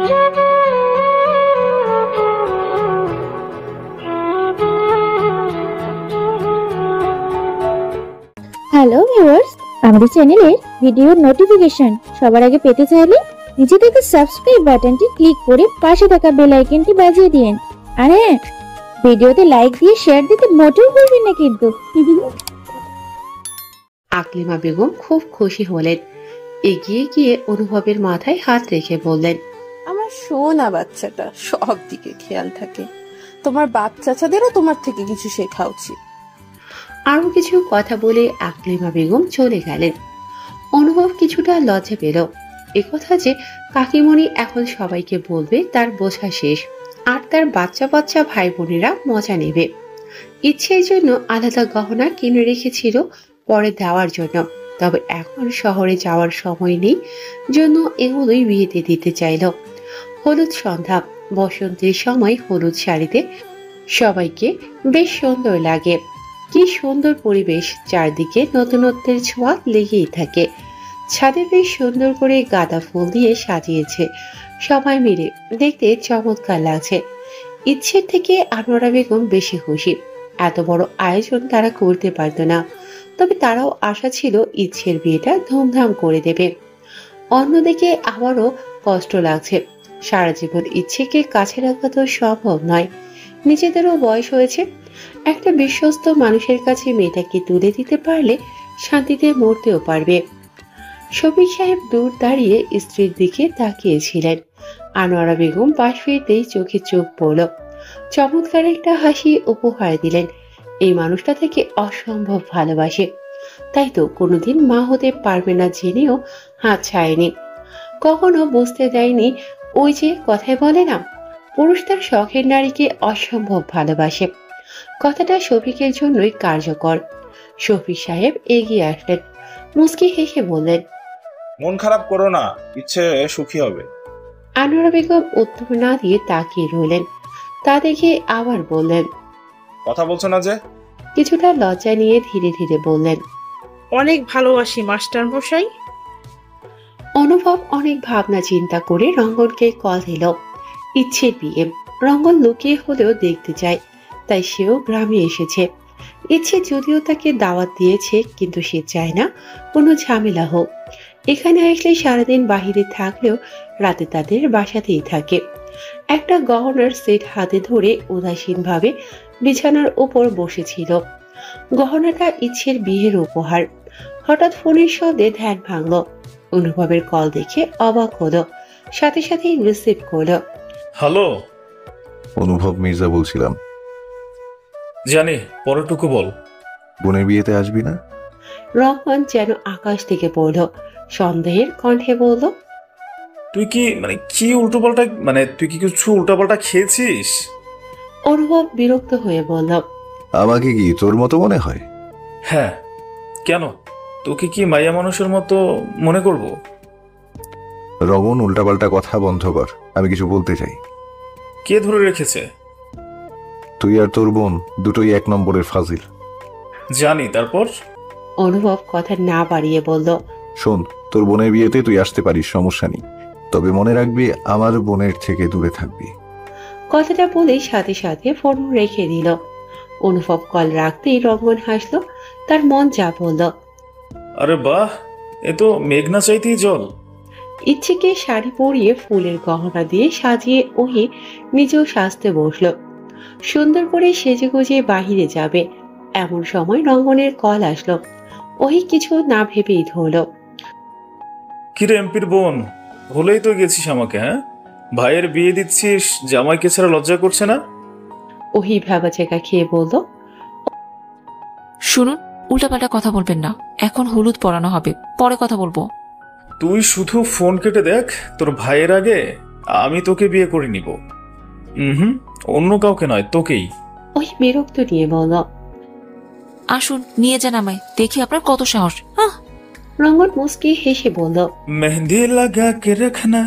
Hello viewers, আমাদের চ্যানেলের ভিডিওর নোটিফিকেশন সবার আগে পেতে চাইলে নিচে থেকে সাবস্ক্রাইব বাটনটি ক্লিক করে পাশে থাকা বেল আইকনটি বাজিয়ে দিন। আর হ্যাঁ, ভিডিওতে লাইক দিয়ে শেয়ার দিতে মোটেও ভুলবেন না কিন্তু। আকলিমা বেগম খুব খুশি হলেন। এগিয়ে গিয়ে অনুভবের মাথায় হাত রেখে বললেন, আমার সোনা বাচ্চাটা সব দিকে খেয়াল থাকে। তোমার বাপ চাচাদেরও তোমার থেকে কিছু শেখা উচিত। আরো কিছু কথা বলে আকলিমা বেগম চলে গেলেন। অনুভব কিছুটা লজ্জা পেল। একথা যে কাকিমণি এখন সবাইকে বলবে তার বোঝা শেষ, আর তার বাচ্চা বাচ্চা ভাই বোনেরা মজা নেবে। ইচ্ছের জন্য আলাদা গহনা কিনে রেখেছিল পরে দেওয়ার জন্য, তবে এখন শহরে যাওয়ার সময় নেই জন্য এগুলোই বিয়েতে দিতে চাইল। হলুদ সন্ধ্যা, বসন্তের সময় হলুদ শাড়িতে সবাইকে বেশ সুন্দর লাগে। কি সুন্দর পরিবেশ, চারদিকে নতুনত্বের ছোঁয়া লেগেই থাকে। ছাদে বেশ সুন্দর করে গাঁদা ফুল দিয়ে সাজিয়েছে, সবাই মিলে দেখতে চমৎকার লাগছে। ইচ্ছের থেকে আনোয়ারা বেগম বেশি খুশি। এত বড় আয়োজন তারা করতে পারত না, তবে তারাও আশা ছিল ইচ্ছের বিয়েটা ধুমধাম করে দেবে। অন্যদিকে আবারও কষ্ট লাগছে। সারা জীবন ইচ্ছেকে কাছে রাখা তো সম্ভব নয়, নিজেদেরও বয়স হয়েছে। একটা বিশ্বস্ত মানুষের কাছে মেয়েটাকে তুলে দিতে পারলে শান্তিতে মরতেও পারবে। শফিক সাহেব দূর দাঁড়িয়ে স্ত্রীর দিকে তাকিয়েছিলেন। আনোয়ারা বেগম পাশ ফিরতেই চোখে চোখ পড়ল। চমৎকার একটা হাসি উপহার দিলেন। এই মানুষটা থেকে অসম্ভব ভালোবাসে, তাই তো কোনোদিন মা হতে পারবে না জেনেও হাত ছাড়েনি, কখনো বুঝতে দেয়নি। ওই যে কথায় বলে না, পুরুষ তার শখের নারীকে অসম্ভব ভালোবাসে। কথাটা শফিকের জন্যই কার্যকর। শফিক সাহেব এগিয়ে আসলেন, মুচকি হেসে বললেন, মন খারাপ করো না, ইচ্ছে সুখী হবে। আনোয়ারা বেগম উত্তর না দিয়ে তাকিয়ে রইলেন। তা দেখে আবার বললেন, কথা বলছো না যে? কিছুটা লজ্জা নিয়ে ধীরে ধীরে বললেন, অনেক ভালোবাসি মাস্টার মশাই। অনুভব অনেক ভাবনা চিন্তা করে রঙ্গনকে কল দিল। ইচ্ছের বিয়ে, রঙ্গন লুকিয়ে হলেও দেখতে চায়, তাই সেও গ্রামে এসেছে। ইচ্ছে যদিও তাকে দাওয়াত দিয়েছে, কিন্তু সে চায় না কোনো ঝামেলা হোক। এখানে আসলে সারাদিন বাহিরে থাকলেও রাতে তাদের বাসাতেই থাকে। একটা গহনার সেট হাতে ধরে উদাসীন ভাবে বিছানার উপর বসেছিল। গহনাটা ইচ্ছের বিয়ের উপহার। হঠাৎ ফোনের শব্দে ধ্যান ভাঙল। অনুভবের কল দেখে অবাক হলো, সাথে সাথেই রিসিভ করলো। হ্যালো, অনুভব মির্জা বলছিলাম। জানি, পরেরটুকু বল। বোনের বিয়েতে আসবি না? রহমান যেন আকাশ থেকে পড়ল, সন্দেহের কণ্ঠে বলল, তুই কি তুই কি কিছু উল্টাপাল্টা খেয়েছিস? অনুভব বিরক্ত হয়ে বলল, আমাকে কি তোর মতো মনে হয়? হ্যাঁ, কেন? তোকে কি মাইয়া মানুষের মতো মনে করব? রগন, উল্টাপাল্টা কথা বন্ধ কর, আমি কিছু বলতে চাই। কে ধরে রেখেছে? তুই আর তোর বোন দুটোই এক নম্বরের ফাজিল। জানি, তারপর? অনুভব কথা না বাড়িয়ে বলল, শোন, তোর বোনের বিয়েতে তুই আসতে পারিস, সমস্যা নেই, তবে মনে রাখবি আমার বোনের থেকে দূরে থাকবি। কথাটা বলেই সাথে সাথে ফোন রেখে দিল। অনুভব কল রাখতেই রঙ্গন হাসলো, তার মন যা বলল। আরে বাহ, এ তো মেঘনা চাইতেই জল। ইচ্ছেকে শাড়ি পরিয়ে ফুলের গহনা দিয়ে সাজিয়ে ওহি নিজেও সাজতে বসলো। সুন্দর করে সেজে গুজে বাহিরে যাবে, এমন সময় রঙ্গনের কল আসলো। ওহি কিছু না ভেবেই ধরলো। কিরে এমপির বোন, ভুলেই তো গেছিস আমাকে? হ্যাঁ, ভাইয়ের বিয়ে দিচ্ছিস, জামাইকে ছাড়া লজ্জা করছে না? ওহি ভাবা জায়গা খেয়ে বলল, শুনুন, উল্টাপাল্টা কথা বলবেন না, এখন হলুদ পরানো হবে, পরে কথা বলবো। তুই শুধু ফোন কেটে দেখ, তোর ভাইয়ের আগে আমি তোকে বিয়ে করে নিব। অন্য কাউকে নয়, তোকেই। ওই বিরক্ত নিয়ে বলল, আসুন, নিয়ে যান আমায়, দেখি আপনার কত সাহস। রঙ্গন মুস্কি হেসে বলল, মেহেন্দি লাগা কে রখনা,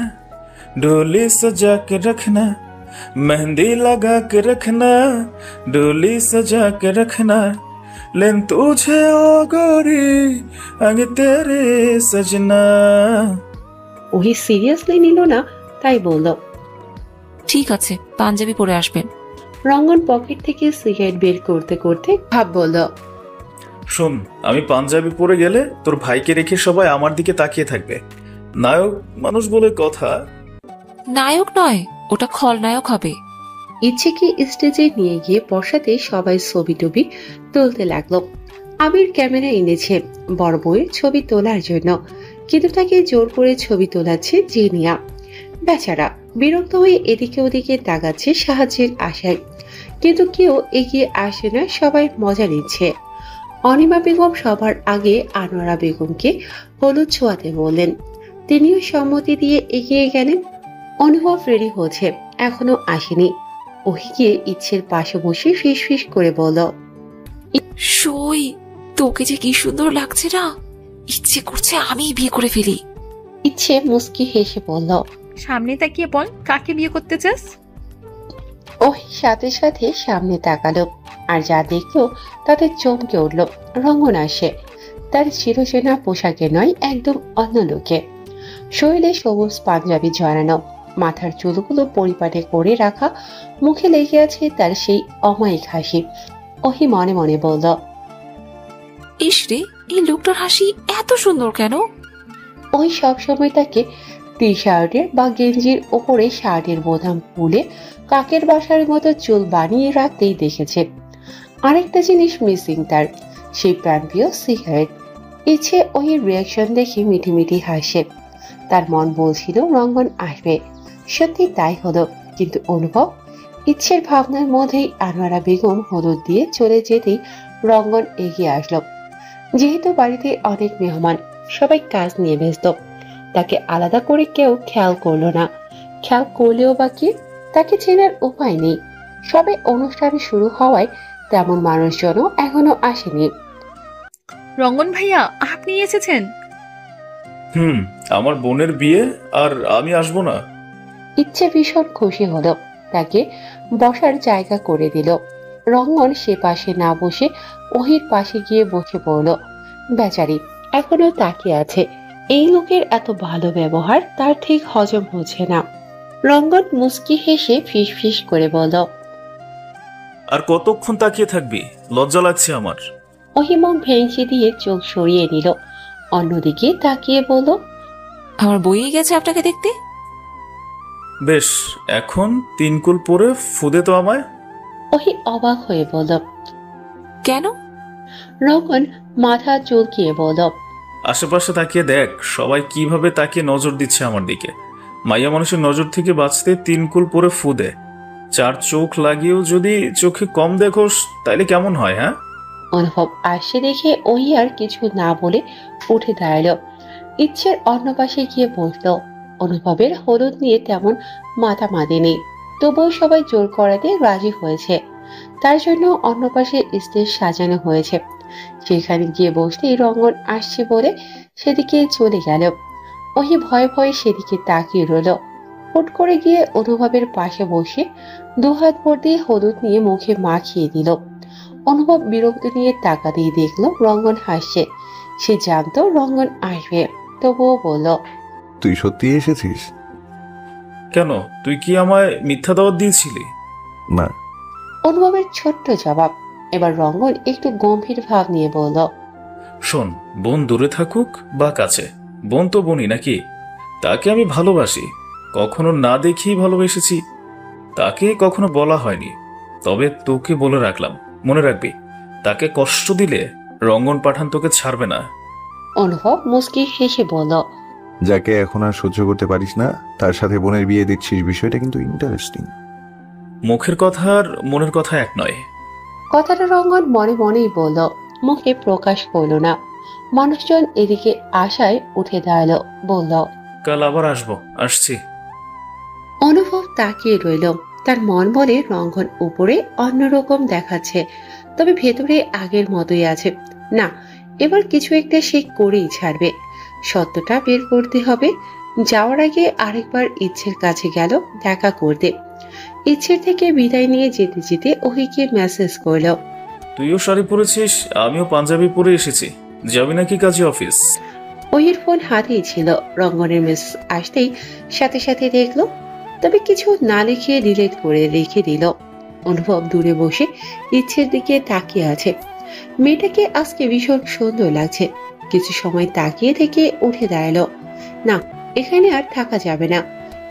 ডোলি সজা কে রখনা, মেহেন্দি লাগা কে রখনা, ডোলি সজা কে রখনা, लेन तुझे ओ गोरी आगे तेरे सजना। ওহি সিরিয়াসলি নিল না, তাই বলল, ঠিক আছে, পাঞ্জাবি পরে আসবেন। রঙ্গন পকেট থেকে সিগারেট বের করতে করতে ভাব বলল, শোন, আমি পাঞ্জাবি পরে গেলে তোর ভাইকে রেখে সবাই আমার দিকে তাকিয়ে থাকবে। নায়ক মানুষ বলে কথা। নায়ক নয়, ওটা খলনায়ক হবে। ইচ্ছেকে স্টেজে নিয়ে গিয়ে বসাতে সবাই ছবি টবি তুলতে লাগলো। আবির ক্যামেরা এনেছে বড় বউয়ের ছবি তোলার জন্য, কিন্তু তাকে জোর করে ছবি তোলাচ্ছে জিনিয়া। বেচারা বিরক্ত হয়ে এদিকে ওদিকে তাকাচ্ছে সাহায্যের আশায়, কিন্তু কেউ এগিয়ে আসে না, সবাই মজা নিচ্ছে। অনিমা বেগম সবার আগে আনোয়ারা বেগমকে হলুদ ছোঁয়াতে বললেন, তিনিও সম্মতি দিয়ে এগিয়ে গেলেন। অনুভব রেডি হচ্ছে, এখনো আসেনি। ওহি গিয়ে ইচ্ছের পাশে বসে ফিস ফিস করে বলল, সই, তোকে যে কি সুন্দর লাগছে না, ইচ্ছে করছে আমি বিয়ে করে ফেলি। ইচ্ছে মুস্কি হেসে বলল, সামনে তাকিয়ে বল কাকে বিয়ে করতে চাস। ওহি সাথে সাথে সামনে তাকালো, আর যা দেখলো তাতে চমকে উঠল। রঙ্গন আসে, তার চিরচেনা পোশাকে নয়, একদম অন্য লোকে। শরীরে সবুজ পাঞ্জাবি জড়ানো, মাথার চুলগুলো পরিপাটে করে রাখা, মুখে লেগে আছে তার সেই অমায়িক হাসি। ওহি মনে মনে বলল, ইস রে, এই লোকটার হাসি এত সুন্দর কেন? ওই সবসময় তাকে টি শার্টের বা গেঞ্জির ওপরে শার্টের বোতাম খুলে কাকের বাসার মতো চুল বানিয়ে রাখতেই দেখেছে। আরেকটা জিনিস মিসিং তার, সেই প্রাণপ্রিয় সিগারেট। ইচ্ছে ওই রিয়াকশন দেখে মিঠি মিঠি হাসে। তার মন বলছিল রঙ্গন আসবে, সত্যি তাই হলো। কিন্তু অনুভব, ইচ্ছের ভাবনার মধ্যেই আনোয়ারা বেগম হলুদ দিয়ে চলে যেতেই রঙ্গন এগিয়ে আসলো। যেহেতু বাড়িতে অনেক মেহমান, সবাই কাজ নিয়ে ব্যস্ত, তাকে আলাদা করে কেউ খেয়াল করলো না। খেয়াল করলেও বা কি, তাকে চেনার উপায় নেই। সবে অনুষ্ঠান শুরু হওয়ায় তেমন মানুষজনও এখনো আসেনি। রঙ্গন ভাইয়া, আপনি এসেছেন? আমার বোনের বিয়ে, আর আমি আসবো না? ইচ্ছে ভীষণ খুশি হলো, তাকে বসার জায়গা করে দিল। রঙ্গন সে পাশে না বসে ওহির পাশে গিয়ে বসে পড়ল। বেচারি এখনো তাকিয়ে আছে। এই লোকের এত ভালো ব্যবহার তার ঠিক হজম হচ্ছে না। রঙ্গন মুস্কি হেসে ফিস ফিস করে বলল, আর কতক্ষণ তাকিয়ে থাকবি? লজ্জা লাগছে আমার। ওহি মুখ ভেঙচি দিয়ে চোখ সরিয়ে নিল, অন্যদিকে তাকিয়ে বলল, আমার বইয়ে গেছে আপনাকে দেখতে। বেশ, এখন 3 কুল পরে ফুদে তো আমায়। ওহি অবাক হয়ে বলল, কেন? রঙ্গন মাথা চুলকিয়ে বলল, আশেপাশে তাকিয়ে দেখ, সবাই কিভাবে তাকিয়ে নজর দিচ্ছে আমার দিকে। মাইয়া মানুষের নজর থেকে বাঁচতে 3 কুল পরে ফুদে। 4 চোখ লাগিয়েও যদি চোখে কম দেখোস তাইলে কেমন হয়? হ্যাঁ? অনুভব আসছে দেখে ওই আর কিছু না বলে উঠে দাঁড়ালো। ইচ্ছের অন্য পাশে গিয়ে বসল। অনুভবের হলুদ নিয়ে তেমন মাতামাতি নেই, তবুও সবাই জোর করাতে রাজি হয়েছে। তার জন্য অন্য পাশে স্টেজ সাজানো হয়েছে। সেখানে গিয়ে বসতেই রঙ্গন আসছে বলে সেদিকে চলে গেল। ওহি ভয়ে ভয়ে সেদিকে তাকিয়ে রইল। হুট করে গিয়ে অনুভবের পাশে বসে 2 হাত ভর দিয়ে হলুদ নিয়ে মুখে মাখিয়ে দিল। অনুভব বিরক্তি নিয়ে তাকাতেই দেখলো রঙ্গন হাসছে। সে জানতো রঙ্গন আসবে, তবুও বলল, তুই সত্যি এসেছিস? কেন, তুই কি আমায় মিথ্যা দাওয়াত দিয়েছিলি? না। অনুভবের ছোট্ট জবাব। এবার রঙ্গন একটু গম্ভীর ভাব নিয়ে বলল, শোন, বোন দূরে থাকুক বা কাছে, বোন তো বোনই নাকি? তাকে আমি ভালোবাসি, কখনো না দেখেই ভালোবেসেছি। তাকে কখনো বলা হয়নি, তবে তোকে বলে রাখলাম, মনে রাখবি, তাকে কষ্ট দিলে রঙ্গন পাঠান তোকে ছাড়বে না। অনুভব মুস্কি হেসে বলল, যাকে এখন আর সহ্য করতে পারিস না তার সাথে বোনের বিয়ে দিচ্ছিস, বিষয়টা কিন্তু ইন্টারেস্টিং। মুখের কথা আর মনের কথা এক নয়। কথাটা রঙ্গন মনে মনেই বলল, মুখে প্রকাশ করল না। মানুষজন এদিকে আশায় উঠে দাঁড়ালো, বলল, কাল আবার আসবো, আসছি। অনুভব তাকিয়ে রইল। তার মন বলে রঙ্গন উপরে অন্যরকম দেখাচ্ছে, তবে ভেতরে আগের মতোই আছে। না, এবার কিছু একটা সে করেই ছাড়বে। সত্যটা বের করতে হবে। যাওয়ার আগে আরেকবার ইচ্ছের কাছে গেল দেখা করতে। ইচ্ছের থেকে বিদায় নিয়ে যেতে যেতে ওহিকে মেসেজ করল, তুইও শাড়ি পরেছিস, আমিও পাঞ্জাবি পরে এসেছি, যাবি নাকি কাজে অফিস? ওহির ফোন হাতেই ছিল। রঙ্গনের মেসেজ আসতেই সাথে সাথে দেখলো তবে কিছু না লিখে ডিলিট করে রেখে দিল। অনুভব দূরে বসে ইচ্ছের দিকে তাকিয়ে আছে। মেয়েটাকে আজকে ভীষণ সুন্দর লাগছে। কিছু সময় তাকিয়ে থেকে উঠে দাঁড়ালো। না, এখানে আর থাকা যাবে না।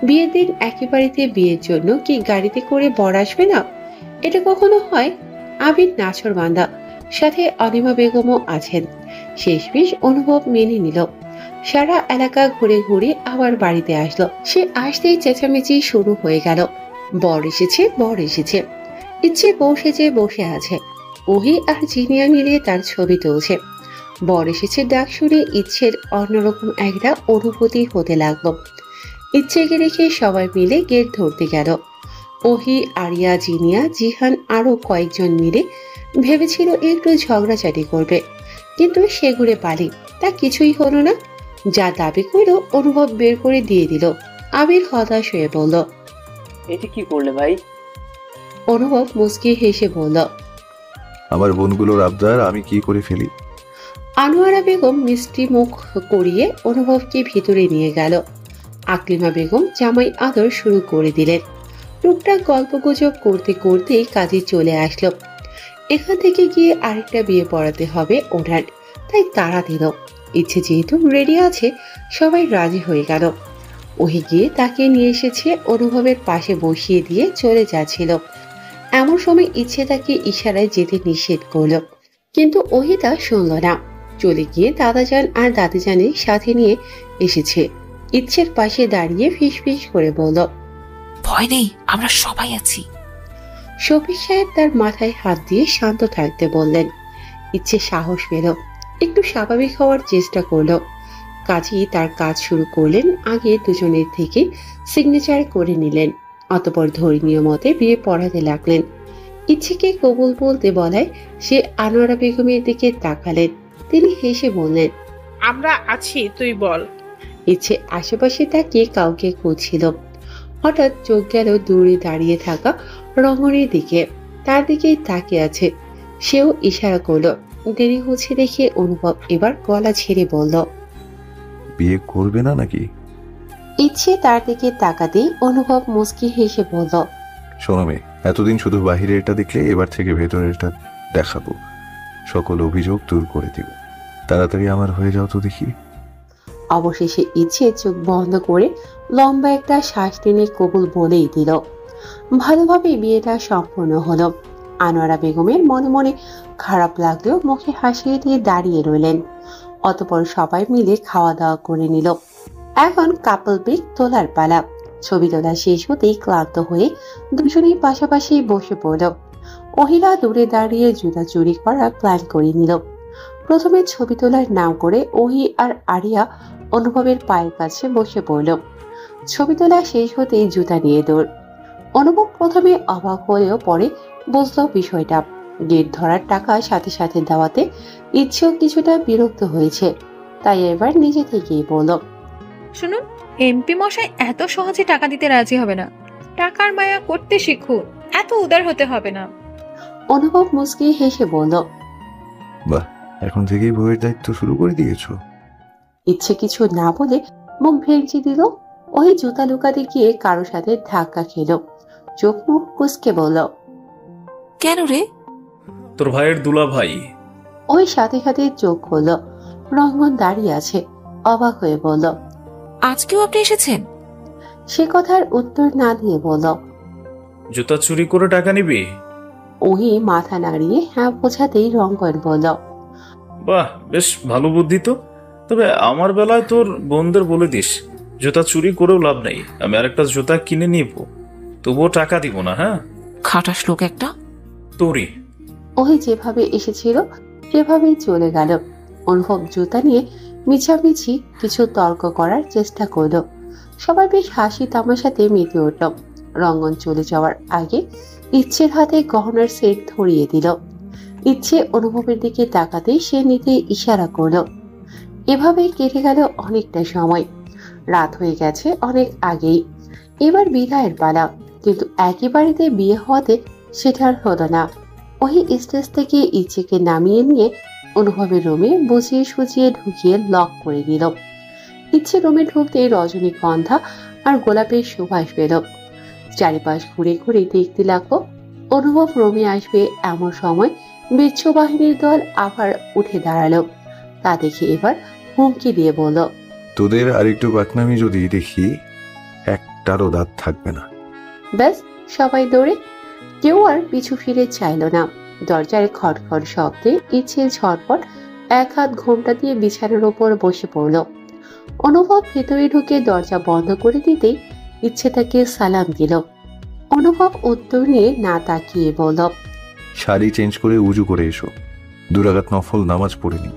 বিয়ের দিন একেবারেতে বিয়ের জন্য কি গাড়িতে করে বর আসবে না? এটা কখনো হয়? আবির নাছর বান্দা, সাথে অনিমা বেগমও আছেন। শেষমেশ অনুভব মেনে নিল। সারা এলাকা ঘুরে ঘুরে আবার বাড়িতে আসলো। সে আসতেই চেঁচামেচি শুরু হয়ে গেল। বর এসেছে, বর এসেছে। ইচ্ছে বসে বসে আছে। ওহি আর জিনিয়া মিলে তার ছবি তুলছে। বর এসেছে ডাক শুনে ইচ্ছের অন্যরকম একটা অনুভূতি হতে লাগলো। ইচ্ছেকে রেখে সবাই মিলে গেট ধরতে গেল। ওহি, আরিয়া, জিনিয়া, জিহান আরো কয়েকজন মিলে ভেবেছিল একটু ঝগড়াঝাটি করবে, কিন্তু সেগুলো পালি তা কিছুই হলো না। যা দাবি করলো অনুভব বের করে দিয়ে দিল। আবির হতাশ হয়ে বলল, এটা কি করলে ভাই? অনুভব মুচকি হেসে বলল, আমার বোনগুলোর আবদার আমি কি করে ফেলি। আনোয়ারা বেগম মিষ্টি মুখ করিয়ে অনুভবকে ভিতরে নিয়ে গেল। আকলিমা বেগম জামাই আদর শুরু করে দিলেন। টুকটাক গল্প গুজব করতে করতেই কাজে চলে আসলো। এখান থেকে গিয়ে আরেকটা বিয়ে পড়াতে হবে ওনার, তাই তাড়া দিল। ইচ্ছে যেহেতু রেডি আছে, সবাই রাজি হয়ে গেল। ওহি গিয়ে তাকে নিয়ে এসেছে, অনুভবের পাশে বসিয়ে দিয়ে চলে যাচ্ছিল। এমন সময় ইচ্ছে তাকে ইশারায় যেতে নিষেধ করলো, কিন্তু ওহি তা শুনল না। চলে গিয়ে দাদাজান আর দাদিজানের সাথে নিয়ে এসেছে। ইচ্ছের পাশে দাঁড়িয়ে ফিসফিস করে বলল, ভয় নেই, আমরা সবাই আছি। শফিক সাহেব তার মাথায় হাত দিয়ে শান্ত থাকতে বললেন। ইচ্ছে সাহস পেল, একটু স্বাভাবিক হওয়ার চেষ্টা করলো। কাজী তার কাজ শুরু করলেন। আগে দুজনের থেকে সিগনেচার করে নিলেন, অতঃপর ধর্মীয় মতে বিয়ে পড়াতে লাগলেন। ইচ্ছেকে কবুল বলতে বলায় সে আনোয়ারা বেগমের দিকে তাকালেন। তিনি হেসে বললেন, আমরা আছি, তুই বল। ইচ্ছে আশেপাশে তাকিয়ে কাউকে খুঁজছিল। হঠাৎ চোখ গেল দূরে দাঁড়িয়ে থাকা রঙনের দিকে। তার দিকেই তাকিয়ে আছে। সেও ইশারা করলো। দেরি হচ্ছে দেখে অনুভব এবার গলা ছেড়ে বলল, বিয়ে করবে না নাকি? ইচ্ছে তার দিকে তাকাতেই অনুভব মুচকি হেসে বলল, শোনো মেয়ে, এতদিন শুধু বাহিরে এটা দেখলে, এবার থেকে ভেতরে এটা দেখাবো। সকল অভিযোগ দূর করে দিব। তাড়াতাড়ি আমার হয়ে যাও তো দেখি। অবশেষে ইচ্ছে চোখ বন্ধ করে লম্বা একটা শ্বাস টেনে কবুল বলেই দিল। ভালোভাবে বিয়েটা সম্পূর্ণ হলো। আনোয়ারা বেগমের মনে মনে খারাপ লাগলেও মুখে হাসি দিয়ে দাঁড়িয়ে রইলেন। অতঃপর সবাই মিলে খাওয়া দাওয়া করে নিল। এখন কাপল পিক তোলার পালা। ছবি তোলা শেষ হতেই ক্লান্ত হয়ে দুজনেই পাশাপাশি বসে পড়ল। ওহিলা দূরে দাঁড়িয়ে জুতা চুরি করার প্ল্যান করে নিল। প্রথমে ছবি তোলার নাম করে ওহি আর আরিয়া অনুভবের পায়ের কাছে বসে পড়ল। ছবি তোলা শেষ হতেই জুতা নিয়ে দৌড়। অনুভব প্রথমে অবাক হলেও পরে বুঝলো বিষয়টা। গেট ধরার টাকা সাথে সাথে দেওয়াতে ইচ্ছেও কিছুটা বিরক্ত হয়েছে, তাই এবার নিজে থেকেই বলল, শুনুন, এমপি মশাই এত সহজে টাকা দিতে রাজি হবে না। টাকার মায়া করতে শিখুন, এত উদার হতে হবে না। অনুভব মুচকি হেসে বলল, বাহ, এখন থেকেই বউয়ের দায়িত্ব শুরু করে দিয়েছো। ইচ্ছে কিছু না বলে মুখ ভেঙচি দিল। ওই জুতা লুকাতে গিয়ে কারো সাথে ধাক্কা খেলো। চোখ মুখ কুচকে বলল, কেন রে? তোর ভাইয়ের দুলা ভাই। ওই সাথে সাথে চোখ খুলল। রঙ্গন দাঁড়িয়ে আছে, অবাক হয়ে বলল, আজকেও আপনি এসেছেন? সে কথার উত্তর না দিয়ে বলল, জুতা চুরি করে টাকা নিবি? ওই মাথা নাড়িয়ে হ্যাঁ বোঝাতেই রঙ্গন বলল, বাহ, বেশ ভালো বুদ্ধি তো। তবে আমার বেলায় তোর বোনদের বলে দিস, জুতা চুরি করেও লাভ নেই। আমি আরেকটা জুতা কিনে নিব, তবুও টাকা দিব না। হ্যাঁ, খাটাস লোক একটা। তোরই। ওই যেভাবে এসেছিল সেভাবেই চলে গেল। অনুভব জুতা নিয়ে মিছামিছি কিছু তর্ক করার চেষ্টা করল। সবাই বেশ হাসি তামাশাতে মেতে উঠল। রঙ্গন চলে যাওয়ার আগে ইচ্ছের হাতে গহনার সেট ধরিয়ে দিল। ইচ্ছে অনুভবের দিকে তাকাতেই সে নিতে ইশারা করল। এভাবে কেটে গেল অনেকটা সময়। রাত হয়ে গেছে অনেক আগেই। এবার বিদায়ের পালা, কিন্তু একই বাড়িতে বিয়ে হওয়াতে সেটা আর হলো না। ওই স্টেজ থেকে ইচ্ছেকে নামিয়ে নিয়ে অনুভবের রুমে বসিয়ে সুজিয়ে ঢুকিয়ে লক করে দিল। ইচ্ছে রুমে ঢুকতেই রজনীগন্ধা আর গোলাপের সুবাস পেল। চারিপাশ ঘুরে ঘুরে দেখতে লাগলো। অনুভব রুমে আসবে এমন সময় বিচ্ছু বাহিনীর দল আবার উঠে দাঁড়ালো। তা দেখে এবার হুমকি দিয়ে বলল, তোদের আর একটু বাকনামি যদি দেখি, একটারও দাঁত থাকবে না। ব্যাস সবাই দৌড়ে। কেউ আর পিছু ফিরে চাইল না। দরজার খটখট শব্দে ইচ্ছে ঝটপট এক হাত ঘোমটা দিয়ে বিছানার ওপর বসে পড়ল। অনুভব ভেতরে ঢুকে দরজা বন্ধ করে দিতেই ইচ্ছে তাকে সালাম দিল। অনুভব উত্তর নিয়ে না তাকিয়ে বলল, শাড়ি চেঞ্জ করে উজু করে এসো, 2 রাকাত নফল নামাজ পড়ে নি।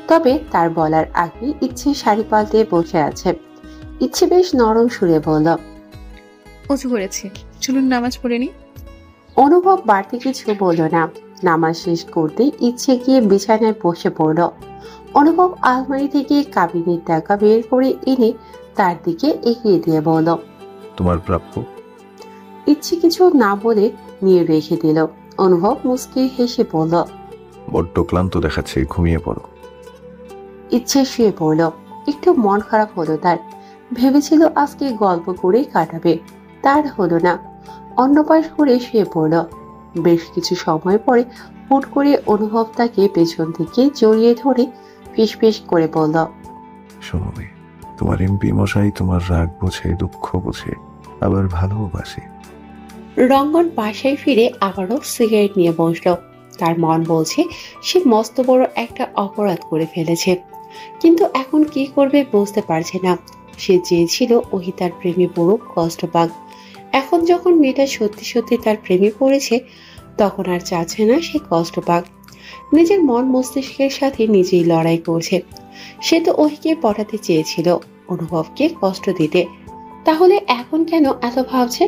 তবে তার বলার আগে ইচ্ছে শাড়ি পাল্টে বসে আছে। ইচ্ছে বেশ নরম সুরে বলল, উঁচু করেছি, চলুন নামাজ পড়ে নি। অনুভব বাড়তি কিছু বলল না। নামাজ শেষ করতে ইচ্ছে গিয়ে বিছানায় বসে পড়ল। অনুভব আলমারি থেকে কাবিনের টাকা বের করে এনে তার দিকে এগিয়ে দিয়ে বলল, তোমার প্রাপ্য। ইচ্ছে কিছু না বলে নিয়ে রেখে দিল। অনুভব মুচকি হেসে বলল, বড্ড ক্লান্ত দেখাচ্ছে, ঘুমিয়ে পড়ো। ইচ্ছে শুয়ে পড়ল। একটু মন খারাপ হলো তার। ভেবেছিল আজকে গল্প করে কাটাবে, তার হলো না। অন্য পাশ করে শুয়ে পড়ল। বেশ কিছু সময় পরে হুট করে অনুভব তাকে পেছন থেকে জড়িয়ে ধরে ফিসফিস করে বলল, শোনো মেয়ে, তোমার এমপি মশাই তোমার রাগ বোঝে, দুঃখ বোঝে, আবার ভালোবাসে। রঙ্গন বাসায় ফিরে আবারও সিগারেট নিয়ে বসলো। তার মন বলছে সে মস্ত বড় একটা অপরাধ করে ফেলেছে, কিন্তু এখন কি করবে বুঝতে পারছে না। সে চেয়েছিল ওহি তার প্রেমে পড়ুক, কষ্ট পাক। এখন যখন মেয়েটা সত্যি সত্যি তার প্রেমে পড়েছে, তখন আর চাচ্ছে না সে কষ্ট পাক। নিজের মন মস্তিষ্কের সাথে নিজেই লড়াই করছে। সে তো ওহিকে পটাতে চেয়েছিল, অনুভবকে কষ্ট দিতে। তাহলে এখন কেন এত ভাবছে?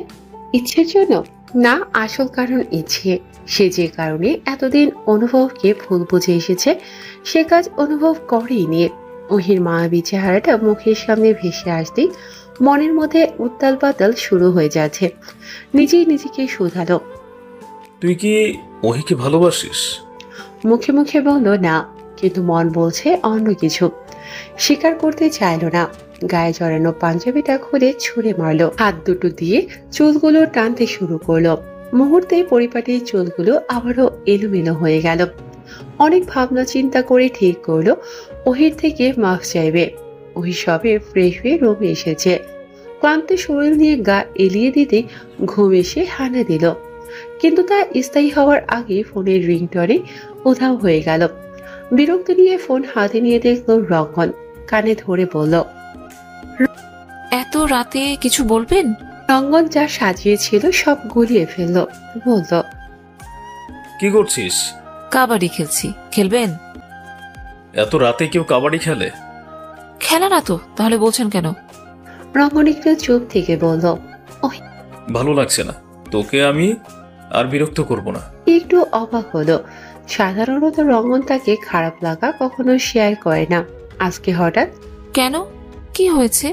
ইচ্ছের জন্য না, আসল কারণ ইচ্ছে। সে যে কারণে এতদিন অনুভবকে ভুল বুঝে এসেছে, সে কাজ অনুভব করেই নিয়ে। ওহির মায়াবী চেহারাটা মুখের সামনে ভেসে আসতেই মনের মধ্যে উত্তাল পাতাল শুরু হয়ে যাচ্ছে। নিজেই নিজেকে শুধালো, তুই কি ওহিকে ভালোবাসিস? মুখে মুখে বলল না, কিন্তু মন বলছে অন্য কিছু। স্বীকার করতে চাইল না। গায়ে জড়ানো পাঞ্জাবিটা খুলে ছুঁড়ে মারলো। হাত দুটো দিয়ে চুলগুলো টানতে শুরু করলো। মুহূর্তে পরিপাটি চুলগুলো আবারও এলোমেলো হয়ে গেল। অনেক ভাবনা চিন্তা করে ঠিক করলো ওহির থেকে মাফ চাইবে। ওহি সবে ফ্রেশ হয়ে রুমে এসেছে। ক্লান্ত শরীর নিয়ে গা এলিয়ে দিতে ঘুম এসে হানা দিল। কিন্তু তা স্থায়ী হওয়ার আগে ফোনের রিংটনে উধাও হয়ে গেল। বিরক্ত নিয়ে ফোন হাতে নিয়ে দেখলো রঙ্গন। কানে ধরে বলল, এত রাতে কিছু বলবেন? রঙ্গন যা সাজিয়েছিল সব গুলিয়ে ফেলল। বলল, কি করছিস? কাবাডি খেলছি, খেলবেন? এত রাতে কেউ কাবাডি খেলে? খেলা না তো, তাহলে বলছেন কেন? রঙ্গন একটু চুপ থেকে বলল, ভালো লাগছে না, তোকে আমি আর বিরক্ত করব না। একটু অবাক হলো। সাধারণত রঙ্গন তাকে খারাপ লাগা কখনো শেয়ার করে না, আজকে হঠাৎ? কেন, কি হয়েছে?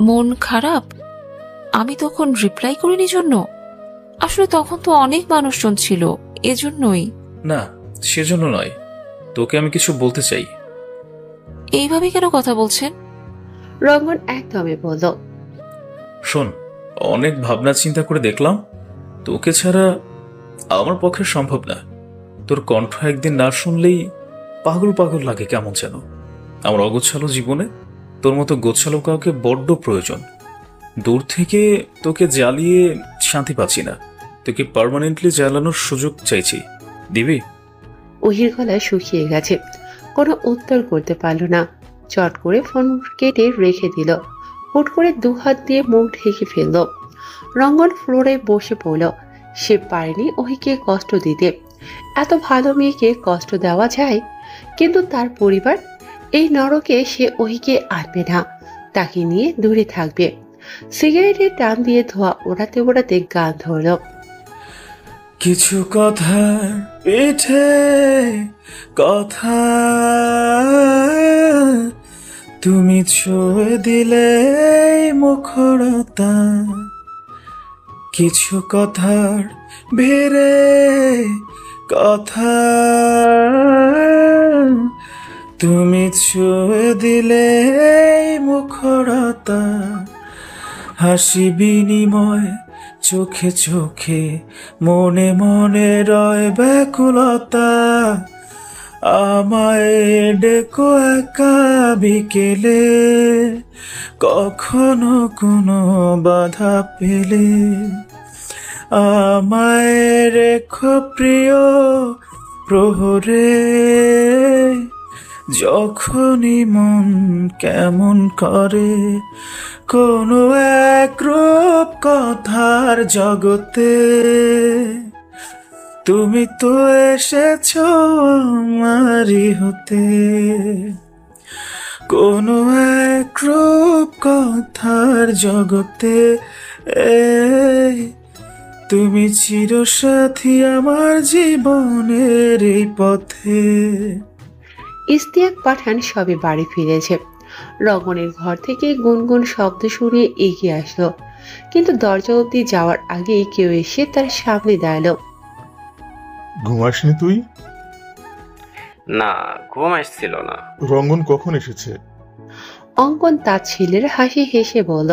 মন খারাপ? আমি তখন রিপ্লাই করিনি জন্য? আসলে তখন তো অনেক মানুষজন ছিল, এজন্যই। না, সেজন্য নয়, তোকে আমি কিছু বলতে চাই। এইভাবে কেন কথা বলছেন? রঙ্গন একদমই বলল, শোন, অনেক ভাবনা চিন্তা করে দেখলাম, তোকে ছাড়া আমার পক্ষে সম্ভব না। তোর কণ্ঠ একদিন না শুনলেই পাগল পাগল লাগে কেমন যেন। আমার অগোছালো জীবনে তোর মতো গোছালো কাউকে বড্ড প্রয়োজন। দূর থেকে তোকে জ্বালিয়ে শান্তি পাচ্ছি না, তোকে পার্মানেন্টলি জ্বালানোর সুযোগ চাইছি, দিবি? ওহির গলা শুকিয়ে গেছে, কোনো উত্তর করতে পারল না। চট করে ফোন কেটে রেখে দিল। হুট করে 2 হাত দিয়ে মুখ ঢেকে ফেলল। রঙ্গন ফ্লোরে বসে পড়ল। সে পারেনি ওহিকে কষ্ট দিতে। এত ভালো মেয়েকে কষ্ট দেওয়া যায়, কিন্তু তার পরিবার? এই নরকে সে ওহিকে আনবে না, তাকে নিয়ে দূরে থাকবে। সিগারেটের টান দিয়ে ধোয়া ওড়াতে ওড়াতে গান ধরল, কিছু কথা পিঠে কথা তুমি ছুঁয়ে দিলে মুখরতা, কিছু কথার ভিড়ে কথা তুমি ছুঁয়ে দিলে মুখরতা, হাসি বিনিময় চোখে চোখে মনে মনে রয় ব্যাকুলতা, আমায় ডেকো একা বিকেলে, কখনো কোনো বাধা পেলে, আমায় রেখো প্রিয় প্রহরে, যখনই মন কেমন করে, কোনো এক রূপ কথার জগতে, তুমি তো এসেছো আমারই হতে, কোনো এক রূপ কথার জগতে, তুমি চিরসাথী আমার জীবনের এই পথে। ইশতিয়াক পাঠান সবে বাড়ি ফিরেছে। রঙ্গনের ঘর থেকে গুনগুন শব্দ শুনে এগিয়ে আসলো, কিন্তু দরজা অবধি যাওয়ার আগেই কেউ এসে তার সামনে দাঁড়ালো। ঘুমাসনি তুই? না, ঘুম আসছিল না। রঙ্গন কখন এসেছে? অঙ্কন তার ছেলের হাসি হেসে বলল,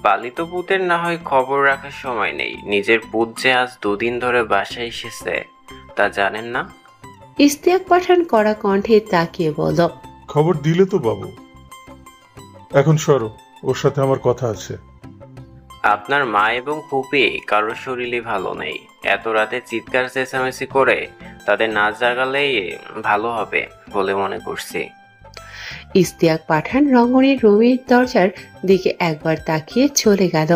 পালিত পুতের না হয় খবর রাখার সময় নেই, নিজের পুত যে আজ 2 দিন ধরে বাসায় এসেছে তা জানেন না? ইশতিয়াক পাঠান কড়া কণ্ঠে তাকিয়ে বলল, খবর দিলে তো বাবু। এখন সরো, ওর সাথে আমার কথা আছে। আপনার মা এবং ফুপি কারোর শরীরই ভালো নেই, এত রাতে চিৎকার চেঁচামেচি করে তাদের না জাগালেই ভালো হবে বলে মনে করছি। ইশতিয়াক পাঠান রঙ্গনের রুমের দরজার দিকে একবার তাকিয়ে চলে গেল।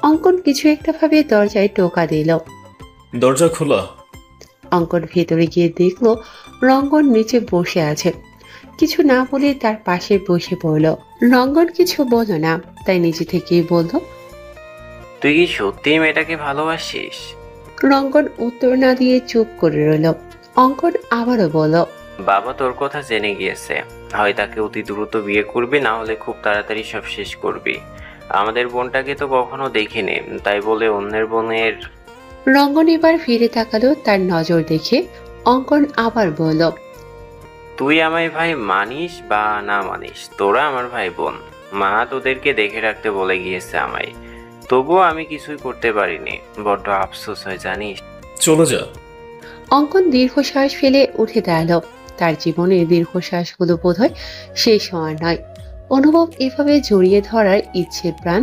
অঙ্কন কিছু একটা ভাবে দরজায় টোকা দিল। দরজা খোলা। অঙ্কন ভেতরে গিয়ে দেখলো রঙ্গন নিচে বসে আছে। কিছু না বলে তার পাশে বসে পড়ল। রঙ্গন কিছু বলল না, তাই নিজে থেকেই বলল, তুই কি সত্যিই মেয়েটাকে ভালোবাসিস? রঙ্গন উত্তর না দিয়ে চুপ করে রইল। অঙ্কন আবারও বলল, বাবা তোর কথা জেনে গিয়েছে, হয় তাকে অতি দ্রুত বিয়ে করবি, না হলে খুব তাড়াতাড়ি সব শেষ করবি। আমাদের বোনটাকে তো কখনো দেখিনি, তাই বলে অন্যের বোনের। রঙ্গন এবার ফিরে তাকালো তার নজর দেখে। অঙ্কন আবার বলল, তুই আমায় ভাই মানিস বা না মানিস, তোরা আমার ভাই বোন। মা তোদেরকে দেখে রাখতে বলে গিয়েছে আমায়, তবুও আমি কিছুই করতে পারিনি, বড্ড আফসোস হয় জানিস। চলে যা। অঙ্কন দীর্ঘশ্বাস ফেলে উঠে দাঁড়ালো। তার জীবনের দীর্ঘশ্বাসগুলো বোধহয় শেষ হওয়ার নয়। অনুভব এভাবে জড়িয়ে ধরার ইচ্ছে প্রাণ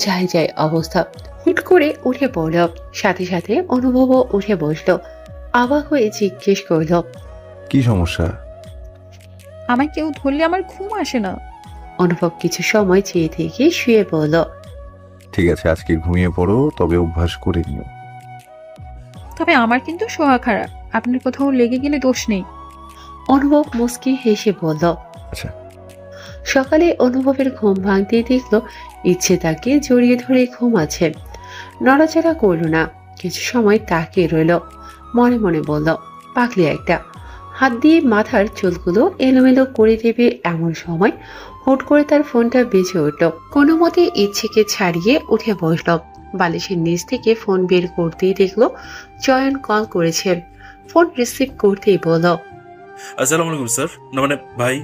যায় যায় অবস্থা। হুট করে উঠে পড়ল, সাথে সাথে অনুভবও উঠে বসলো। অবাক হয়ে জিজ্ঞেস করল, কি সমস্যা? আমায় কেউ ধরলে আমার ঘুম আসে না। অনুভব কিছু সময় চেয়ে থেকে শুয়ে পড়ল। ঠিক আছে, আজকে ঘুমিয়ে পড়ো, তবে অভ্যাস করে নিও। তবে আমার কিন্তু শোয়া খারাপ, আপনার কোথাও লেগে গেলে দোষ নেই। অনুভব মুস্কি হেসে বলল। আচ্ছা। সকালে অনুভবের ঘুম ভাঙতেই দেখলো ইচ্ছে তাকে জড়িয়ে ধরে ঘুমাচ্ছে। নড়াচড়া করল না, কিছু সময় তাকিয়ে রইল। মনে মনে বলল, পাগলি একটা। হাত দিয়ে মাথার চুলগুলো এলোমেলো করে দেবে এমন সময় হুট করে তার ফোনটা বেজে উঠল। কোনো মতে ইচ্ছেকে ছাড়িয়ে উঠে বসল। বালিশের নিচ থেকে ফোন বের করতেই দেখলো চয়ন কল করেছে। ফোন রিসিভ করতেই বলল, আসসালামু আলাইকুম স্যার। না মানে ভাই,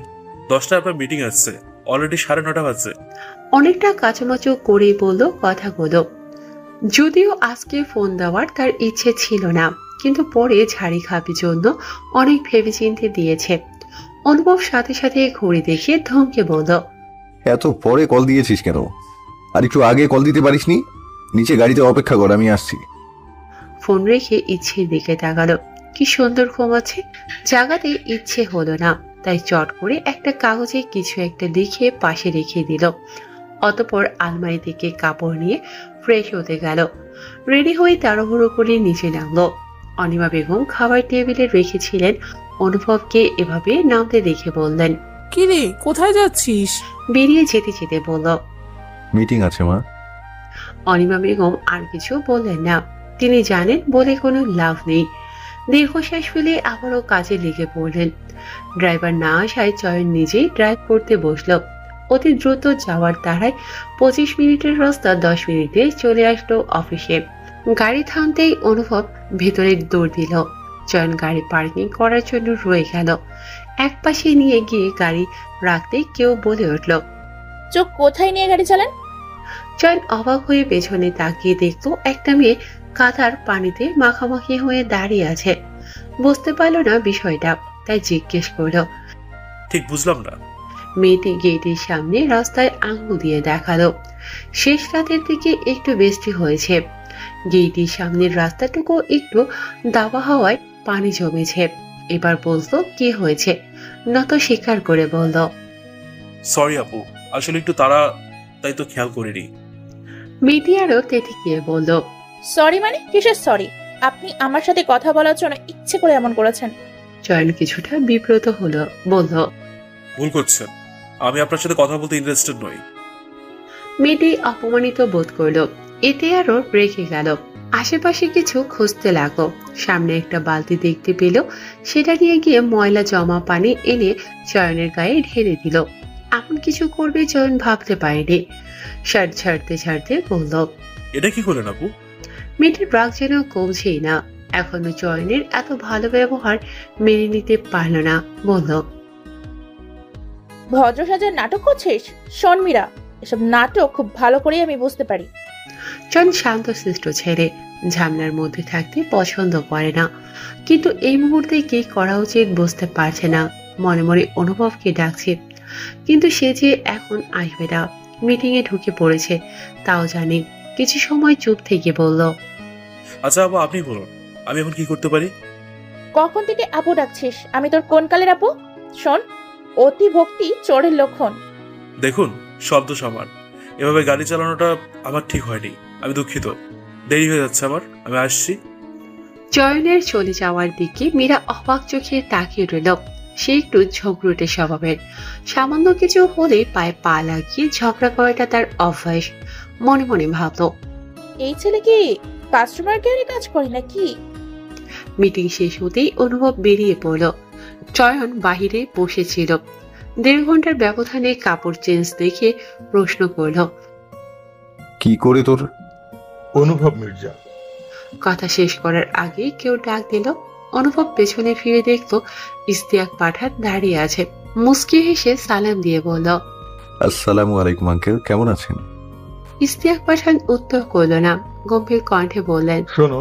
10টায় আপনার মিটিং আছে, অলরেডি 9:30 বাজে। অনেকটা কাচুমাচু করেই বলল কথাগুলো। যদিও আজকে ফোন দেওয়ার তার ইচ্ছে ছিল না, কিন্তু পরে ঝাড়ি খাপি জন্য অনেক ভেবেচিন্তে দিয়েছে। অনুভব সাথে সাথে ঘড়ি দেখে ধমকে বলল, এত পরে কল দিয়েছিস কেন? আর একটু আগে কল দিতে পারিসনি? নিচে গাড়িতে অপেক্ষা কর, আমি আসছি। ফোন রেখে ইচ্ছের দিকে তাকালো। কি সুন্দর ঘুমাচ্ছে। জাগাতে ইচ্ছে হলো না, তাই চট করে একটা কাগজে কিছু একটা লিখে পাশে রেখে দিল। অতঃপর আলমারি থেকে কাপড় নিয়ে ফ্রেশ হতে গেল। রেডি হয়ে তাড়াহুড়ো করে নিচে নামলো। অনিমা বেগম খাবার টেবিলে রেখেছিলেন। অনুভবকে এভাবে নামতে দেখে বললেন, কি রে, কোথায় যাচ্ছিস? বেরিয়ে যেতে যেতে বলল, মিটিং আছে মা। অনিমা বেগম আর কিছু বললেন না। তিনি জানেন বলে কোনো লাভ নেই। দীর্ঘশ্বাস ফেলে আবারও কাজে লেগে পড়লেন। ড্রাইভার না আসায় চয়ন নিজেই ড্রাইভ করতে বসল। অতি দ্রুত যাওয়ার তাড়ায় 25 মিনিটের রাস্তা 10 মিনিটে চলে আসলো অফিসে। গাড়ি থামতেই অনুভব ভেতরে দৌড় দিল। চয়ন গাড়ি পার্কিং করার জন্য রয়ে গেল। এক পাশে নিয়ে গিয়ে গাড়ি রাখতে কেউ বলে উঠল, চোখ কোথায় নিয়ে গাড়ি চালান? চয়ন অবাক হয়ে পেছনে তাকিয়ে দেখতো একটা মেয়ে কাদার পানিতে মাখামাখি হয়ে দাঁড়িয়ে আছে। বুঝতে পারলো না বিষয়টা, তাই জিজ্ঞেস করলো, ঠিক বুঝলাম না। মেয়েটি গেটের সামনে রাস্তায় আঙুল দিয়ে দেখালো। শেষ রাতের দিকে একটু বৃষ্টি হয়েছে, গেটের সামনের রাস্তাটুকু একটু দাবা হওয়ায় পানি জমেছে। এবার বলতো কি হয়েছে, নত স্বীকার করে বলল, সরি আপু, আসলে একটু তারা, তাই তো খেয়াল করিনি। মেয়েটি আরো তেতিকিয়ে বলল, সরি মানে কিসের সরি? আপনি আমার সাথে কথা বলার জন্য ইচ্ছে করে এমন করেছেন? চয়ন কিছুটা বিব্রত হলো, বলল, ভুল করছেন, আমি আপনার সাথে কথা বলতে ইন্টারেস্টেড নই। মেয়েটি অপমানিত বোধ করলো, এতে আরো রেখে গেল। আশেপাশে কিছু খুঁজতে লাগলো, সামনে একটা বালতি দেখতে পেল, সেটা নিয়ে গিয়ে ময়লা জমা পানি এনে চয়নের গায়ে ঢেলে দিল। এমন কিছু করবে চয়ন ভাবতে পারেনি। শার্ট ছাড়তে ছাড়তে বলল, এটা কি করলেন আপু? মেয়েটির রাগ যেন কমছেই না, এখনো চয়নের এত ভালো ব্যবহার মেনে নিতে পারল না। বলল, ভদ্র সাজার নাটক করছিস? শোন মীরা, এসব নাটক খুব ভালো করেই আমি বুঝতে পারি। চয়ন শান্তশিষ্ট ছেলে, ঝামেলার মধ্যে থাকতে পছন্দ করে না, কিন্তু এই মুহূর্তে কি করা উচিত বুঝতে পারছে না। মনে মনে অনুভবকে ডাকছে, কিন্তু সে যে এখন আসবে না, মিটিং এ ঢুকে পড়েছে তাও জানি। কিছু সময় চুপ থেকে বলল, আচ্ছা আপু, আপনি বলুন আমি এখন কি করতে পারি? কখন থেকে আপু ডাকছিস? আমি তোর কোন কালের আপু? শোন, অতি ভক্তি চোরের লক্ষণ। দেখুন, শব্দ সমান, এভাবে গাড়ি চালানোটা আমার ঠিক হয়নি, আমি দুঃখিত। দেরি হয়ে যাচ্ছে আমার, আমি আসছি। চয়নের চলে যাওয়ার দিকে মীরা অবাক চোখে তাকিয়ে রইল। সে একটু ঝগড়ুটে স্বভাবের, সামান্য কিছু হলে পায়ে পা লাগিয়ে ঝগড়া করাটা তার অভ্যাস। মনে মনে ভাবল, এই ছেলে কি কাস্টমার কেয়ারে কাজ করে নাকি? মিটিং শেষ হতেই অনুভব বেরিয়ে পড়ল। চয়ন বাহিরে বসেছিল। 1.5 ঘন্টার ব্যবধানে কাপড় চেঞ্জ দেখে প্রশ্ন করল, কি করে তোর? অনুভব মির্জা। কথা শেষ করার আগে কেউ ডাক দিল। অনুভব পেছনে ফিরে দেখল ইস্তিয়াক পাঠান দাঁড়িয়ে আছে। মুস্কি হেসে সালাম দিয়ে বলল, আসসালামু আলাইকুম আঙ্কেল, কেমন আছেন? ইস্তিয়াক পাঠান উত্তর করল না, গম্ভীর কণ্ঠে বললেন, শোনো,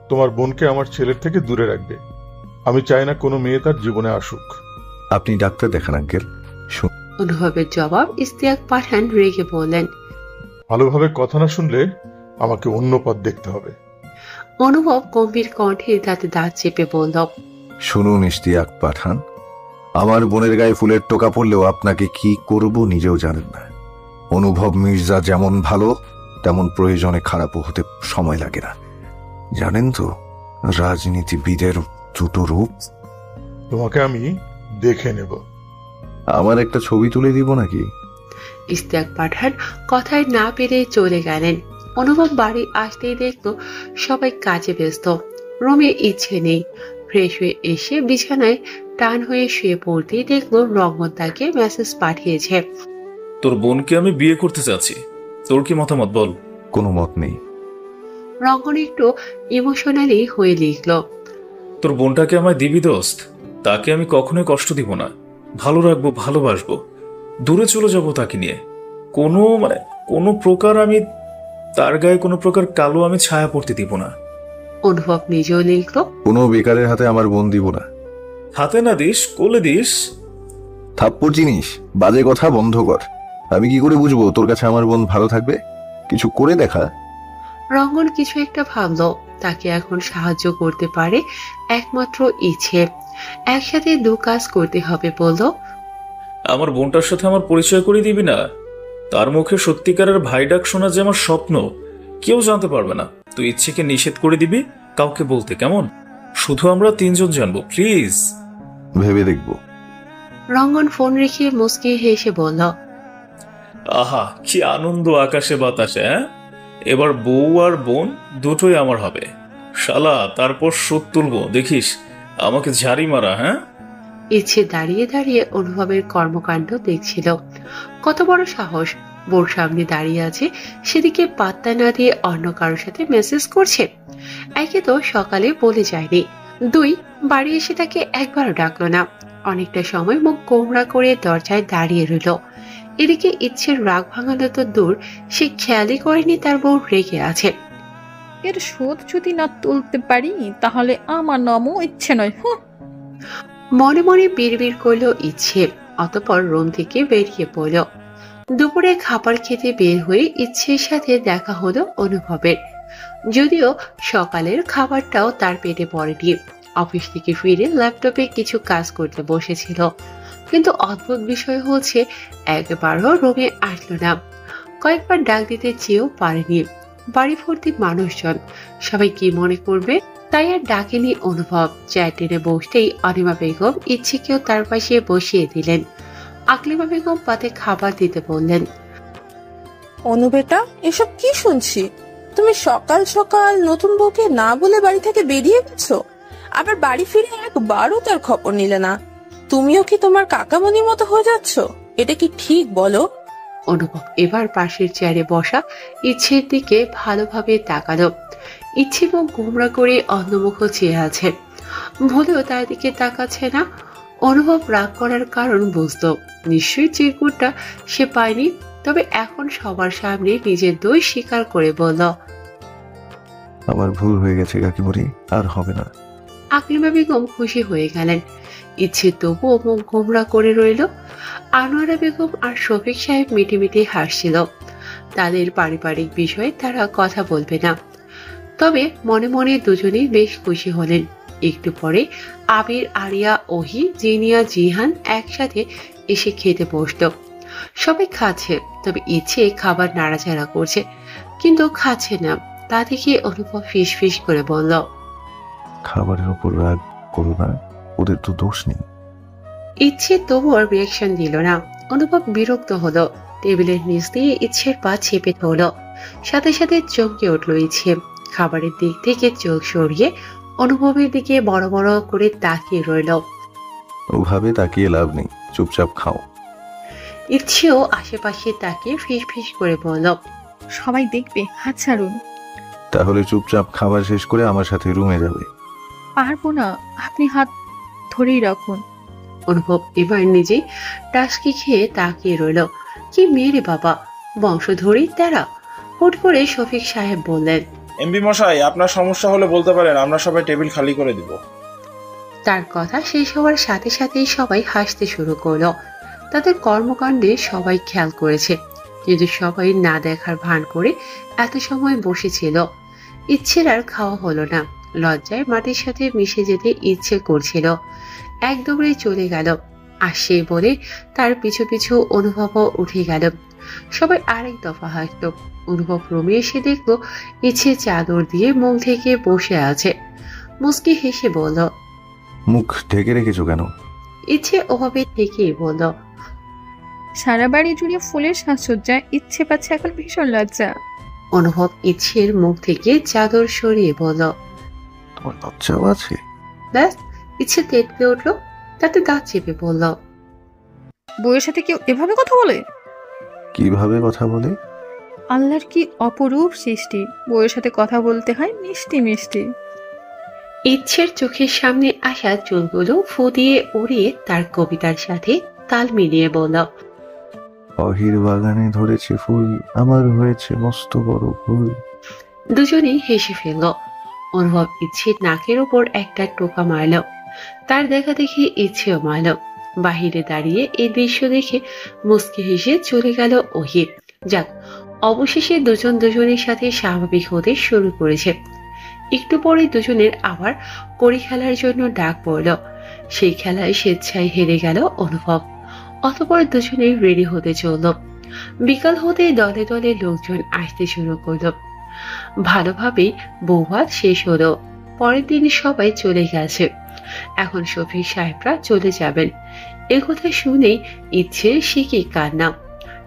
তোমার বোনকে আমার ছেলের থেকে দূরে রাখবে। আমি চাই না কোনো মেয়ে তার জীবনে আসুক। আপনি ডাক্তার দেখান আঙ্কেল। অনুভবের জবাব ইস্তিয়াক পাঠান রেগে বললেন, ভালোভাবে কথা না শুনলে আমাকে অন্য পথ দেখতে হবে। অনুভব গম্ভীর কণ্ঠে দাঁতে দাঁত চেপে বলল, শুনুন ইশতিয়াক পাঠান, আমার বোনের গায়ে ফুলের টোকা পড়লেও আপনাকে কি করব নিজেও জানেন না। অনুভব মির্জা যেমন ভালো, তেমন প্রয়োজনে খারাপও হতে সময় লাগে না, জানেন তো? রাজনীতিবিদের দুটো রূপ। তোমাকে আমি দেখে নেব। আমার একটা ছবি তুলে দিব নাকি? ইস্তিয়াক পাঠান কথায় না পেরে চলে গেলেন। অনুভব বাড়ি আসতেই দেখল সবাই কাজে ব্যস্ত, রুমে ইচ্ছে নেই। ফ্রেশ হয়ে এসে বিছানায় টান হয়ে শুয়ে পড়তেই দেখল রঙ্গন তাকে মেসেজ পাঠিয়েছে। তোর বোনকে আমি বিয়ে করতে চাচ্ছি, তোর কি মতামত বল? কোনো মত নেই। রঙ্গন একটু ইমোশনালি হয়ে লিখল, তোর বোনটাকে আমায় দিবি দোস্ত, তাকে আমি কখনোই কষ্ট দিব না, ভালো রাখবো, ভালোবাসবো, দূরে চলে যাব তাকে নিয়ে। কোনো প্রকার আমি তার গায়ে কোনো প্রকার কালো আমি ছায়া পড়তে দিব না। অনুভব নিজেও লিখল, কোনো বেকারের হাতে আমার বোন দিব না। হাতে না দিস, কোলে দিস। থাপ্পড় জিনিস, বাজে কথা বন্ধ কর। আমি কি করে বুঝবো তোর কাছে আমার বোন ভালো থাকবে? কিছু করে দেখা। রঙ্গন কিছু একটা ভাবল, তাকে এখন সাহায্য করতে পারে একমাত্র ইচ্ছে। একসাথে দু কাজ করতে হবে বলল, আমার বোনটার সাথে আমার পরিচয় করে দিবি না? তার মুখে সত্যিকারের ভাই ডাক শোনা যে আমার স্বপ্ন, কেউ জানতে পারবে না। তুই ইচ্ছেকে নিষেধ করে দিবি কাউকে বলতে, কেমন? শুধু আমরা 3 জন জানবো, প্লিজ। ভেবে দেখবো। রঙ্গন ফোন রেখে মুস্কি হেসে বলল, আহা কি আনন্দ আকাশে বাতাসে। এবার বউ আর বোন দুটোই আমার হবে শালা, তারপর শোধ তুলবো, দেখিস আমাকে ঝাড়ি মারা। ইচ্ছে দাঁড়িয়ে দাঁড়িয়ে অনুভবের কর্মকাণ্ড দেখছিল। কত বড় সাহস, বোর সামনে দাঁড়িয়ে আছে, সেদিকে পাত্তা না দিয়ে অন্য কারোর সাথে মেসেজ করছে। একে তো সকালে বলে যায়নি, 2 বাড়ি এসে তাকে একবারও ডাকলো না। অনেকটা সময় মুখ গোমড়া করে দরজায় দাঁড়িয়ে রইল। এদিকে ইচ্ছের রাগ ভাঙানো তো দূর, সে খেয়ালই করেনি তার বউ রেগে আছে। এর শোধ যদি না তুলতে পারি তাহলে আমার নামও ইচ্ছে নয়। মনে মনে বিড়বিড় করলো ইচ্ছে, অতঃপর রুম থেকে বেরিয়ে পড়ল। দুপুরে খাবার খেতে বের হয়ে ইচ্ছের সাথে দেখা হলো অনুভবের। যদিও সকালের খাবারটাও তার পেটে পড়েনি। অফিস থেকে ফিরে ল্যাপটপে কিছু কাজ করতে বসেছিল, কিন্তু অদ্ভুত বিষয় হচ্ছে একবারও রুমে আসলো না। কয়েকবার ডাক দিতে চেয়েও পারেনি। বাড়ি ভর্তি মানুষজন, সবাই কি মনে করবে, তাই আর ডাকেনি অনুভব। চেয়ার টেনে বসতেই অনিমা বেগম ইচ্ছেকেও তার পাশে বসিয়ে দিলেন। আকলিমা বেগম পাতে খাবার দিতে বললেন। অনু বেটা, এসব কি শুনছি? তুমি সকাল সকাল নতুন বউকে না বলে বাড়ি থেকে বেরিয়ে গেছো, আবার বাড়ি ফিরে একবারও তার খবর নিলে না। তুমিও কি তোমার কাকামণির মতো হয়ে যাচ্ছ? এটা কি ঠিক বলো? অনুভব এবার পাশের চেয়ারে বসা ইচ্ছের দিকে ভালোভাবে তাকালো। ইচ্ছে মুখ গোমরা করে অন্যমুখ চেয়ে আছে, ভুলেও তার দিকে তাকাচ্ছে না। অনুভব রাগ করার কারণ বুঝত, নিশ্চয়ই চিরকুটটা সে পায়নি। তবে এখন সবার সামনে নিজের দোষ স্বীকার করে বলল, আমার ভুল হয়ে গেছে কাকিমুনি, আর হবে না। আকলিমা বেগম খুশি হয়ে গেলেন। ইচ্ছে তবুও মুখ গোমরা করে রইল। আনোয়ারা বেগম আর শফিক সাহেব মিটিমিটি হাসছিল। তাদের পারিবারিক বিষয়ে তারা কথা বলবে না, তবে মনে মনে দুজনেই বেশ খুশি হলেন। একটু পরে আবির, আরিয়া, ওহি, জিনিয়া, জিহান একসাথে এসে খেতে বসল। সবাই খাচ্ছে, তবে ইচ্ছে খাবার নাড়াচাড়া করছে, কিন্তু খাচ্ছে না। তা দেখে অনুভব ফিস ফিস করে বলল, খাবারের উপর রাগ করো না, ওদের তো দোষ নেই। ইচ্ছে তবু আর রিয়াকশন দিল না। অনুভব বিরক্ত হলো। টেবিলের নিচ দিয়ে ইচ্ছের পা চেপে ধরল। সাথে সাথে চমকে উঠল ইচ্ছে। খাবারের দিক থেকে চোখ সরিয়ে অনুভবের দিকে বড় বড় করে তাকিয়ে রইল। ওভাবে তাকিয়ে লাভ নেই, চুপচাপ খাও। ইচ্ছেও আশেপাশে তাকিয়ে ফিস ফিস করে বলল, সবাই দেখবে, হাত ছাড়ুন। তাহলে চুপচাপ খাবার শেষ করে আমার সাথে রুমে যাবে। পারবো না, আপনি হাত ধরেই রাখুন। অনুভব এবার নিজেই টাস্কি খেয়ে তাকিয়ে রইল। কি মেরে বাবা, বংশধরী তারা। হুট করে শফিক সাহেব বললেন, এমপি মশাই, আপনার সমস্যা হলে বলতে পারেন, আমরা সবাই টেবিল খালি করে দিব। তার কথা শেষ হওয়ার সাথে সাথেই সবাই হাসতে শুরু করলো। তাদের কর্মকাণ্ডে সবাই খেয়াল করেছে, কিন্তু সবাই না দেখার ভান করে এত সময় বসেছিল। ইচ্ছের আর খাওয়া হলো না। লজ্জায় মাটির সাথে মিশে যেতে ইচ্ছে করছিল। এক দৌড়ে চলে গেল। আসছে বলে তার পিছু পিছু অনুভবও উঠে গেল। সবাই আরেক দফা হাসল। অনুভব রুমে এসে দেখলো ইচ্ছে চাদর দিয়ে মুখ ঢেকে বসে আছে। মুস্কি হেসে বলল, মুখ ঢেকে রেখেছো কেন? ইচ্ছে ওভাবে থেকেই বলল, সারা বাড়ি জুড়ে ফুলের সাজসজ্জায় ইচ্ছে পাচ্ছে এখন ভীষণ লজ্জা। অনুভব ইচ্ছের মুখ থেকে চাদর সরিয়ে বলল, তোমার লজ্জাও আছে? ব্যাস। ইচ্ছে তেতলে উঠলো, তাতে দাঁত চেপে বলল, বউয়ের সাথে কেউ এভাবে কথা বলে? কিভাবে কথা বলে? আল্লাহর কি অপরূপ সৃষ্টি, বউয়ের সাথে কথা বলতে হয় মিষ্টি মিষ্টি। ইচ্ছের চোখের সামনে আসা চুলগুলো ফু দিয়ে উড়িয়ে তার কবিতার সাথে তাল মিলিয়ে বলল, অহির বাগানে ধরেছে ফুল, আমার হয়েছে মস্ত বড় ফুল। দুজনেই হেসে ফেলল। অনুভব ইচ্ছের নাকের উপর একটা টোকা মারল। তার দেখা দেখে ইচ্ছেও মারল। বাহিরে দাঁড়িয়ে এই দৃশ্য দেখে মুস্কি হেসে চলে গেল ওহি। যাক, অবশেষে দুজন দুজনের সাথে স্বাভাবিক হতে শুরু করেছে। একটু পরে দুজনের আবার কড়ি খেলার জন্য ডাক পড়ল। সেই খেলায় স্বেচ্ছায় হেরে গেল অনুভব। অতঃপর দুজনেই রেডি হতে চলল। বিকাল হতে দলে দলে লোকজন আসতে শুরু করল। ভালোভাবেই বৌভাত শেষ হলো। পরের দিন সবাই চলে গেছে। এখন শফিক সাহেবরা চলে যাবেন। একথা শুনেই ইচ্ছে সে কি কান্না।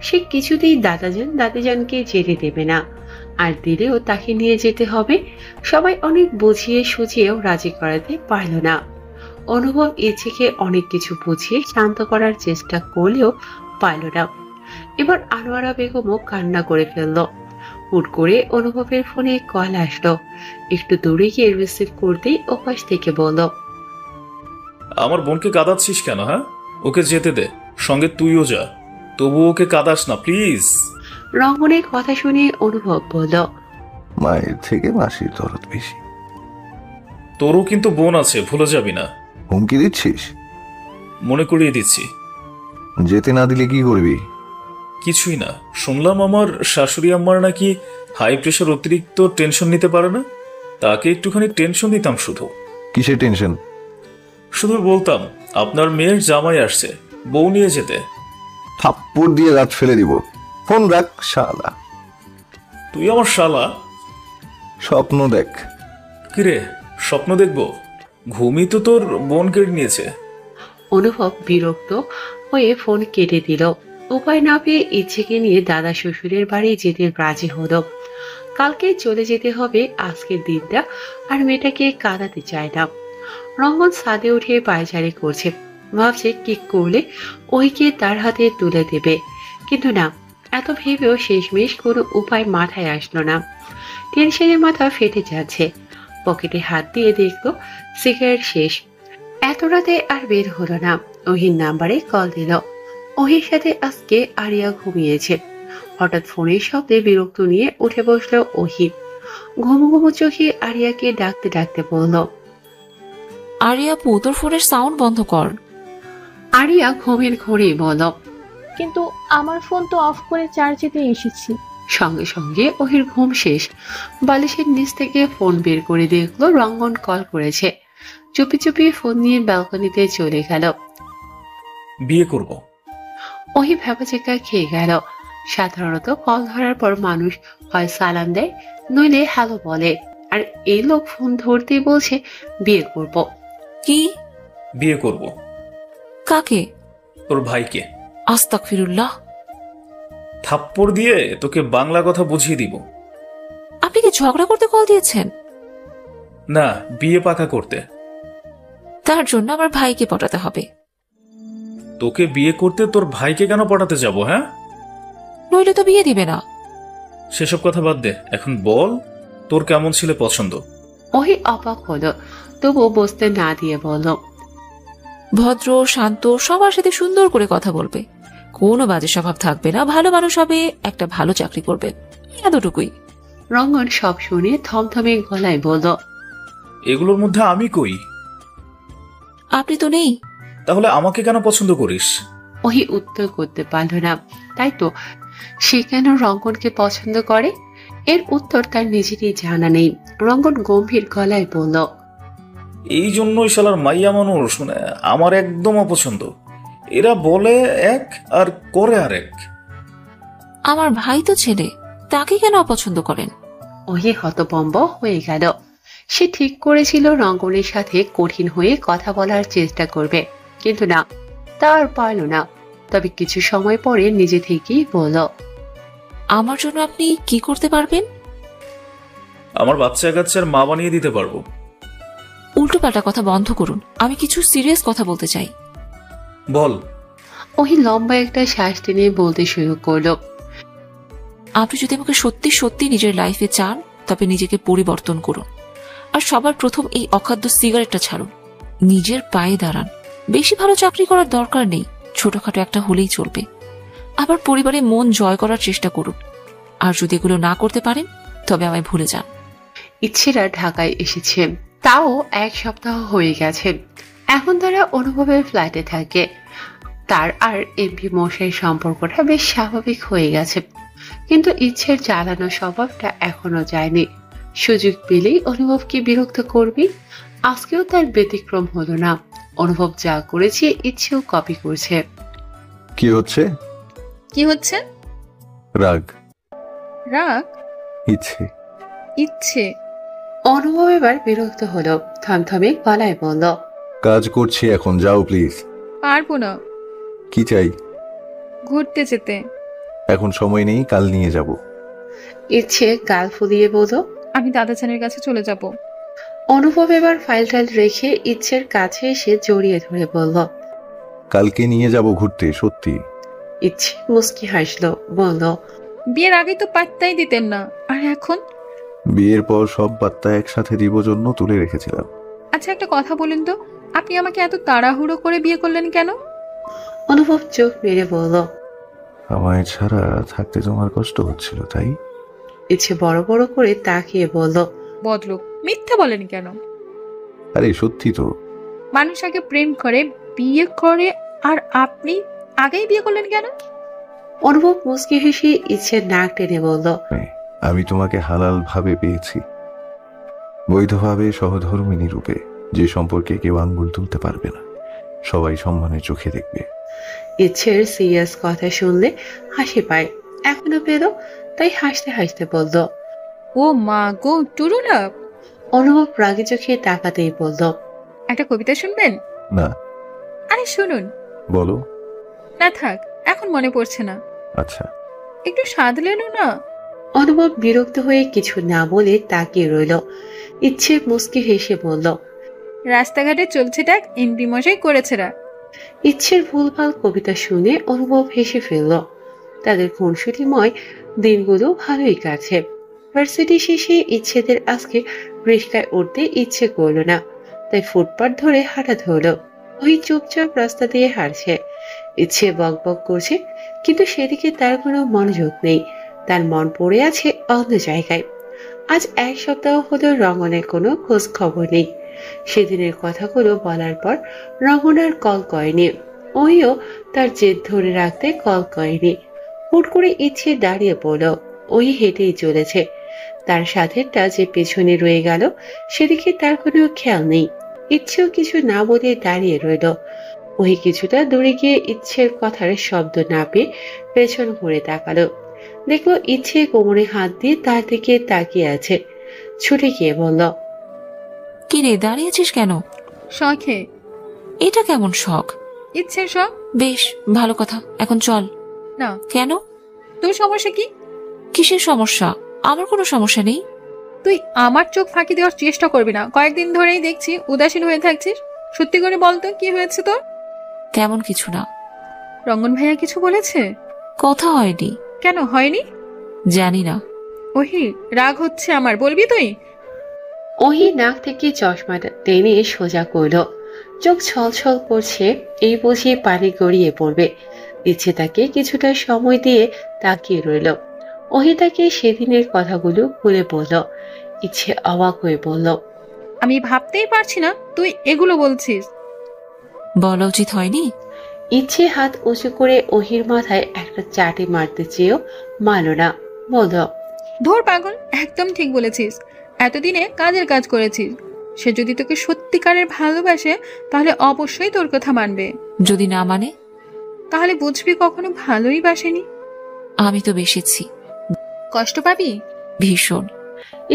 সে কিছুতেই দাদাজানকে যেতে দেবে না, আর দিলেও তাকে নিয়ে যেতে হবে। সবাই অনেক বুঝিয়ে সুঝিয়েও রাজি করাতে পারল না। অনুভব ইচ্ছেকে অনেক কিছু বুঝিয়ে শান্ত করার চেষ্টা করলেও পারল না। এবার আনোয়ারা বেগমও কান্না করে ফেলল। হুট করে অনুভবের ফোনে কল আসলো। একটু দূরে গিয়ে রিসিভ করতেই ওপাশ থেকে বলল, আমার বোনকে কাঁদাচ্ছিস কেন? হ্যাঁ, ওকে যেতে দে, সঙ্গে তুইও যা। তবু ওকে কাঁদাস না প্লিজ। রঙ্গনের কথা শুনে অনুভব বলল, মায়ের থেকে মাসির দরদ বেশি। তোরও কিন্তু বোন আছে, ভুলে যাবি না। হুমকি দিচ্ছিস? মনে করিয়ে দিচ্ছি। যেতে না দিলে কি করবি? কিছুই না, শুনলাম আমার শাশুড়ি আম্মার নাকি হাই প্রেশার, অতিরিক্ত টেনশন নিতে পারে না। তাকে একটুখানি টেনশন দিতাম শুধু। কিসের টেনশন? শুধু বলতাম আপনার মেয়ের জামাই আসছে, বউ নিয়ে যেতে। থাপ্পড় দিয়ে রাত ফেলে দিব। ফোন রাখ শালা। তুই আমার শালা? স্বপ্ন দেখ। কিরে স্বপ্ন দেখবো? ঘুমই তো তোর বোন কেড়ে নিয়েছে। অনুভব বিরক্ত হয়ে ফোন কেটে দিল। উপায় না পেয়ে ইচ্ছেকে নিয়ে দাদা শ্বশুরের বাড়ি যেতে রাজি হলো। কালকে চলে যেতে হবে আজকের দিনটা, আর মেয়েটাকে কাঁদাতে চায় না। রঙ্গন ছাদে উঠে পায়চারি করছে, ভাবছে কি করলে ওইকে তার হাতে তুলে দেবে, কিন্তু না, এত ভেবেও শেষমেশ কোনো উপায় মাথায় আসলো না। টেনশনে মাথা ফেটে যাচ্ছে। পকেটে হাত দিয়ে দেখলো সিগারেট শেষ। এত রাতে আর বের হলো না। ওহির নাম্বারে কল দিল। ওহির সাথে আজকে আরিয়া ঘুমিয়েছে। হঠাৎ ফোনের শব্দে বিরক্ত নিয়ে উঠে বসলো ওহি। ঘুমো ঘুমো চোখে আরিয়াকে ডাকতে ডাকতে বলল, আরিয়া পু, তোর ফোনের সাউন্ড বন্ধ কর। আরিয়া ঘুমের ঘোরে বলল, কিন্তু আমার ফোন তো অফ করে চার্জে দিয়ে এসেছি। সঙ্গে সঙ্গে ওহির ঘুম শেষ। বালিশের নিচ থেকে ফোন বের করে দেখলো রঙ্গন কল করেছে। চুপি চুপি ফোন নিয়ে ব্যালকনিতে চলে গেল। বিয়ে করব। ওহি ভেবাচেকা খেয়ে গেল। সাধারণত কল ধরার পর মানুষ হয় সালাম দেয়, নইলে হ্যালো বলে, আর এই লোক ফোন ধরতে বলছে বিয়ে করব। কি? বিয়ে করব। কাকে? তোর ভাইকে। আস্তাগফিরুল্লাহ। থাপ্পড় দিয়ে তোকে বাংলা কথা বুঝিয়ে দিব। আপনি কি ঝগড়া করতে কল দিয়েছেন? না, বিয়ে পাকা করতে। তার জন্য আমার ভাইকে পটাতে হবে। তোকে বিয়ে করতে তোর ভাইকে কেন পটাতে যাব? হ্যাঁ, নইলে তো বিয়ে দিবে না। সেসব কথা বাদ দে, এখন বল তোর কেমন ছেলে পছন্দ? ওহি অবাক হলো, তবু বসতে না দিয়ে বলল, ভদ্র, শান্ত, সবার সাথে সুন্দর করে কথা বলবে, কোনো বাজে স্বভাব থাকবে না, ভালো মানুষ হবে, একটা ভালো চাকরি করবে, এতটুকুই। রঙ্গন সব শুনে থমথমে গলায় বলল, এগুলোর মধ্যে আমি কই? আপনি তো নেই। তাহলে আমাকে কেন পছন্দ করিস? ওহি উত্তর করতে পারল না। তাই তো, সে কেন রঙ্গনকে পছন্দ করে? এর উত্তর তার নিজেরই জানা নেই। রঙ্গন গম্ভীর গলায় বলল, এই জন্যই শালার মাইয়া মানুষ শুনে আমার একদম অপছন্দ। এরা বলে এক আর করে আরেক। আমার ভাই তো ছেলে, তাকে কেন অপছন্দ করেন? ওহি হতভম্ব হয়ে গেল। সে ঠিক করেছিল রঙ্গনের সাথে কঠিন হয়ে কথা বলার চেষ্টা করবে, কিন্তু না, তা আর পারল না। তবে কিছু সময় পরে নিজে থেকেই বলল, আমার জন্য আপনি কি করতে পারবেন? আমার বাচ্চা কাচ্চার মা বানিয়ে দিতে পারবো। উল্টোপাল্টা কথা বন্ধ করুন, আমি কিছু সিরিয়াস কথা বলতে চাই। বল। ওহি লম্বা একটা শ্বাস টেনে বলতে শুরু করলো, আপনি যদি আমাকে সত্যি সত্যি নিজের লাইফে চান, তবে নিজেকে পরিবর্তন করুন, আর সবার প্রথম এই অখাদ্য সিগারেটটা ছাড়ুন। নিজের পায়ে দাঁড়ান। বেশি ভালো চাকরি করার দরকার নেই, ছোটখাটো একটা হলেই চলবে। আবার পরিবারে মন জয় করার চেষ্টা করুন, আর যদি এগুলো না করতে পারেন তবে আমায় ভুলে যান। ইচ্ছেরা ঢাকায় এসেছে, তাও 1 সপ্তাহ হয়ে গেছে। এখন তারা অনুভবের ফ্ল্যাটে থাকে। তার আর এমপি মশাইয়ের সম্পর্কটা বেশ স্বাভাবিক হয়ে গেছে, কিন্তু ইচ্ছের জ্বালানো স্বভাবটা এখনো যায়নি। সুযোগ পেলেই অনুভবকে বিরক্ত করবি। আজকেও তার ব্যতিক্রম হলো না। অনুভব যা করেছে ইচ্ছেও কপি করছে। কি হচ্ছে? কি হচ্ছে? রাগ। রাগ? ইচ্ছে। ইচ্ছে? অনুভব এবার বিরক্ত হলো, থমথমে গলায় বলল, কাজ করছি এখন, যাও প্লিজ। পারবো না। কি চাই? ঘুরতে যেতে। এখন সময় নেই, কাল নিয়ে যাব। ইচ্ছে গাল ফুলিয়ে বলল, আমি দাদা চানের কাছে চলে যাব। অনুভব এবার ফাইল টাইল রেখে ইচ্ছের কাছে এসে জড়িয়ে ধরে বলল, কালকে নিয়ে যাব ঘুরতে, সত্যি। ইচ্ছে মুস্কি হাসলো, বলল, বিয়ের আগে তো পাত্তাই দিতেন না, আর এখন? বিয়ের পর সব বার্তা একসাথে দিব জন্য তুলে রেখেছিলাম। আচ্ছা, একটা কথা বলুন তো, আপনি আমাকে এত তাড়াহুড়ো করে বিয়ে করলেন কেন? অনুভব চোখ মেরে বলল, আমায় ছাড়া থাকতে তোমার কষ্ট হচ্ছিল, তাই? ইচ্ছে বড় বড় করে তাকিয়ে বলল, বদলোক মিথ্যা বলেন কেন? আরে সত্যি তো। মানুষ আগে প্রেম করে, বিয়ে করে, আর আপনি আগেই বিয়ে করলেন কেন? অনুভব মুচকি হেসে ইচ্ছের নাক টেনে বলল, আমি তোমাকে হালাল ভাবে পেয়েছি, বৈধভাবে, সহধর্মিনী রূপে, যে সম্পর্কে কেউ আঙ্গুল তুলতে পারবে না, সবাই সম্মানের চোখে দেখবে। ইচ্ছের সিরিয়াস কথা শুনলে হাসি পায়, এখনো পেল, তাই হাসতে হাসতে বলল, ও মা গো, টুরু লাভ। অনুভব রাগে চোখে তাকাতেই বলল, একটা কবিতা শুনবেন? না। আরে শুনুন। বলো। না থাক, এখন মনে পড়ছে না। আচ্ছা। একটু সাধলেনও না। অনুভব বিরক্ত হয়ে কিছু না বলে তাকিয়ে রইল। ইচ্ছে মুচকি হেসে বলল, রাস্তাঘাটে চলছে ডাক, এমপি মশাই করেছেরা। ইচ্ছের ভুলভাল কবিতা শুনে অনুভব হেসে ফেলল। তাদের খুনসুটিময় দিনগুলো ভালোই কাটছে। ভার্সিটি শেষে ইচ্ছেদের আজকে রিস্কায় উঠতে ইচ্ছে করল না, তাই ফুটপাথ ধরে হাঁটা ধরল। ওই চুপচাপ রাস্তা দিয়ে হাঁটছে। ইচ্ছে বক বক করছে, কিন্তু সেদিকে তার কোনো মনোযোগ নেই। তার মন পড়ে আছে অন্য জায়গায়। আজ 1 সপ্তাহ হলো রঙ্গনের কোনো খোঁজ খবর নেই। সেদিনের কথাগুলো বলার পর রঙ্গনার কল করেনি, ওইও তার জেদ ধরে রাখতে কল করেনি। হুট করে ইচ্ছে দাঁড়িয়ে পড়ল। ওই হেঁটেই চলেছে। তার সাথেটা যে পেছনে রয়ে গেল সেদিকে তার কোনো খেয়াল নেই। ইচ্ছেও কিছু না বলে দাঁড়িয়ে রইল। ওই কিছুটা দূরে গিয়ে ইচ্ছের কথার শব্দ না পেয়ে পেছন ঘুরে তাকালো। দেখলো ইচ্ছে কোমরে হাত দিয়ে তার দিকে তাকিয়ে আছে। ছুটে গিয়ে বলল, কি রে, দাঁড়িয়েছিস কেন? শখে। এটা কেমন শখ? ইচ্ছের শখ। বেশ ভালো কথা, এখন চল। না। কেন? তোর সমস্যা কি? কিসের সমস্যা? আমার কোনো সমস্যা নেই। তুই আমার চোখ ফাঁকি দেওয়ার চেষ্টা করবি না। কয়েকদিন ধরেই দেখছি উদাসীন হয়ে থাকছিস। সত্যি করে বলতো কি হয়েছে তোর? তেমন কিছু না। রঙ্গন ভাইয়া কিছু বলেছে? কথা হয়নি। কেন হয়নি? জানি না। ওহি, রাগ হচ্ছে আমার, বলবি তুই? ওহি নাক থেকে চশমাটা টেনে সোজা করল। চোখ ছলছল করছে, এই বুঝে পানি গড়িয়ে পড়বে। ইচ্ছে তাকে কিছুটা সময় দিয়ে তাকিয়ে রইল। ওহি তাকে সেদিনের কথাগুলো খুলে বলল। ইচ্ছে অবাক হয়ে বলল, আমি ভাবতেই পারছি না তুই এগুলো বলছিস। বলা উচিত হয়নি? ইচ্ছে হাত উঁচু করে ওহির মাথায় একটা চাটি মারতে চেয়েও মারল না, বলল, ধর পাগল, একদম ঠিক বলেছিস। এতদিনে কাজের কাজ করেছিস। সে যদি তোকে সত্যিকারের ভালোবাসে তাহলে অবশ্যই তোর কথা মানবে। যদি না মানে? তাহলে বুঝবি কখনো ভালোই বাসেনি। আমি তো বেসেছি। কষ্ট পাবি ভীষণ।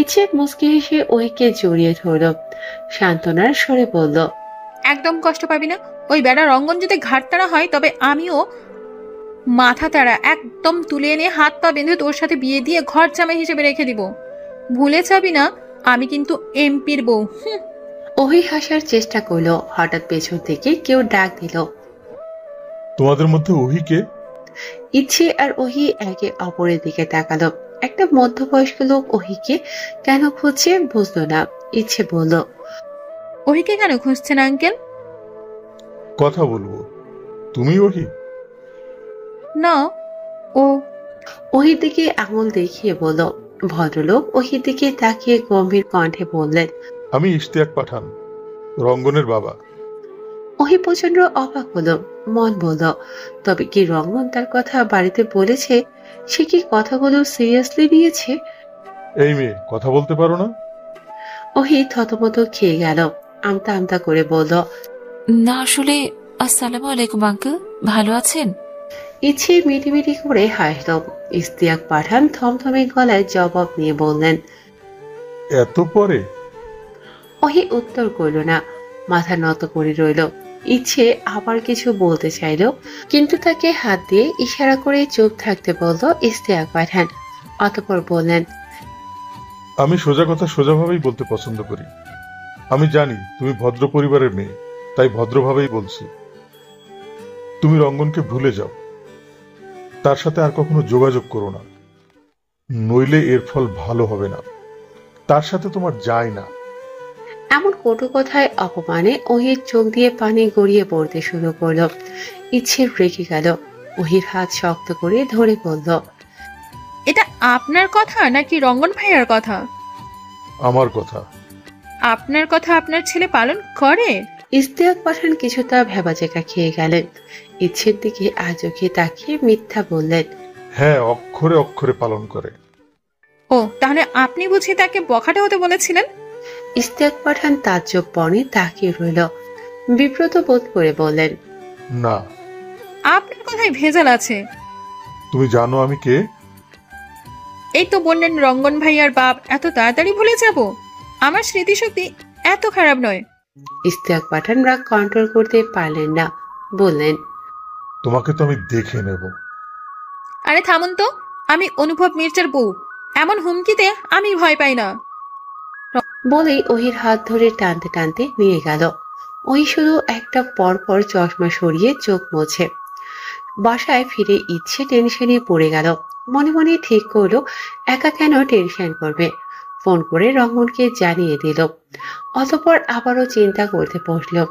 ইচ্ছে মুচকি হেসে ওহিকে জড়িয়ে ধরল। সান্ত্বনার স্বরে বলল, একদম কষ্ট পাবি না। ওই বেড়া রঙ্গন যদি ঘাটতারা হয় তবে আমিও মাথা তারা একদম তুলে এনে হাত পা বেঁধে তোর সাথে বিয়ে দিয়ে ঘর জামাই হিসেবে রেখে দিব। ভুলে যাবি না আমি কিন্তু এমপির বউ। ওহি হাসার চেষ্টা করলো। হঠাৎ পেছন থেকে কেউ ডাক দিল, তোমাদের মধ্যে ওহিকে? ইচ্ছে আর ওহি একে অপরের দিকে তাকালো। একটা মধ্যবয়স্ক লোক ওহিকে কেন খুঁজছে বুঝলো না। ইচ্ছে বলল, ওহিকে কেন খুঁজছেন আঙ্কেল? কথা বলবো। তুমি ওহি? না, ও। ওহির দিকে আঙুল দেখিয়ে বলল। ভদ্রলোক ওহির দিকে তাকিয়ে গম্ভীর কণ্ঠে বললেন, আমি ইশতিয়াক পাঠান, রঙ্গনের বাবা। ওহি প্রচন্ড অবাক হলো। মন বলল, তবে কি রঙ্গন তার কথা বাড়িতে বলেছে? সে কি কথাগুলো সিরিয়াসলি নিয়েছে? এই মেয়ে, কথা বলতে পারো না? ওহি থতমত খেয়ে গেল। আমতা আমতা করে বলল, না আসলে। আসসালামু আলাইকুম আঙ্কেল, ভালো আছেন? ইচ্ছে মিটিমিটি করে হাসল। ইশতিয়াক পাঠান থমথমে গলায় জবাব নিয়ে বললেন, এত পরে? ওহি উত্তর করল না, মাথা নত করে রইল। ইচ্ছে আবার কিছু বলতে চাইল, কিন্তু তাকে হাত দিয়ে ইশারা করে চুপ থাকতে বলল ইশতিয়াক পাঠান। অতঃপর বললেন, আমি সোজা কথা সোজাভাবেই বলতে পছন্দ করি। আমি জানি তুমি ভদ্র পরিবারের মেয়ে, তাই ভদ্রভাবেই বলছি। তুমি রঙ্গনকে ভুলে যাও, তার সাথে আর কখনো যোগাযোগ করো না, নইলে এর ফল ভালো হবে না। তার সাথে তোমার যায় না। এমন কটু কথায় অপমানে ওহির চোখ দিয়ে পানি গড়িয়ে পড়তে শুরু করলো। ইচ্ছে রেগে গেল। ওহির হাত শক্ত করে ধরে বলল, এটা আপনার কথা নাকি রঙ্গন ভাইয়ার কথা? আমার কথা। আপনার কথা আপনার ছেলে পালন করে? ইশতিয়াক পাঠান কিছুটা ভেবাচেকা খেয়ে গেলেন। ইচ্ছের দিকে আজকে তাকিয়ে মিথ্যা বললেন, হ্যাঁ, অক্ষরে অক্ষরে পালন করে। ও তাহলে আপনি বুঝি তাকে বখাটে হতে বলেছিলেন? ইশতিয়াক পাঠান তাজ্জব বনে তাকিয়ে রইল, বিব্রত বোধ করে বললেন, না। আপনার কথায় ভেজাল আছে। তুমি জানো আমি কে? এই তো বললেন রঙ্গন ভাইয়ার বাপ। এত তাড়াতাড়ি ভুলে যাব? আমার স্মৃতিশক্তি এত খারাপ নয়। ইশতিয়াক পাঠান রাগ কন্ট্রোল করতে পারলেন না, বললেন, তোমাকে তো আমি দেখে নেব। আরে থামুন তো, আমি অনুভব মির্জার বউ। এমন হুমকিতে আমি ভয় পাই না। বলেই ওহির হাত ধরে টানতে টানতে নিয়ে গেল। ওই শুধু একটা পর পর চশমা সরিয়ে চোখ মোছে। বাসায় ফিরে ইচ্ছে টেনশনে পড়ে গেল। মনে মনে ঠিক করলো একা কেন টেনশন করবে, ফোন করে রঙ্গনকে জানিয়ে দিল। অতঃপর আবারও চিন্তা করতে বসলো।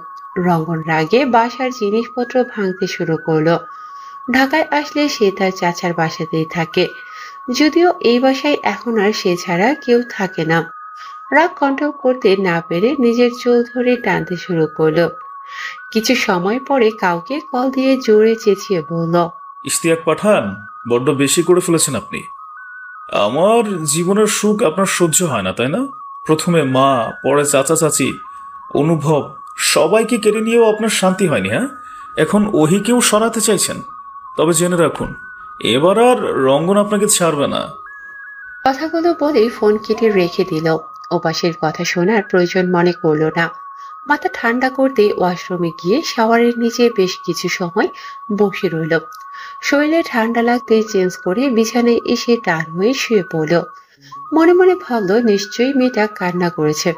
রঙ্গন রাগে বাসার জিনিসপত্র ভাঙতে শুরু করলো। ঢাকায় আসলে সে তার চাচার বাসাতেই থাকে, যদিও এই বাসায় এখন আর সে ছাড়া কেউ থাকে না। রাগ কন্ট্রোল করতে না পেরে নিজের চুল ধরে টানতে শুরু করলো। কিছু সময় পরে কাউকে কল দিয়ে জোরে চেঁচিয়ে বলল, ইশতিয়াক পাঠান, বড্ড বেশি করে ফেলেছেন আপনি। আমার জীবনের সুখ আপনার সহ্য হয় না, তাই না? প্রথমে মা, পরে চাচা চাচি, অনুভব, সবাইকে কেড়ে নিয়েও আপনার শান্তি হয়নি। হ্যাঁ, এখন ওহিকেও সরাতে চাইছেন। তবে জেনে রাখুন, এবার আর রঙ্গন আপনাকে ছাড়বে না। কথাগুলো বলে ফোন কেটে রেখে দিল। ওপাশের কথা শোনার প্রয়োজন মনে করলো না। মাথা ঠান্ডা করতে ওয়াশরুমে গিয়ে শাওয়ারের নিচে বেশ কিছু সময় বসে রইল। শরীরে ঠান্ডা লাগতে চেঞ্জ করে বিছানায় এসে টান হয়ে শুয়ে পড়ল। মনে মনে ভাবল নিশ্চয়ই মেয়েটা কান্না করেছে।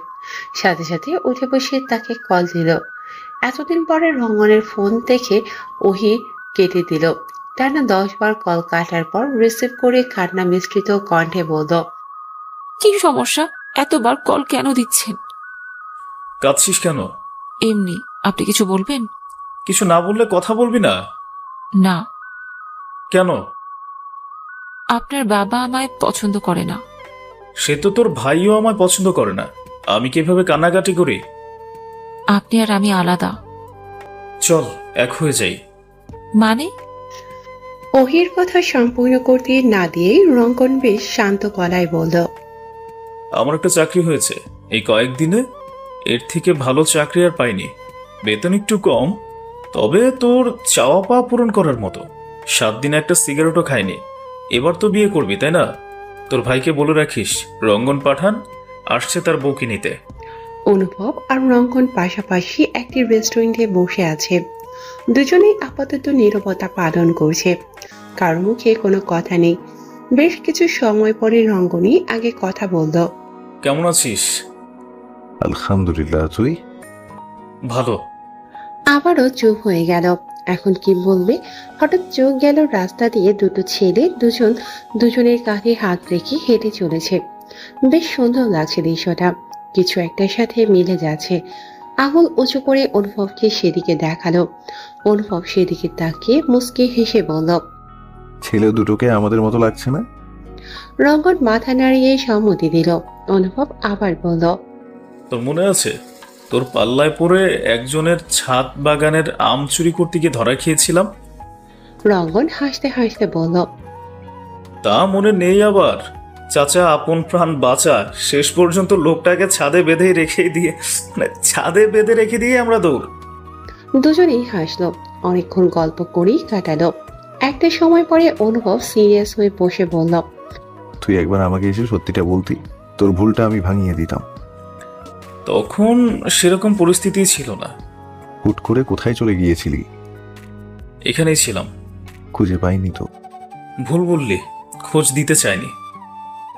সাথে সাথে উঠে বসে তাকে কল দিল। এতদিন পরে রঙ্গনের ফোন দেখে ওহি কেটে দিল। টানা 10 বার কল কাটার পর রিসিভ করে কান্না মিশ্রিত কণ্ঠে বলল, কি সমস্যা? এতবার কল কেন দিচ্ছেন? কাঁদছিস কেন? এমনি। আপনি কিছু বলবেন? কিছু না বললে কথা বলবি না? না। কেন? আপনার বাবা আমায় পছন্দ করে না। সে তো তোর ভাইও আমায় পছন্দ করে না। আমি কিভাবে কান্নাকাটি করি? আপনি আর আমি আলাদা। চল এক হয়ে যাই। মানে? ওহির কথা সম্পূর্ণ করতে না দিয়েই রঙ্গন বেশ শান্ত গলায় বলল, আমার একটা চাকরি হয়েছে এই কয়েকদিনে। এর থেকে ভালো চাকরি আর পাইনি। বেতন একটু কম, তবে তোর চাওয়া পাওয়া পূরণ করার মতো। 7 দিনে একটা সিগারেটও খাইনি। এবার তো বিয়ে করবি, তাই না? তোর ভাইকে বলে রাখিস রঙ্গন পাঠান আসছে তার বউকে নিতে। অনুভব আর রঙ্গন পাশাপাশি একটি রেস্টুরেন্টে বসে আছে। দুজনেই আপাতত নীরবতা পালন করছে, কারো মুখে কোনো কথা নেই। বেশ কিছু সময় পরে রঙ্গনই আগে কথা বলল, কেমন আছিস? আলহামদুলিল্লাহ, তুই? ভালো। আবারও চুপ হয়ে গেল। এখন কি বলবে? হঠাৎ চোখ গেল রাস্তা দিয়ে দুটো ছেলে দুজনের কাঁধে হাত রেখে হেঁটে চলেছে। বেশ সুন্দর লাগছে দৃশ্যটা, কিছু একটার সাথে মিলে যাচ্ছে। আঙুল উঁচু করে অনুভবকে সেদিকে দেখালো। অনুভব সেদিকে তাকিয়ে মুচকি হেসে বলল, ছেলে দুটোকে আমাদের মতো লাগছে না? রঙ্গন মাথা নাড়িয়ে সম্মতি দিল। অনুভব আবার বলল, তোর মনে আছে তোর পাল্লায় পড়ে একজনের ছাদ বাগানের আম চুরি করতে গিয়ে ধরা খেয়েছিলাম? রঙ্গন হাসতে হাসতে বলল, তা মনে নেই আবার? চাচা আপন প্রাণ বাঁচা, শেষ পর্যন্ত লোকটাকে ছাদে বেঁধে রেখে দিয়ে আমরা দৌড়। দুজনেই হাসলো। অনেকক্ষণ গল্প করেই কাটালো। একটা সময় পরে অনুভব সিরিয়াস হয়ে বসে বলল, তুই একবার আমাকে এসে সত্যিটা বলতি, তোর ভুলটা আমি ভাঙিয়ে দিতাম। তখন সেরকম পরিস্থিতি ছিল না। হুট করে কোথায় চলে গিয়েছিলি? এখানেই ছিলাম। খুঁজে পাইনি তো? ভুল বললি, খোঁজ দিতে চাইনি।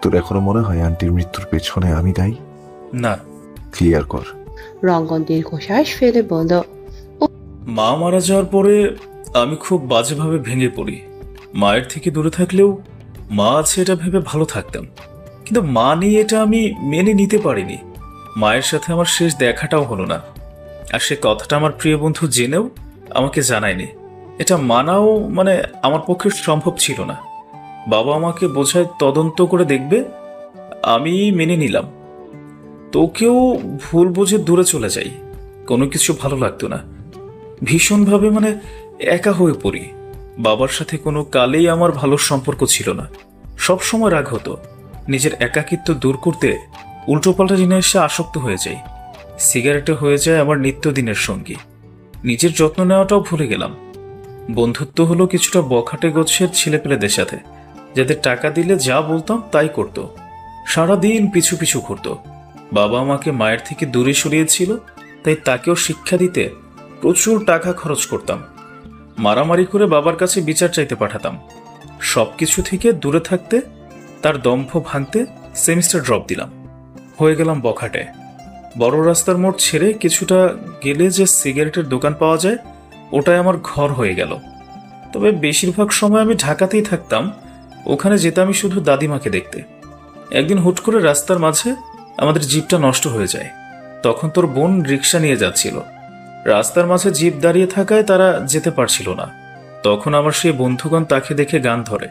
তোর এখনো মনে হয় আন্টির মৃত্যুর পেছনে আমি দায়ী? না। ক্লিয়ার কর। রঙ্গন দীর্ঘশ্বাস ফেলে বলল, মা মারা যাওয়ার পরে আমি খুব বাজেভাবে ভেঙে পড়ি। মায়ের থেকে দূরে থাকলেও মা আছে এটা ভেবে ভালো থাকতাম, কিন্তু মা নেই এটা আমি মেনে নিতে পারিনি। মায়ের সাথে আমার শেষ দেখাটাও হলো না, আর সে কথাটা আমার প্রিয় বন্ধু জেনেও আমাকে জানায়নি। এটা মানাও মানে আমার পক্ষে সম্ভব ছিল না। বাবা আমাকে বোঝায় তদন্ত করে দেখবে, আমি মেনে নিলাম। তোকেও ভুল বুঝে দূরে চলে যাই, কোনো কিছু ভালো লাগতো না, ভীষণভাবে মানে একা হয়ে পড়ি। বাবার সাথে কোনো কালেই আমার ভালো সম্পর্ক ছিল না, সব সময় রাগ হতো। নিজের একাকিত্ব দূর করতে উল্টোপাল্টা জিনিসে আসক্ত হয়ে যাই। সিগারেটে হয়ে যায় আমার নিত্যদিনের সঙ্গী। নিজের যত্ন নেওয়াটাও ভুলে গেলাম। বন্ধুত্ব হলো কিছুটা বখাটে গোছের ছেলেপেলেদের সাথে, যাদের টাকা দিলে যা বলতাম তাই করত, সারাদিন পিছু পিছু ঘুরত। বাবা আমাকে মায়ের থেকে দূরে সরিয়েছিল, তাই তাকেও শিক্ষা দিতে প্রচুর টাকা খরচ করতাম। মারামারি করে বাবার কাছে বিচার চাইতে পাঠাতাম। সবকিছু থেকে দূরে থাকতে, তার দম্ভ ভাঙতে সেমিস্টার ড্রপ দিলাম। হয়ে গেলাম বখাটে। বড় রাস্তার মোড় ছেড়ে কিছুটা গেলে যে সিগারেটের দোকান পাওয়া যায়, ওটাই আমার ঘর হয়ে গেল। তবে বেশিরভাগ সময় আমি ঢাকাতেই থাকতাম। ওখানে যেতামই শুধু দাদিমাকে দেখতে। একদিন হুট করে রাস্তার মাঝে আমাদের জিপটা নষ্ট হয়ে যায়। তখন তোর বোন রিক্সা নিয়ে যাচ্ছিল। রাস্তার মাঝে জিপ দাঁড়িয়ে থাকায় তারা যেতে পারছিল না। তখন আমার সেই বন্ধুগণ তাকে দেখে গান ধরে।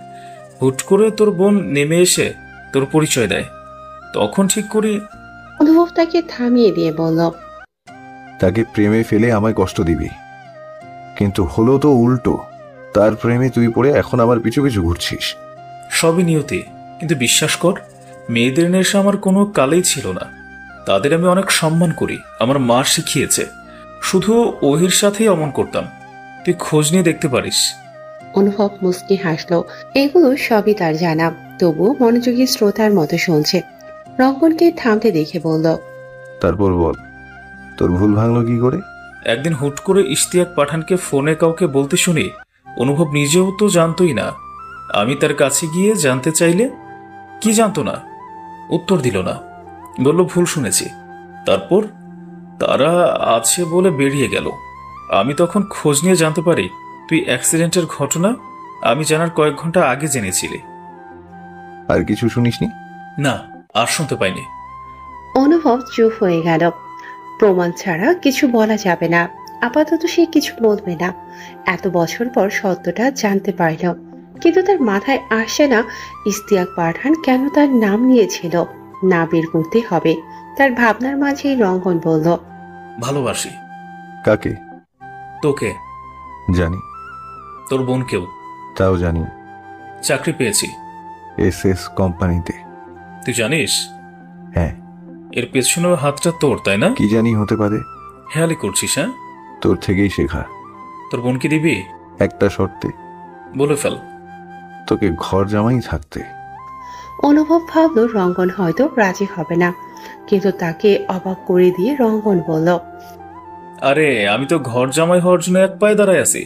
হুট করে তোর বোন নেমে এসে তোর পরিচয় দেয়। তখন ঠিক করি। অনুভব তাকে থামিয়ে দিয়ে বলল, তাকে প্রেমে ফেলে আমায় কষ্ট দিবি, কিন্তু হলো তো উল্টো। তার প্রেমে তুই পড়ে এখন আমার পিছু পিছু ঘুরছিস। সবই নিয়তি, কিন্তু বিশ্বাস কর, মেয়েদের নেশা আমার কোনো কালেই ছিল না। তাদের আমি অনেক সম্মান করি, আমার মা শিখিয়েছে। শুধু ওহির সাথেই অমন করতাম। তুই খোঁজ নিয়ে দেখতে পারিস। অনুভব মুস্কি হাসলো। এগুলো সবই তার জানা, তবুও মনোযোগী শ্রোতার মতো শুনছে। রঙ্গনকে থামতে দেখে বলল, তারপর বল, তোর ভুল ভাঙলো কি করে? একদিন হুট করে ইশতিয়াক পাঠানকে ফোনে কাউকে বলতে শুনি। অনুভব নিজেও তো জানতোই না। আমি তার কাছে গিয়ে জানতে চাইলে কি জানতো না, উত্তর দিল না, বলল ভুল শুনেছি। তারপর তারা আছে বলে বেরিয়ে গেল। আমি তখন খোঁজ নিয়ে জানতে পারি তুই অ্যাক্সিডেন্টের ঘটনা আমি জানার কয়েক ঘন্টা আগে জেনেছিলি। আর কিছু শুনিসনি? না, আর শুনতে পাইনি। অনুভব চুপ হয়ে গেল। প্রমাণ ছাড়া কিছু বলা যাবে না। আপাতত সে কিছু বলবে না। এত বছর পর সত্যটা জানতে পারল, কিন্তু তার মাথায় আসছে না ইশতিয়াক পাঠান কেন তার নাম নিয়েছিল। না বের করতে হবে। তার ভাবনার মাঝে রঙ্গন বলল, ভালোবাসি। কাকে? তোকে। জানি। তোর বোনকেও। তাও জানি। চাকরি পেয়েছি এসএস কোম্পানিতে। তুই জানিস? হ্যাঁ। এর পেছনের হাতটা তোর, তাই না? কি জানি হতে পারে। হেয়ালি করছিস? হ্যাঁ, তোর থেকেই শেখা। তোর বোনকে দিবি? একটা শর্তে। বলে ফেল। তোকে ঘর জামাই থাকতে। অনুভব ভাবলো রঙ্গন হয়তো রাজি হবে না, কিন্তু তাকে অবাক করে দিয়ে রঙ্গন বলল, আরে আমি তো ঘর জামাই হওয়ার জন্য এক পায়ে দাঁড়ায় আছি।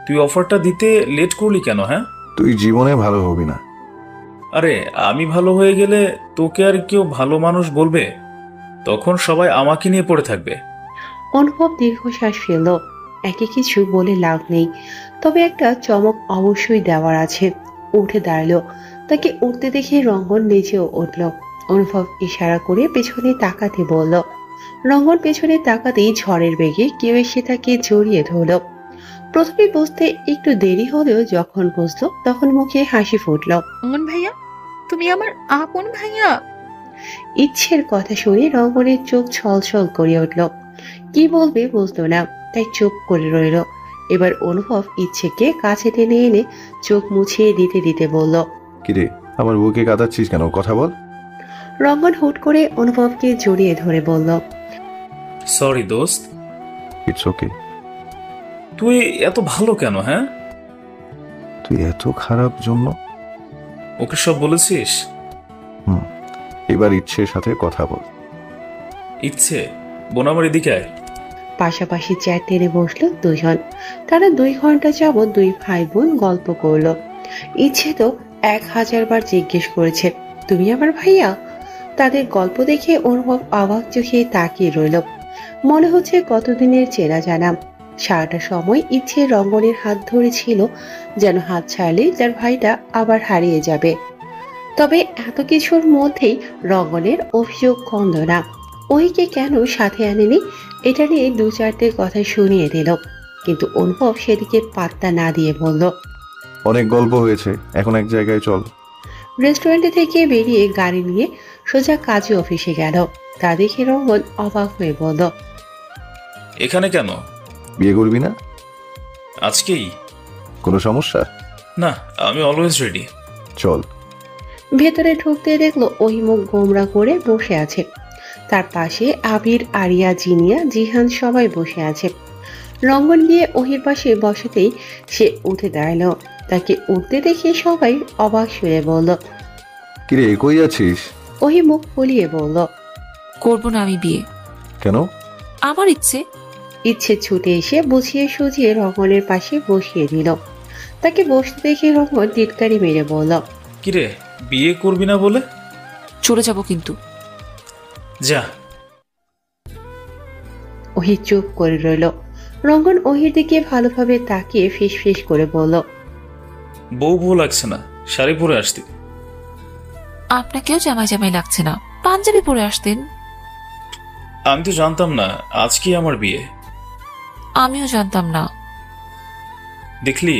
তুই অফারটা দিতে লেট করলি কেন? হ্যাঁ, তুই জীবনে ভালো হবি না। আরে আমি ভালো হয়ে গেলে তোকে আর কেউ ভালো মানুষ বলবে? তখন সবাই আমাকে নিয়ে পড়ে থাকবে। অনুভব দীর্ঘশ্বাস ফেলল। একে কিছু বলে লাভ নেই, তবে একটা চমক অবশ্যই দেওয়ার আছে। উঠে দাঁড়ালো। তাকে উঠতে দেখে রঙ্গন নিজেও উঠল। অনুভব ইশারা করে পেছনে তাকাতে বলল। রঙ্গন পেছনে তাকাতেই ঝড়ের বেগে কেউ এসে তাকে জড়িয়ে ধরল। প্রথমে বুঝতে একটু দেরি হলেও যখন বুঝলো তখন মুখে হাসি ফুটল। রঙ্গন ভাইয়া, তুমি আমার আপন ভাইয়া। ইচ্ছের কথা শুনে রঙ্গনের চোখ ছলছল করে উঠল। কি বলবে বুঝলো না, তাই চুপ করে রইল। এবার অনুভব ইচ্ছেকে কাছে টেনে এনে চোখ মুছিয়ে দিতে দিতে বলল, কিরে আমার বুকে কাঁদাচ্ছিস কেন? কথা বল। রঙ্গন হুট করে অনুভবকে জড়িয়ে ধরে বলল, সরি দোস্ত। It's okay. তুই এত ভালো কেন? হ্যাঁ, তুই এত খারাপ জন্য ওকে সব বলেছিস? এবার ইচ্ছের সাথে কথা বল। ইচ্ছে বোন আমার এদিকে আয়। পাশাপাশি চেয়ার টেনে বসলো দুজন। তারা 2 ঘন্টা যাবৎ দুই ভাই বোন গল্প করলো। ইচ্ছে তো 1000 বার জিজ্ঞেস করেছে, তুমি আমার ভাইয়া? তাদের গল্প দেখে অনুভব অবাক চোখে তাকিয়ে রইল। মনে হচ্ছে কতদিনের চেনা জানা। সারাটা সময় ইচ্ছে রঙ্গনের হাত ধরেছিল, যেন হাত ছাড়লে তার ভাইটা আবার হারিয়ে যাবে। তবে এত কিছুর মধ্যেই রঙ্গনের অভিযোগ কমল না। ওইকে কেন সাথে আনেনি, এটা নিয়ে 2-4টে কথা শুনিয়ে দিল। কিন্তু অনুভব সেদিকে পাত্তা না দিয়ে বলল, অনেক গল্প হয়েছে, এখন এক জায়গায় চল। রেস্টুরেন্টে থেকে বেরিয়ে গাড়ি নিয়ে সোজা কাজী অফিসে গেল। তা দেখে রঙ্গন অবাক হয়ে বলল, এখানে কেন? বিয়ে করবি না আজকেই? কোনো সমস্যা? না, আমি অলওয়েজ রেডি। চল। ভেতরে ঢুকতে দেখলো ওই মুখ গোমরা করে বসে আছে। তার পাশে আবির, আরিয়া, জিনিয়া, জিহান সবাই বসে আছে। রঙ্গন গিয়ে ওহির পাশে বসাতেই সে উঠে দাঁড়ালো। তাকে উঠতে দেখে সবাই অবাক শুয়ে বলল, কিরে কই আছিস? ওহি মুখ ফুলিয়ে বলল, করবো না আমি বিয়ে। কেন? আমার ইচ্ছে। ইচ্ছে ছুটে এসে বুঝিয়ে সুঝিয়ে রঙ্গনের পাশে বসিয়ে দিল। তাকে বসতে দেখে রঙ্গন টিটকারি মেরে বলল, কিরে বিয়ে করবি না বলে? চলে যাব কিন্তু। যা। ওহি চুপ করে রইল। রঙ্গন ওহির দিকে ভালোভাবে তাকিয়ে ফিস ফিস করে বলল, বউ বউ লাগছে না, শাড়ি পরে আসতি। আপনাকেও জামাই জামাই লাগছে না, পাঞ্জাবি পরে আসতেন। আমি তো জানতাম না আজকে আমার বিয়ে। আমিও জানতাম না। দেখলি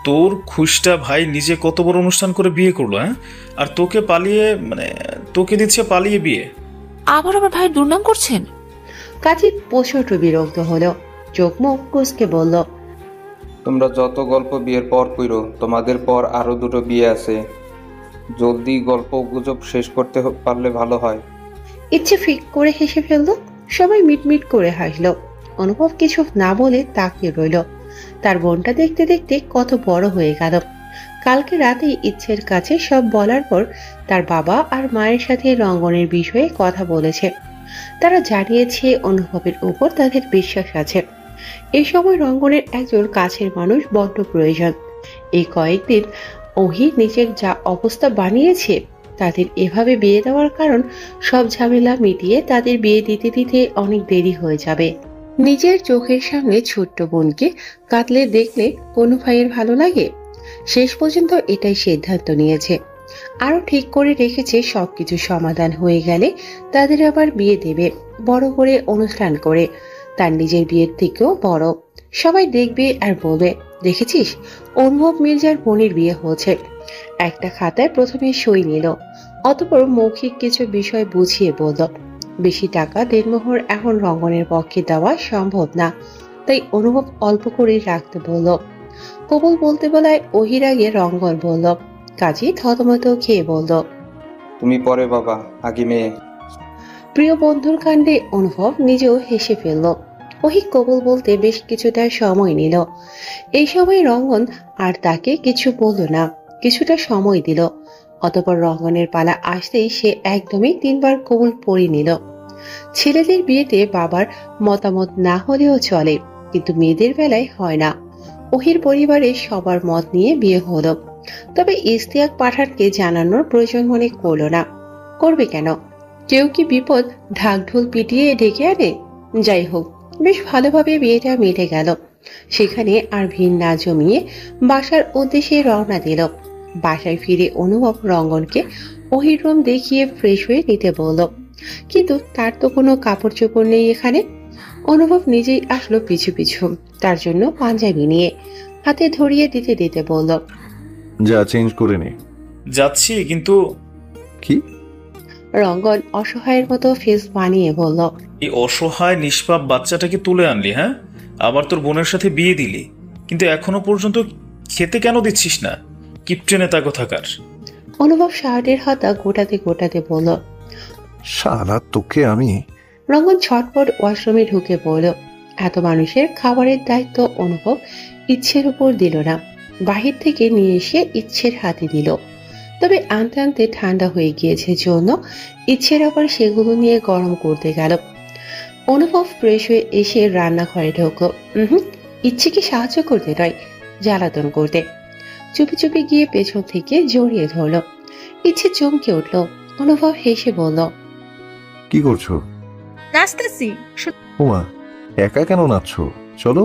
তোর খুশটা ভাই নিজে কত বড় অনুষ্ঠান করে বিয়ে করলো, হ্যাঁ? আর তোকে পালিয়ে, মানে তোকে দিচ্ছে পালিয়ে বিয়ে। আবার আমার ভাইয়ের দুর্নাম করছেন। কাজী প্রচন্ড বিরক্ত হলো, চোখ মুখ কুঁচকে বলল, তোমরা যত গল্প বিয়ের পর কইরো, তোমাদের পর আরো দুটো বিয়ে আছে। জলদি গল্প গুজব শেষ করতে পারলে ভালো হয়। ইচ্ছে ফিক করে হেসে ফেললো। সবাই মিটমিট করে হাসলো। অনুভব কিছু না বলে তাকিয়ে রইল। তার বোনটা দেখতে দেখতে কত বড় হয়ে গেল। কালকে রাতেই ইচ্ছের কাছে সব বলার পর তার বাবা আর মায়ের সাথে রঙ্গনের বিষয়ে কথা বলেছে। তারা জানিয়েছে অনুভবের উপর তাদের বিশ্বাস আছে। এই সময় রঙ্গনের একজন কাছের মানুষ বড্ড প্রয়োজন। এই কয়েকদিন ওহি নিজের যা অবস্থা বানিয়েছে, তাদের এভাবে বিয়ে দেওয়ার কারণ সব ঝামেলা মিটিয়ে তাদের বিয়ে দিতে দিতে অনেক দেরি হয়ে যাবে। নিজের চোখের সামনে ছোট্ট বোনকে কাঁদলে দেখলে কোনো ভাইয়ের ভালো লাগে? শেষ পর্যন্ত এটাই সিদ্ধান্ত নিয়েছে। আরো ঠিক করে রেখেছে সবকিছু সমাধান হয়ে গেলে তাদের আবার বিয়ে দেবে, বড় করে অনুষ্ঠান করে, তার নিজের বিয়ের থেকেও বড়। সবাই দেখবে আর বলবে, দেখেছিস অনুভব মির্জার বোনের বিয়ে হয়েছে। একটা খাতায় প্রথমে সই নিল, অতঃপর মৌখিক কিছু বিষয় বুঝিয়ে বলল, বেশি টাকা দেনমোহর এখন রঙ্গনের পক্ষে দেওয়া সম্ভব না, তাই অনুভব অল্প করে রাখতে বলল। কবুল বলতে বলায় ওহির আগে রঙ্গন বলল। কাজী থতমত খেয়ে বলল, তুমি পরে বাবা, আগে মেয়ে। প্রিয় বন্ধুর কাণ্ডে অনুভব নিজেও হেসে ফেলল। ওহি কবুল বলতে বেশ কিছুটা সময় নিল। এই সময় রঙ্গন আর তাকে কিছু বলল না, কিছুটা সময় দিল। অতঃপর রঙ্গনের পালা আসতেই সে একদমই 3 বার কবুল পড়ে নিল। ছেলেদের বিয়েতে বাবার মতামত না হলেও চলে, কিন্তু মেয়েদের বেলায় হয় না। ওহির পরিবারে সবার মত নিয়ে বিয়ে হলো, তবে ইশতিয়াক পাঠানকে জানানোর প্রয়োজন মনে করল না। করবে কেন? কেউ কি বিপদ ঢাকঢোল পিটিয়ে ডেকে আনে? যাই হোক, বেশ ভালোভাবে বিয়েটা মিটে গেল। সেখানে আর ভিড় না জমিয়ে বাসার উদ্দেশ্যে রওনা দিল। বাসায় ফিরে অনুভব রঙ্গনকে ওহির রুম দেখিয়ে ফ্রেশ হয়ে নিতে বলল, কিন্তু তার তো কোনো কাপড় চোপড় নেই এখানে। অনুভব নিজেই আসলো পিছু পিছু, তার জন্য পাঞ্জাবি নিয়ে হাতে ধরিয়ে দিতে দিতে বলল, যা চেঞ্জ করে নে। যাচ্ছি, কিন্তু কি? রঙ্গন অসহায়ের মতো ফেস বানিয়ে বলল, এই অসহায় নিষ্পাপ বাচ্চাটাকে তুলে আনলি, হ্যাঁ? আবার তোর বোনের সাথে বিয়ে দিলি, কিন্তু এখনো পর্যন্ত খেতে কেন দিচ্ছিস না? কিপটে নেতা কোথাকার। অনুভব শার্টের হাতা গোটাতে গোটাতে বলল, শালা তোকে আমি। রঙ্গন ছটপট ওয়াশরুমে ঢুকে পড়ল। এত মানুষের খাবারের দায়িত্ব অনুভব ইচ্ছের উপর দিল না, বাহির থেকে নিয়ে এসে ইচ্ছের হাতে দিল। তবে আনতে আনতে ঠান্ডা হয়ে গিয়েছে জন্য ইচ্ছের আবার সেগুলো নিয়ে গরম করতে গেল। অনুভব ফ্রেশ হয়ে এসে রান্নাঘরে ঢুকলো। ইচ্ছেকে সাহায্য করতে নয়, জ্বালাতন করতে। চুপি চুপি গিয়ে পেছন থেকে জড়িয়ে ধরল। ইচ্ছে চমকে উঠল। অনুভব হেসে বলল, কি করছো? নাচতেছি। উমা, একা কেন নাচছো? চলো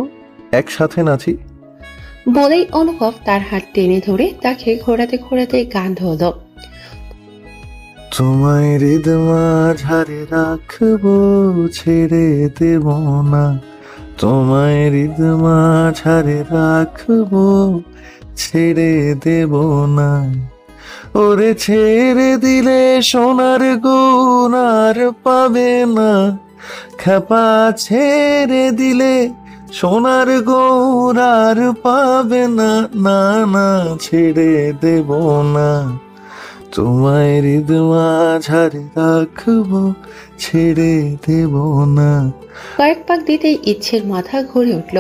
একসাথে নাচি। বলেই অনুভব তার হাত টেনে ধরে তাকে ঘোরাতে ঘোরাতে গান ধরল। তোমায় হৃদ মাঝারে রাখবো, ছেড়ে দেব না, তোমায় হৃদ মাঝারে রাখবো, ছেড়ে দেব না। ওরে ছেড়ে দিলে সোনার গুণ আর পাবে না, খেপা ছেড়ে দিলে সোনার গৌর আর পাবে না। না না, ছেড়ে দেব না, তোমায় হৃদ মাঝারে রাখবো, ছেড়ে দেব না। কয়েক পাক দিতেই ইচ্ছের মাথা ঘুরে উঠল।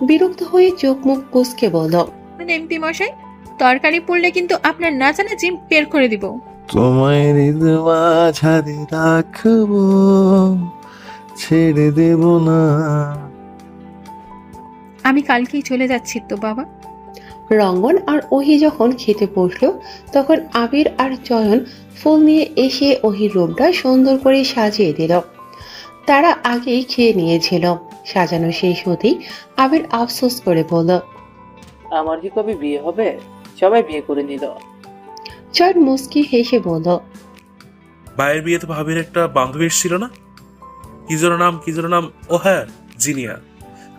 বিরক্ত হয়ে চোখ মুখ কুঁচকে বলল, এমপি মশাই, তরকারি পড়লে কিন্তু আপনার নাচানা জিম বের করে দিব। তোমায় হৃদ মাঝারে রাখবো, ছেড়ে দেব না। আমি কালকেই চলে যাচ্ছি তো বাবা। রঙ্গন আর ওহি যখন খেতে বসলো তখন আবির আর চয়ন ফুল নিয়ে এসে ওহির রুমটা সুন্দর করে সাজিয়ে দিল। তারা আগেই খেয়ে নিয়েছিল। সাজানো শেষ হতেই আবির আফসোস করে বলল, আমার কি কবে বিয়ে হবে? সবাই বিয়ে করে নিল। চয়ন মুস্কি হেসে বলল, ভাইয়ের বিয়েতে ভাবির একটা বান্ধবী এসেছিল না, কি যেন নাম, ও হ্যাঁ, জিনিয়া।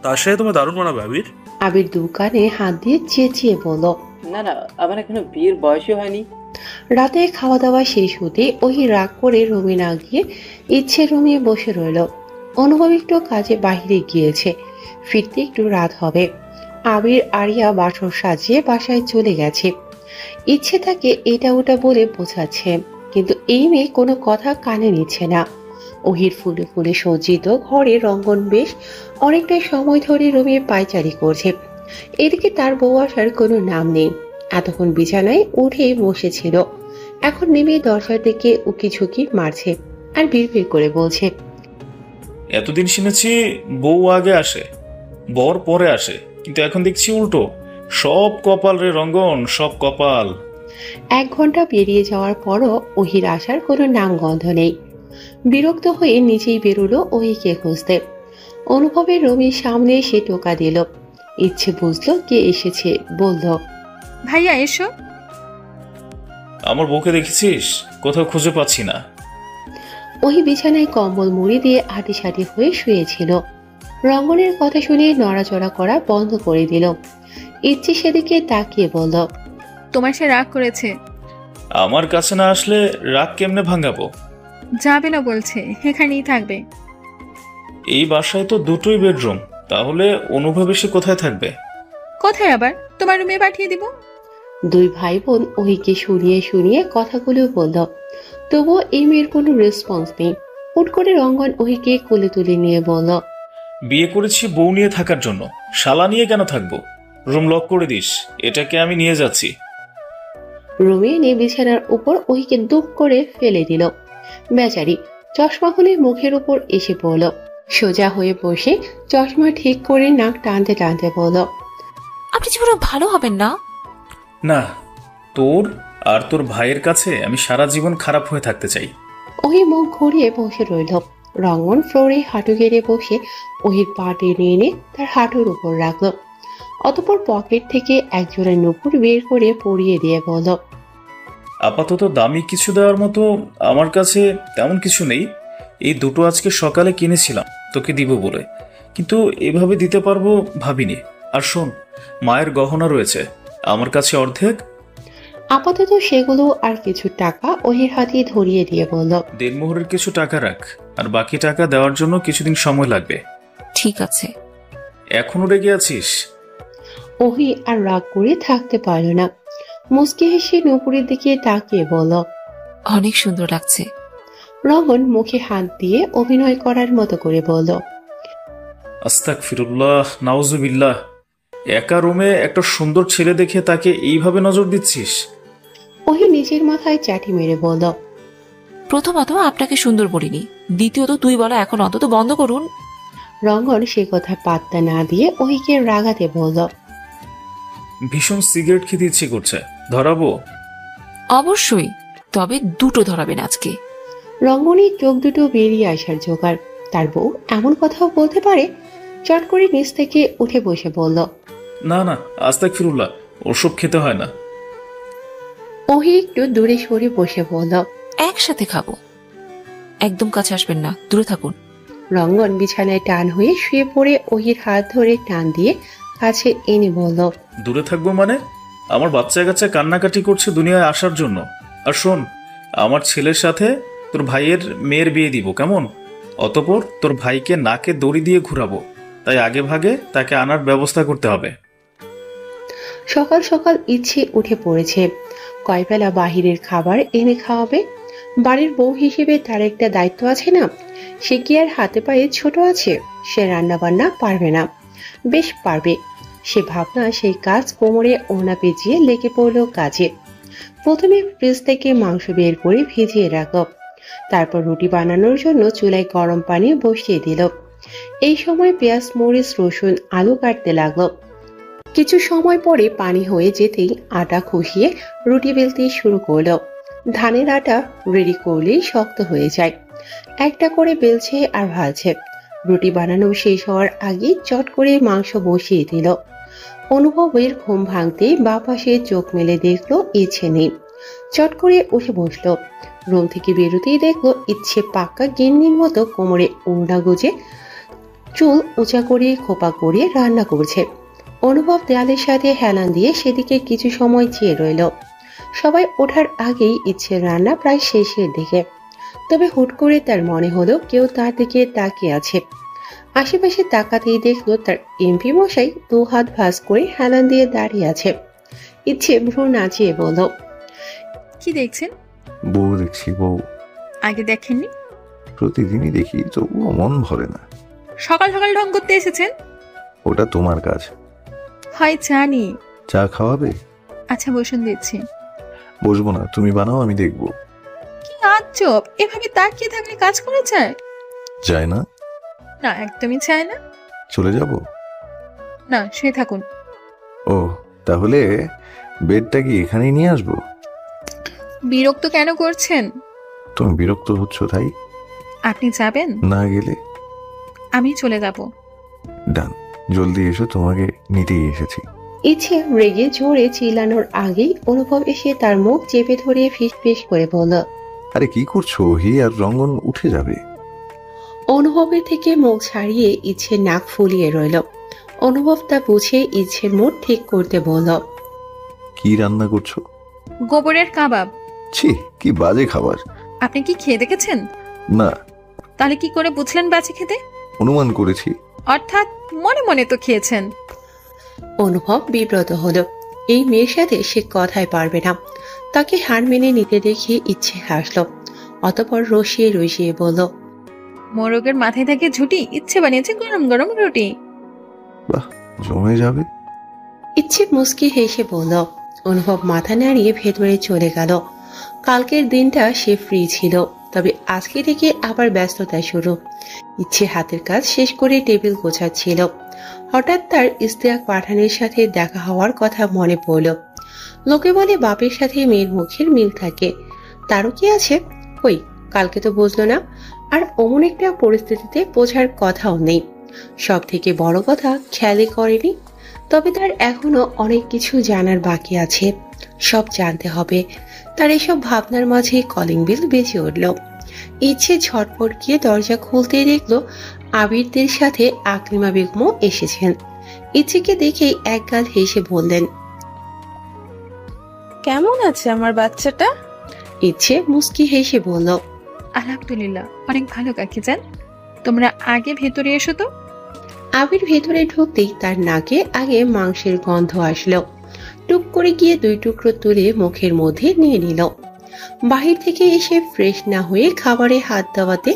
তার সাথে তোমার দারুণ মানাবে আবির। আবির দোকানে হাত দিয়ে চেঁচিয়ে বলল, না না, আমার এখনো বিয়ের বয়সই হয়নি। রাতে খাওয়া দাওয়া শেষ হতে ওহি রাগ করে রুমে না গিয়ে ইচ্ছে রুমে বসে রইল। অনুভব একটু কাজে বাহিরে গিয়েছে, ফিরতে একটু রাত হবে। আবির আরিয়া বাসর সাজিয়ে বাসায় চলে গেছে। ইচ্ছে তাকে এটা ওটা বলে বোঝাচ্ছে, কিন্তু এই মেয়ে কোনো কথা কানে নিচ্ছে না। ওহির ফুলে ফুলে সজ্জিত ঘরে রঙ্গন বেশ অনেকটা সময় ধরে রুমে পায়চারি করছে। এদিকে তার বউ আসার কোনো নাম নেই। এতক্ষণ বিছানায় উঠে বসেছিল, এখন নেমে দরজার দিকে উকি ঝুঁকি মারছে আর বিড়বিড় করে বলছে, এতদিন শুনেছি বউ আগে আসে, বর পরে আসে, কিন্তু এখন দেখছি উল্টো। সব কপাল রে রঙ্গন, সব কপাল। 1 ঘন্টা পেরিয়ে যাওয়ার পরও ওহির আসার কোনো নাম গন্ধ নেই। বিরক্ত হয়ে নিচেই বেরোলো ওহিকে খুঁজতে। অনুভবের রুমের সামনে সে টোকা দিল। ইচ্ছে বুঝলো কে এসেছে, বলল, ভাইয়া এসো। আমার বউকে দেখেছিস? কোথাও খুঁজে পাচ্ছি না। ওহি বিছানায় কম্বল মুড়ি দিয়ে আটিসাটি হয়ে শুয়েছিল। রঙ্গনের কথা শুনে নড়াচড়া করা বন্ধ করে দিল। ইচ্ছে সেদিকে তাকিয়ে বলল, তোমার সে রাগ করেছে। আমার কাছে না আসলে রাগ কেমনে ভাঙাবো? যাবে না বলছে, এখানেই থাকবে। এই বাসায় তো দুটোই বেডরুম, তাহলে অনুভব এসে কোথায় থাকবে? কোথায় আবার? তোমার রুমে পাঠিয়ে দিব। 2 ভাই বোন ওহিকে শুনিয়ে শুনিয়ে কথাগুলো বলল, তবুও এই মেয়ের কোনো রেসপন্স নেই। হুট করে রঙ্গন ওহিকে কোলে তুলে নিয়ে বলল, বিয়ে করেছি বউ নিয়ে থাকার জন্য, শালা নিয়ে কেন থাকবো? রুম লক করে দিস, এটাকে আমি নিয়ে যাচ্ছি। রুমে এনে বিছানার উপর ওহিকে দুপ করে ফেলে দিল। বেচারি চশমা খুলে মুখের উপর এসে পড়ল। সোজা হয়ে বসে চশমা ঠিক করে নাক টানতে টানতে বলল, আপনি জীবনে ভালো হবেন না। না, তোর আর তোর ভাইয়ের কাছে আমি সারা জীবন খারাপ হয়ে থাকতে চাই। ওহি মুখ ঘুরিয়ে বসে রইল। রঙ্গন ফ্লোরে হাঁটু গেড়ে বসে ওহির পা টেনে এনে তার হাঁটুর উপর রাখলো। অতঃপর পকেট থেকে একজোড়া নুপুর বের করে পরিয়ে দিয়ে বলল, আপাতত দামি কিছু দেওয়ার মতো আমার কাছে তেমন কিছু নেই। এই দুটো আজকে সকালে কিনেছিলাম তোকে দিব বলে, কিন্তু এভাবে দিতে পারবো ভাবিনি। আর শোন, মায়ের গহনা রয়েছে আমার কাছে অর্ধেক। আপাতত সেগুলো আর কিছু টাকা ওহির হাতে ধরিয়ে দিয়ে বলল, দেড়মোহরের কিছু টাকা রাখ, আর বাকি টাকা দেওয়ার জন্য কিছুদিন সময় লাগবে। ঠিক আছে। এখনো রেগে আছিস? ওহি আর রাগ করে থাকতে পারল না। মুচকি হেসে নুপুরের দিকে তাকিয়ে বলল, অনেক সুন্দর লাগছে। রঙ্গন মুখে হাত দিয়ে অভিনয় করার মতো করে বলল, আস্তাগফিরুল্লাহ, নাউজুবিল্লাহ। একা রুমে একটা সুন্দর ছেলে দেখে তাকে এইভাবে নজর দিচ্ছিস? ওহি নিজের মাথায় চাটি মেরে বলল, প্রথমত আপনাকে সুন্দর বলিনি, দ্বিতীয়ত তুই বলা এখন অন্তত বন্ধ করুন। রঙ্গন সে কথা পাত্তা না দিয়ে ওহিকে রাগাতে বলল, ভীষণ সিগারেট খেতে ইচ্ছে করছে, ধরাবো? অবশ্যই, তবে দুটো ধরাবেন আজকে। রঙ্গনের চোখ দুটো বেরিয়ে আসার জোগাড়। তার বউ এমন কথাও বলতে পারে? চট করে নিচ থেকে উঠে বসে বলল, না না, আস্তাগফিরুল্লাহ, ওসব খেতে হয় না। ওহি একটু দূরে সরে বসে বলল, একসাথে খাবো। একদম কাছে আসবেন না, দূরে থাকুন। রঙ্গন বিছানায় টান হয়ে শুয়ে পড়ে ওহির হাত ধরে টান দিয়ে কাছে এনে বলল, দূরে থাকবো মানে? আমার বাচ্চা কাচ্চা কান্নাকাটি করছে দুনিয়ায় আসার জন্য। আর শোন, আমার ছেলের সাথে তোর ভাইয়ের মেয়ের বিয়ে দিব, কেমন? অতপর তোর ভাইকে নাকে দড়ি দিয়ে ঘুরাবো, তাই আগে ভাগে তাকে আনার ব্যবস্থা করতে হবে। সকাল সকাল ইচ্ছে উঠে পড়েছে, কয়বেলা বাহিরের খাবার এনে খাওয়াবে। বাড়ির বউ হিসেবে তার একটা দায়িত্ব আছে না? সে কি আর হাতে পায়ে ছোট আছে? সে রান্না বান্না পারবে না? বেশ পারবে। সে ভাবনা সেই কাজ কোমরে ওড়না পেঁচিয়ে লেগে পড়ল কাজে। প্রথমে ফ্রিজ থেকে মাংস বের করে ভিজিয়ে রাখল, তারপর রুটি বানানোর জন্য চুলায় গরম পানি বসিয়ে দিল। এই সময় পেঁয়াজ, মরিচ, রসুন, আলু কাটতে লাগলো। কিছু সময় পরে পানি হয়ে যেতেই আটা খসিয়ে রুটি বেলতে শুরু করলো। ধানের আটা রেডি করলেই শক্ত হয়ে যায়। একটা করে বেলছে আর ভাজছে। রুটি বানানো শেষ হওয়ার আগে চট করে মাংস বসিয়ে দিল। অনুভবের ঘুম ভাঙতেই বাঁ পাশে চোখ মেলে দেখলো ইচ্ছে নেই। চট করে উঠে বসলো। রুম থেকে বেরোতেই দেখলো ইচ্ছে পাক্কা গিন্নির মতো কোমরে ওড়না গুজে চুল উঁচা করে খোপা করে রান্না করছে। অনুভব দেয়ালের সাথে হেলান দিয়ে সেদিকে কিছু সময় চেয়ে রইল। সবাই ওঠার আগেই ইচ্ছের রান্না প্রায় শেষের দিকে। তবে হুট করে তার মনে হলো কেউ তার দিকে তাকিয়ে আছে। আশেপাশে তাকাতেই দেখলো তার এমপি মশাই দু হাত ভাঁজ করে হেলান দিয়ে দাঁড়িয়ে আছে। ইচ্ছে ভ্রু নাচিয়ে বলল, কি দেখছেন? বউ দেখছি, বউ। আগে দেখেননি? প্রতিদিনই দেখি, তবুও মন ভরে না। সকাল সকাল ঢং করতে এসেছেন? ওটা তোমার কাজ। হয় জানি। চা খাওয়াবে? আচ্ছা বসুন, দিচ্ছি। বসবো না, তুমি বানাও, আমি দেখবো। কি আজব, এভাবে তাকিয়ে থাকলে কাজ করা যায়? যায় না? না, একদমই চায় না। চলে যাব? না, শুয়ে থাকুন। ও, তাহলে বেডটা কি এখানেই নিয়ে আসবো? বিরক্ত কেন করছেন? তুমি বিরক্ত হচ্ছ তাই? আপনি যাবেন? না গেলে আমি চলে যাব। ডান, জলদি এসো, তোমাকে নিতেই এসেছি। ইচ্ছে রেগে জোরে চিল্লানোর আগেই অনুভব এসে তার মুখ চেপে ধরে ফিস ফিস করে বলল, আরে কি করছো? হি আর রঙ্গন উঠে যাবে। অনুভবের থেকে মুখ ছাড়িয়ে ইচ্ছে নাক ফুলিয়ে রইল। অনুভব তা বুঝে ইচ্ছের মুড ঠিক করতে বলল, কি রান্না করছো? গোবরের কাবাব। ছি, কি বাজে খাবার। আপনি কি খেয়ে দেখেছেন? না। তাহলে কি করে বুঝলেন বাজে খেতে? অনুমান করেছি। অর্থাৎ মনে মনে তো খেয়েছেন। অনুভব বিব্রত হলো। এই মেয়ের সাথে সে কথাই পারবে না। তাকে হার মেনে নিতে দেখে ইচ্ছে হাসলো। অতঃপর রসিয়ে রসিয়ে বলল, মোরগের মাথায় থাকে ঝুটি, ইচ্ছে বানিয়েছে গরম গরম রুটি। বাহ, জমে যাবে। ইচ্ছে মুস্কি হেসে বলল। অনুভব মাথা নাড়িয়ে ভেতরে চলে গেল। কালকের দিনটা সে ফ্রি ছিল, তবে আজকে থেকে আবার ব্যস্ততা শুরু। ইচ্ছে হাতের কাজ শেষ করে টেবিল গোছাচ্ছিল। হঠাৎ তার ইশতিয়াক পাঠানের সাথে দেখা হওয়ার কথা মনে পড়ল। লোকে বলে বাপের সাথে মেয়ের মুখের মিল থাকে, তারও কি আছে? কই, কালকে তো বুঝলো না। আর অমন একটা পরিস্থিতিতে বোঝার কথাও নেই। সব থেকে বড় কথা, খেয়ালই করেনি। তবে তার এখনো অনেক কিছু জানার বাকি আছে, সব জানতে হবে। তার এসব ভাবনার মাঝে কলিং বেল বেজে উঠল। ইচ্ছে ঝটপট গিয়ে দরজা খুলতেই দেখলো আবিরদের সাথে আকলিমা বেগমও এসেছেন। ইচ্ছেকে দেখেই একগাল হেসে বললেন, কেমন আছে আমার বাচ্চাটা? ইচ্ছে মুস্কি হেসে বলল, আলহামদুলিল্লাহ, অনেক ভালো কাকি যান। তোমরা আগে ভেতরে এসো তো। আবির ভেতরে ঢুকতেই তার নাকে আগে মাংসের গন্ধ আসলো। টুক করে গিয়ে 2 টুকরো তুলে মুখের মধ্যে নিয়ে নিল। বাহির থেকে এসে ফ্রেশ না হয়ে খাবারে হাত দেওয়াতে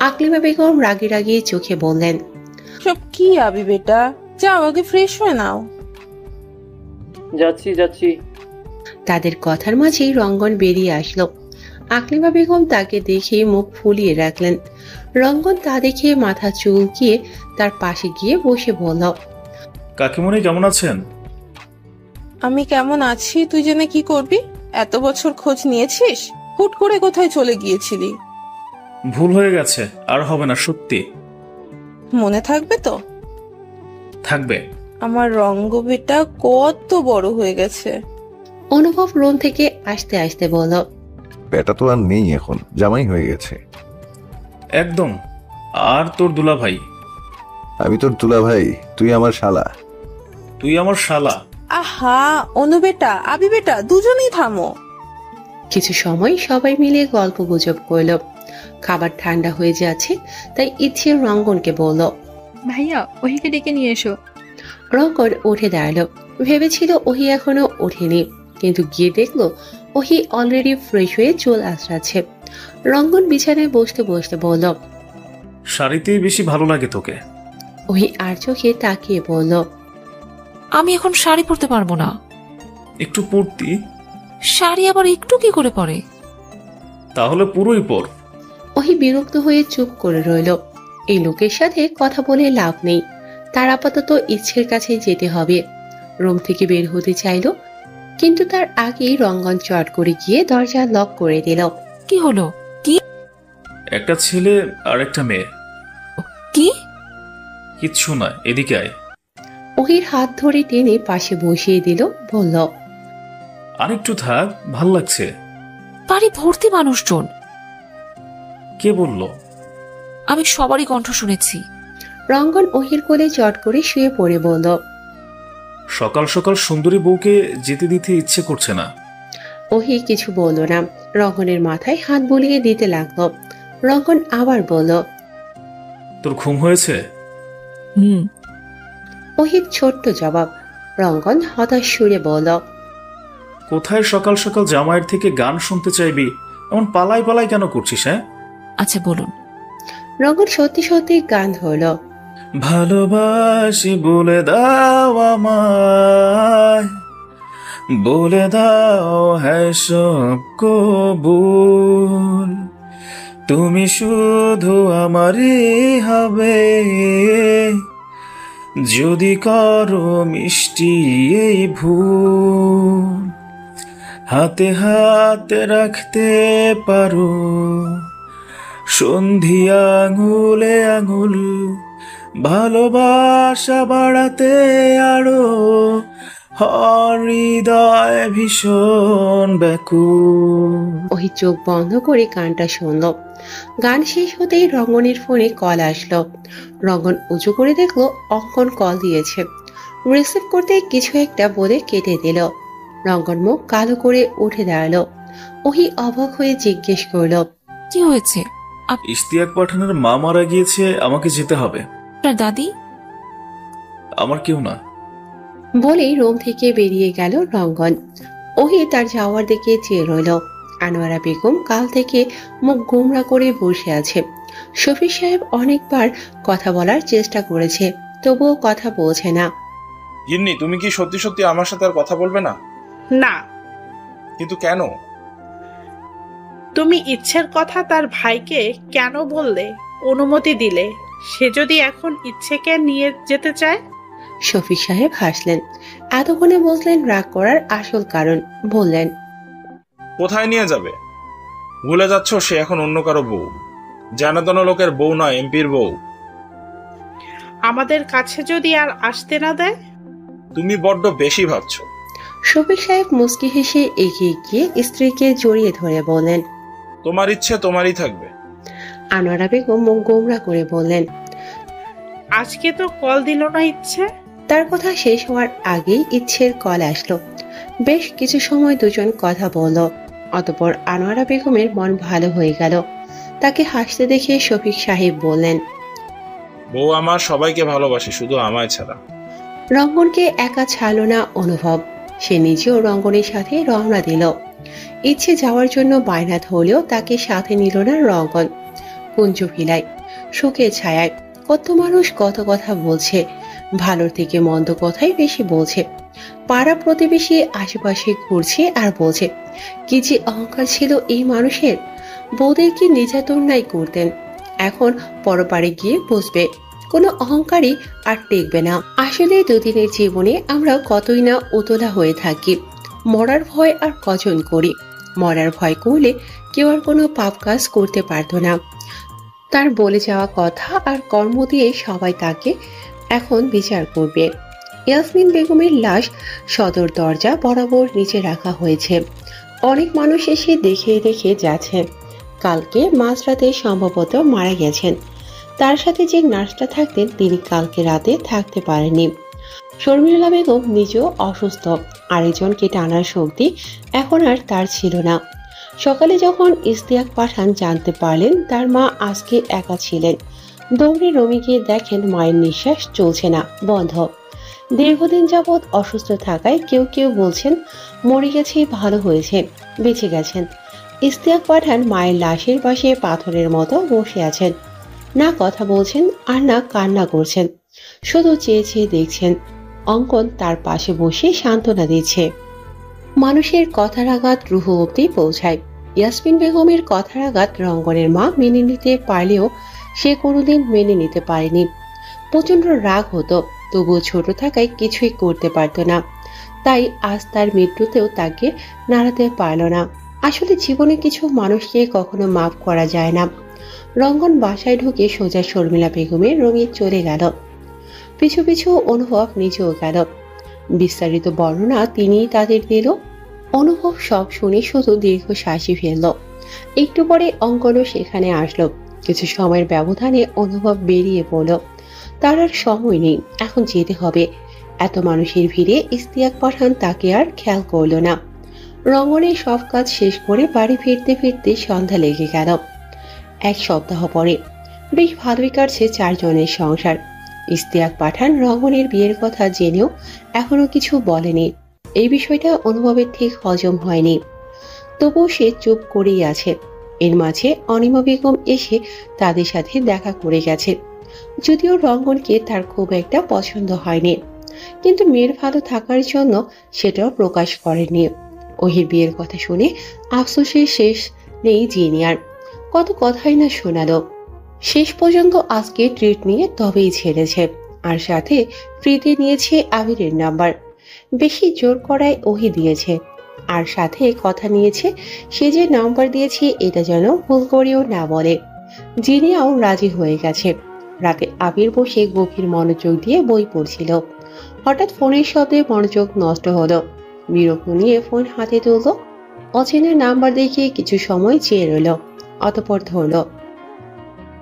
আকলিমা বেগম রাগে রাগে চোখে বললেন, সব কি আবি বেটা, যাও আগে ফ্রেশ হয়ে নাও। যাচ্ছি যাচ্ছি। তাদের কথার মাঝেই রঙ্গন বেরিয়ে আসলো। আকলিমা বেগম তাকে দেখে মুখ ফুলিয়ে রাখলেন। রঙ্গন তা দেখে মাথা চুলকিয়ে তার পাশে গিয়ে বসে বলল, কাকিমণি কেমন আছেন? আমি কেমন আছি তুই জেনে কি করবি? এত বছর খোঁজ নিয়েছিস, হুট করে কোথায় চলে গিয়েছিলি? ভুল হয়ে গেছে, আর হবে না, সত্যি। মনে থাকবে তো? থাকবে। আমার রঙ্গ বেটা কত বড় হয়ে গেছে। অনুভব রুম থেকে আসতে আসতে বলল, বেটা তো আর নেই, এখন জামাই হয়ে গেছে। একদম। আর তোর দুলা ভাই? আমি তোর দুলা ভাই, তুই আমার শালা। তুই আমার শালা? আহা, অনু বেটা, আবি বেটা, দুজনেই থামো। কিছু সময় সবাই মিলে গল্প গুজব করলো। খাবার ঠান্ডা হয়ে যাচ্ছে, তাই ইচ্ছে রঙ্গনকে বলল, ভাইয়া ওহিকে ডেকে নিয়ে এসো। রঙ্গন উঠে দাঁড়ালো। ভেবেছিল ওহি এখনো ওঠেনি, কিন্তু গিয়ে দেখলো ওহি অলরেডি ফ্রেশ হয়ে চুল আঁচড়াচ্ছে। রঙ্গন বিছানায় বসতে বসতে বলল, শাড়িতেই বেশি ভালো লাগে তোকে। ওহি আর চোখে তাকিয়ে বলল, আমি এখন শাড়ি পরতে পারবো না। একটু পরতি? শাড়ি আবার একটু কি করে পরে? তাহলে পুরোই পর। ওহি বিরক্ত হয়ে চুপ করে রইল। এই লোকের সাথে কথা বলে লাভ নেই, তার আপাতত ইচ্ছের কাছে যেতে হবে। রুম থেকে বের হতে চাইল, কিন্তু তার আগেই রঙ্গন চট করে গিয়ে দরজা লক করে দিল। কি হলো? কি? একটা ছেলে আর একটা মেয়ে। কি? কিচ্ছু না, এদিকে আয়। ওহির হাত ধরে টেনে পাশে বসিয়ে দিল, বলল, আরেকটু থাক, ভাল লাগছে। বাড়ি ভর্তি মানুষজন। কে বলল? আমি সবারই কণ্ঠ শুনেছি। রঙ্গন ওহির কোলে চট করে শুয়ে পড়ে বলল, সকাল সকাল সুন্দরী বউকে যেতে দিতে ইচ্ছে করছে না। ওহি কিছু বলল না, রঙ্গনের মাথায় হাত বুলিয়ে দিতে লাগলো। রঙ্গন আবার বলল, তোর ঘুম হয়েছে? ওহির ছোট্ট জবাব। রঙ্গন হতাশ সুরে বলল, কোথায় সকাল সকাল জামাইয়ের থেকে গান শুনতে চাইবি? এমন পালাই পালাই কেন করছিস? হ্যাঁ, আচ্ছা বলুন। রঙ্গন সত্যি সত্যি গান ধরল, ভালোবাসি বলে দাও আমায়, বলে দাও হ্যাঁ সব কবুল, তুমি শুধু আমারই হবে, যদি করো মিষ্টি এই ভুল, হাতে হাতে রাখতে পারো সন্ধি আঙুলে আঙুল, ভালোবাসা বাড়াতে আরো হৃদয় ভীষণ ব্যাকুল। ওই চোখ বন্ধ করে গানটা শুনল। গান শেষ হতেই রঙ্গনের ফোনে কল আসলো। রঙ্গন উঁচু করে দেখলো অঙ্কন কল দিয়েছে। রিসিভ করতে কিছু একটা বলে কেটে দিল। রঙ্গন মুখ কালো করে উঠে দাঁড়ালো। ওহি অবাক হয়ে জিজ্ঞেস করলো, কি হয়েছে? ইশতিয়াক পাঠানের মা মারা গিয়েছে, আমাকে যেতে হবে। আপনার দাদি? আমার কেউ না। বলেই রুম থেকে বেরিয়ে গেল রঙ্গন। ওহি তার যাওয়ার দিকে চেয়ে রইল। আনোয়ারা বেগম কাল থেকে মুখ গোমরা করে বসে আছে। শফিক সাহেব অনেকবার কথা বলার চেষ্টা করেছে, তবুও কথা বলছে না। গিন্নি, তুমি কি সত্যি সত্যি আমার সাথে আর কথা বলবে না? না। কিন্তু কেন? তুমি ইচ্ছের কথা তার ভাইকে কেন বললে, অনুমতি দিলে? সে যদি এখন ইচ্ছেকে নিয়ে যেতে চায়? শফিক সাহেব হাসলেন। এতক্ষণে বুঝলেন রাগ করার আসল কারণ। বললেন, কোথায় নিয়ে যাবে? ভুলে যাচ্ছ সে এখন অন্য কারো বউ, জানাতন লোকের বউ নয়, এমপির বউ। আমাদের কাছে যদি আর আসতে না দেয়? তুমি বড্ড বেশি ভাবছো। শফিক সাহেব মুস্কি হেসে এগিয়ে গিয়ে স্ত্রীকে জড়িয়ে ধরে বললেন, তোমার ইচ্ছে তোমারই থাকবে। আনোয়ারা বেগম মুখ গোমরা করে বললেন, আজকে তো কল দিল না ইচ্ছে। তার কথা শেষ হওয়ার আগেই ইচ্ছের কল আসলো। বেশ কিছু সময় দুজন কথা বলল। অতঃপর আনোয়ারা বেগমের মন ভালো হয়ে গেল। তাকে হাসতে দেখে শফিক সাহেব বললেন, বউ আমার সবাইকে ভালোবাসে, শুধু আমায় ছাড়া। রঙ্গনকে একা ছাড়ল না অনুভব। সে নিজেও রঙ্গনের সাথে রওনা দিল। ইচ্ছে যাওয়ার জন্য বায়না ধরলেও তাকে সাথে নিল না রঙ্গন। কুঞ্জ ভিলায় শোকের ছায়ায় কত মানুষ কত কথা বলছে, ভালোর থেকে মন্দ কথাই বেশি বলছে। পাড়া প্রতিবেশী আশেপাশে ঘুরছে আর বলছে, কি যে অহংকার ছিল এই মানুষের। বউদের কি নির্যাতন নাই করতেন, এখন পরপারে গিয়ে বসবে। কোনো অহংকারই আর টেকবে না। আসলে দুদিনের জীবনে আমরা কতই না উতলা হয়ে থাকি। মরার ভয় আর কজন করি। মরার ভয় করলে কেউ আর কোনো পাপ কাজ করতে পারতো না। তার বলে যাওয়া কথা আর কর্ম দিয়ে সবাই তাকে এখন বিচার করবে। ইয়াসমিন বেগমের লাশ সদর দরজা বরাবর নিচে রাখা হয়েছে। অনেক মানুষ এসে দেখে দেখে যাচ্ছে। কালকে মাঝরাতে সম্ভবত মারা গেছেন। তার সাথে যে নার্সটা থাকতেন তিনি কালকে রাতে থাকতে পারেননি। শর্মিলা বেগম নিজেও অসুস্থ, আরেকজনকে টানার শক্তি এখন আর তার ছিল না। সকালে যখন ইশতিয়াক পাঠান জানতে পারলেন তার মা আজকে একা ছিলেন, দৌড়ে রুমে গিয়ে দেখেন মায়ের নিঃশ্বাস চলছে না, বন্ধ। দীর্ঘদিন যাবৎ অসুস্থ থাকায় কেউ কেউ বলছেন মরে গেছে, ভালো হয়েছে, বেঁচে গেছেন। ইশতিয়াক পাঠান মায়ের লাশের পাশে পাথরের মতো বসে আছেন, না কথা বলছেন আর না কান্না করছেন, শুধু চেয়ে চেয়ে দেখছেন। অঙ্কন তার পাশে বসে সান্ত্বনা দিচ্ছে। মানুষের কথার আঘাত রুহ অব্দি পৌঁছায়। ইয়াসমিন বেগমের কথার আঘাত রঙ্গনের মা মেনে নিতে পারলেও সে কোনোদিন মেনে নিতে পারেনি। প্রচন্ড রাগ হতো, তবুও ছোট থাকায় কিছুই করতে পারত না। তাই আজ তার মৃত্যুতেও তাকে নাড়াতে পারল না। আসলে জীবনে কিছু মানুষকে কখনো মাফ করা যায় না। রঙ্গন বাসায় ঢুকে সোজা শর্মিলা বেগমের রুমে চলে গেল। পিছু পিছু অনুভব নিজেও গেল। বিস্তারিত বর্ণনা তিনিই তাদের দিল। অনুভব সব শুনে শুধু দীর্ঘশ্বাসই ফেলল। একটু পরে অঙ্কনও সেখানে আসলো। কিছু সময়ের ব্যবধানে অনুভব বেরিয়ে পড়ল। তার আর সময় নেই, এখন যেতে হবে। এত মানুষের ভিড়ে ইশতিয়াক পাঠান তাকে আর খেয়াল করল না। রঙ্গনের সব কাজ শেষ করে বাড়ি ফিরতে ফিরতে সন্ধ্যা লেগে গেল। এক সপ্তাহ পরে বেশ ভালোই কাটছে চারজনের সংসার। ইশতিয়াক পাঠান রঙ্গনের বিয়ের কথা জেনেও এখনো কিছু বলেনি। এই বিষয়টা অনুভবের ঠিক হজম হয়নি, তবুও সে চুপ করেই আছে। এর মাঝে অনিমা বেগম এসে তাদের সাথে দেখা করে গেছে। যদিও রঙ্গনকে তার খুব একটা পছন্দ হয়নি, কিন্তু মেয়ের ভালো থাকার জন্য সেটাও প্রকাশ করেনি। ওহির বিয়ের কথা শুনে আফসোসের শেষ নেই জিনিয়ার। কত কথাই না শোনালো। শেষ পর্যন্ত আজকে ট্রিট নিয়ে তবেই ছেড়েছে, আর সাথে ফ্রিতে নিয়েছে আবিরের নাম্বার। বেশি জোর করায় ওহি দিয়েছে, আর সাথে কথা নিয়েছে সে যে নাম্বার দিয়েছে এটা যেন ভুল করেও না বলে। জিনিয়াও রাজি হয়ে গেছে। রাতে আবির বসে গভীর মনোযোগ দিয়ে বই পড়ছিল। হঠাৎ ফোনের শব্দে মনোযোগ নষ্ট হলো। বিরক্ত নিয়ে ফোন হাতে তুলল। অচেনা নাম্বার দেখে কিছু সময় চেয়ে রইল, অতঃপর ধরল।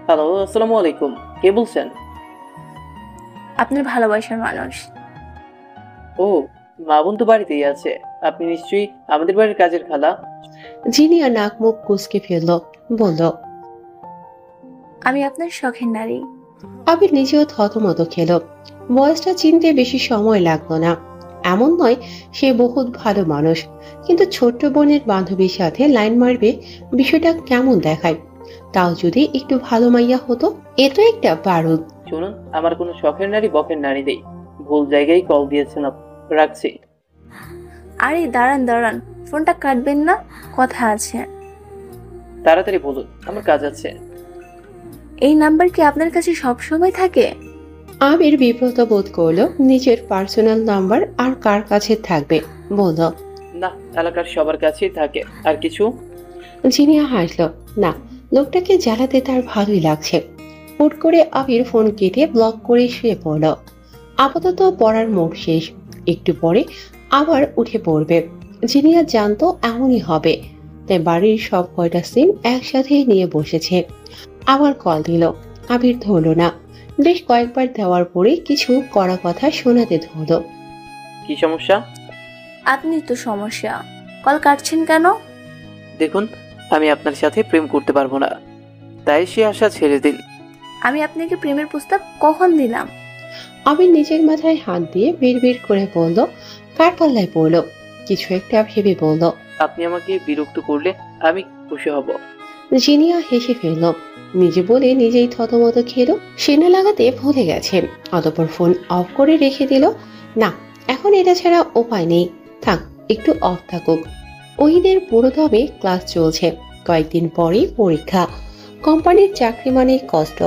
হ্যালো, আসসালামু আলাইকুম, কে বলছেন? আপনার ভালোবাসার মানুষ। ও, মা বোন তো বাড়িতেই আছে। আপনি নিশ্চয়ই আমাদের বাড়ির কাজের খালা। জিনিয়া নাক মুখ কুঁচকে ফেলল, বলল, আমি আপনার শখের নারী। আবির নিজেও থতমত খেল। বয়সটা চিনতে বেশি সময় লাগলো না। এমন নয় সে বহুত ভালো মানুষ, কিন্তু ছোট্ট বোনের বান্ধবীর সাথে লাইন মারবে বিষয়টা কেমন দেখায়। তাও যদি একটু ভালো মাইয়া হতো। এ তো একটা বারুদ। শুনুন, আমার কোনো শখের নারী বকের নারী নেই। ভুল জায়গায় কল দিয়েছেন, রাখছি। আরে দাঁড়ান দাঁড়ান, ফোনটা কাটবেন না, কথা আছে। তাড়াতাড়ি বলুন, আমার কাজ আছে। এই নাম্বার কি আপনার কাছে সব সময় থাকে? আবির বিব্রত বোধ করলো। নিজের পার্সোনাল নাম্বার আর কার কাছে থাকবে, বলল, না, এলাকার সবার কাছেই থাকে। আর কিছু? জিনিয়া হাসল। না, লোকটাকে জ্বালাতে তার ভালোই লাগছে। হুট করে আবির ফোন কেটে ব্লক করে শুয়ে পড়ল। আপাতত পড়ার মোড শেষ, একটু পরে আবার উঠে পড়বে। জিনিয়া জানতো এমনই হবে, তাই বাড়ির সব কয়টা সিম একসাথে নিয়ে বসেছে। আবার কল দিল, আবির ধরল না। বেশ কয়েকবার দেওয়ার পরে কিছু কড়া কথা শোনাতে ধরল। কি সমস্যা? আপনি তো সমস্যা। কল কাটছেন কেন? দেখুন, আমি আপনার সাথে প্রেম করতে পারবো না, তাই সে আশা ছেড়ে দিন। আমি আপনাকে প্রেমের প্রস্তাব কখন দিলাম? আবির নিজের মাথায় হাত দিয়ে বিড়বিড় করে বলল। কার পাল্লায় পড়ল, কিছু একটা ভেবে বলল, আপনি আমাকে বিরক্ত করলে আমি খুশি হব। জিনিয়া হেসে ফেলল। নিজে বলে নিজেই থতমত খেলো। সেনা লাগাতে ভুলে গেছে। অতঃপর ফোন অফ করে রেখে দিল। না, এখন এটা ছাড়া উপায় নেই। থাক, একটু অফ থাকুক। ওহিদের পুরোদমে ক্লাস চলছে। কয়েকদিন পরেই পরীক্ষা। কোম্পানির চাকরি মানে কষ্ট।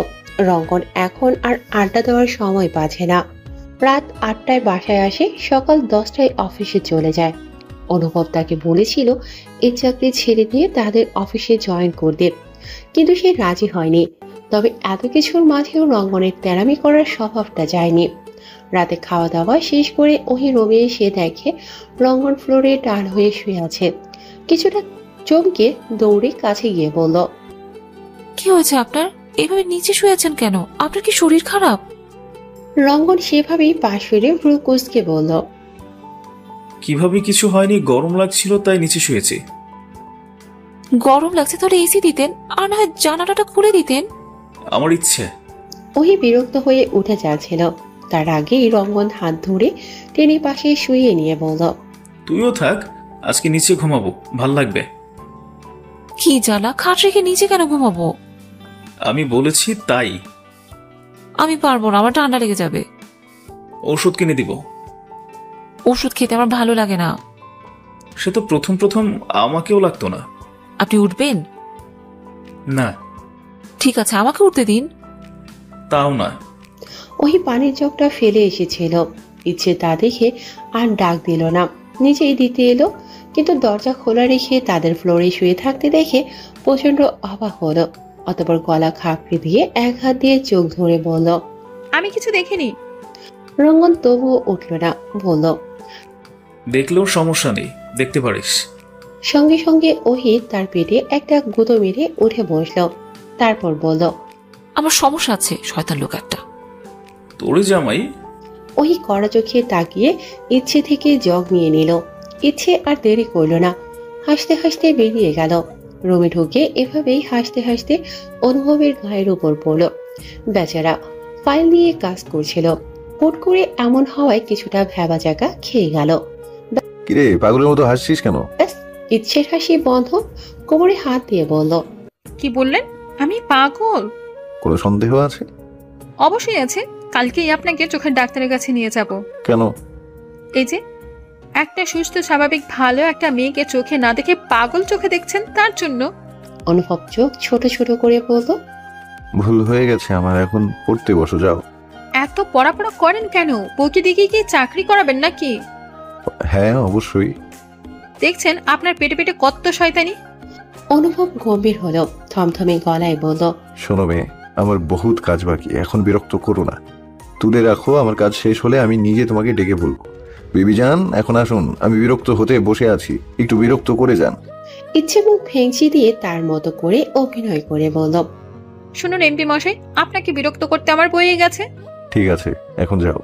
রঙ্গন এখন আর আড্ডা দেওয়ার সময় পাচ্ছে না। রাত 8টায় বাসায় আসে, সকাল 10টায় অফিসে চলে যায়। অনুভব তাকে বলেছিল এই চাকরি ছেড়ে দিয়ে তাদের অফিসে জয়েন করতে, কিন্তু সে রাজি হয়নি। তবে এত কিছুর মাঝেও রঙ্গনের তেরামি করার স্বভাবটা যায়নি। রাতে খাওয়া দাওয়া শেষ করে ওহি রুমে এসে দেখে রঙ্গন ফ্লোরে টান হয়ে শুয়ে আছে। কিছুটা চমকে দৌড়ে কাছে গিয়ে বলল, কি হয়েছে আপনার? এভাবে নিচে শুয়ে আছেন কেন? আপনার কি শরীর খারাপ? রঙ্গন সেভাবেই পাশ ফিরে ভ্রু কুঁচকে বলল, কিভাবে কিছু হয়নি, গরম লাগছিল তাই নিচে শুয়েছি। গরম লাগছে তাহলে এসি দিতেন, আর না হয় জানালাটা খুলে দিতেন। আমার ইচ্ছে। ওহি বিরক্ত হয়ে উঠে যাচ্ছিল, তার আগেই রঙ্গন হাত ধরে টেনে পাশে শুয়ে নিয়ে বলল, তুইও থাক, আজকে নিচে ঘুমাবো, ভাল লাগবে। কি জ্বালা, খাট রেখে নিচে কেন ঘুমাবো? আমি বলেছি তাই। আমি পারবো না, আমার ঠান্ডা লেগে যাবে। ওষুধ কিনে দিব। ওষুধ খেতে আমার ভালো লাগে না। সে তো প্রথম প্রথম আমাকেও লাগতো না। আপনি উঠবেন? না। ঠিক আছে, আমাকে উঠতে দিন। তাও না। ওহি পানির জগটা ফেলে এসেছিল, ইচ্ছে তা দেখে আর ডাক দিল না, নিজেই দিতে এলো। কিন্তু দরজা খোলা রেখে তাদের ফ্লোরে শুয়ে থাকতে দেখে প্রচন্ড অবাক হলো। অতঃপর গলা খাঁকড়ে দিয়ে এক হাত দিয়ে চোখ ধরে বলল, আমি কিছু দেখিনি। রঙ্গন তবুও উঠল না, বলল, দেখলেও সমস্যা নেই, দেখতে পারিস। সঙ্গে সঙ্গে ওহি তার পেটে একটা গুঁতো মেরে উঠে বসলো, তারপর বলল, আমার সমস্যা আছে, শয়তান লোক একটা। তোরে জামাই? ওহি কড়া চোখে তাকিয়ে ইচ্ছে থেকে জগ নিয়ে নিল। ইচ্ছে আর দেরি করল না, হাসতে হাসতে বেরিয়ে গেল। রুমে ঢুকে এভাবেই হাসতে হাসতে অনুভবের গায়ের উপর পড়ল। বেচারা ফাইল নিয়ে কাজ করছিল, হুট করে এমন হওয়ায় কিছুটা ভেবা জায়গা খেয়ে গেল। কিরে পাগলের মতো হাসছিস কেন? ইচ্ছের হাসি বন্ধ, কোমরে হাত দিয়ে বলল, কি বললেন? আমি পাগল? কোনো সন্দেহ আছে? অবশ্যই আছে, কালকেই আপনাকে চোখের ডাক্তারের কাছে নিয়ে যাব। কেন? এই যে একটা সুস্থ স্বাভাবিক ভালো একটা মেয়েকে চোখে না দেখে পাগল চোখে দেখছেন, তার জন্য। অনুভব চোখ ছোট ছোট করে বলল, ভুল হয়ে গেছে আমার, এখন পড়তে বসো যাও। এত পড়াপড়া করেন কেন? বউকে দিকে কি চাকরি করাবেন নাকি? হ্যাঁ অবশ্যই। দেখছেন আপনার পেটে পেটে কত শয়তানি। অনুভব গম্ভীর হলো, থমথমে গলায় বলল, শোনো মেয়ে, আমার বহুত কাজ বাকি, এখন বিরক্ত করো না, তুলে রাখো, আমার কাজ শেষ হলে আমি নিজে তোমাকে ডেকে বলবো। বেবি জান এখন আসুন, আমি বিরক্ত হতে বসে আছি, একটু বিরক্ত করে যান। ইচ্ছে মুখ ভেঙচি দিয়ে তার মতো করে অভিনয় করে বলল, শুনুন এমপি মশাই, আপনাকে বিরক্ত করতে আমার বয়ে গেছে। ঠিক আছে এখন যাও।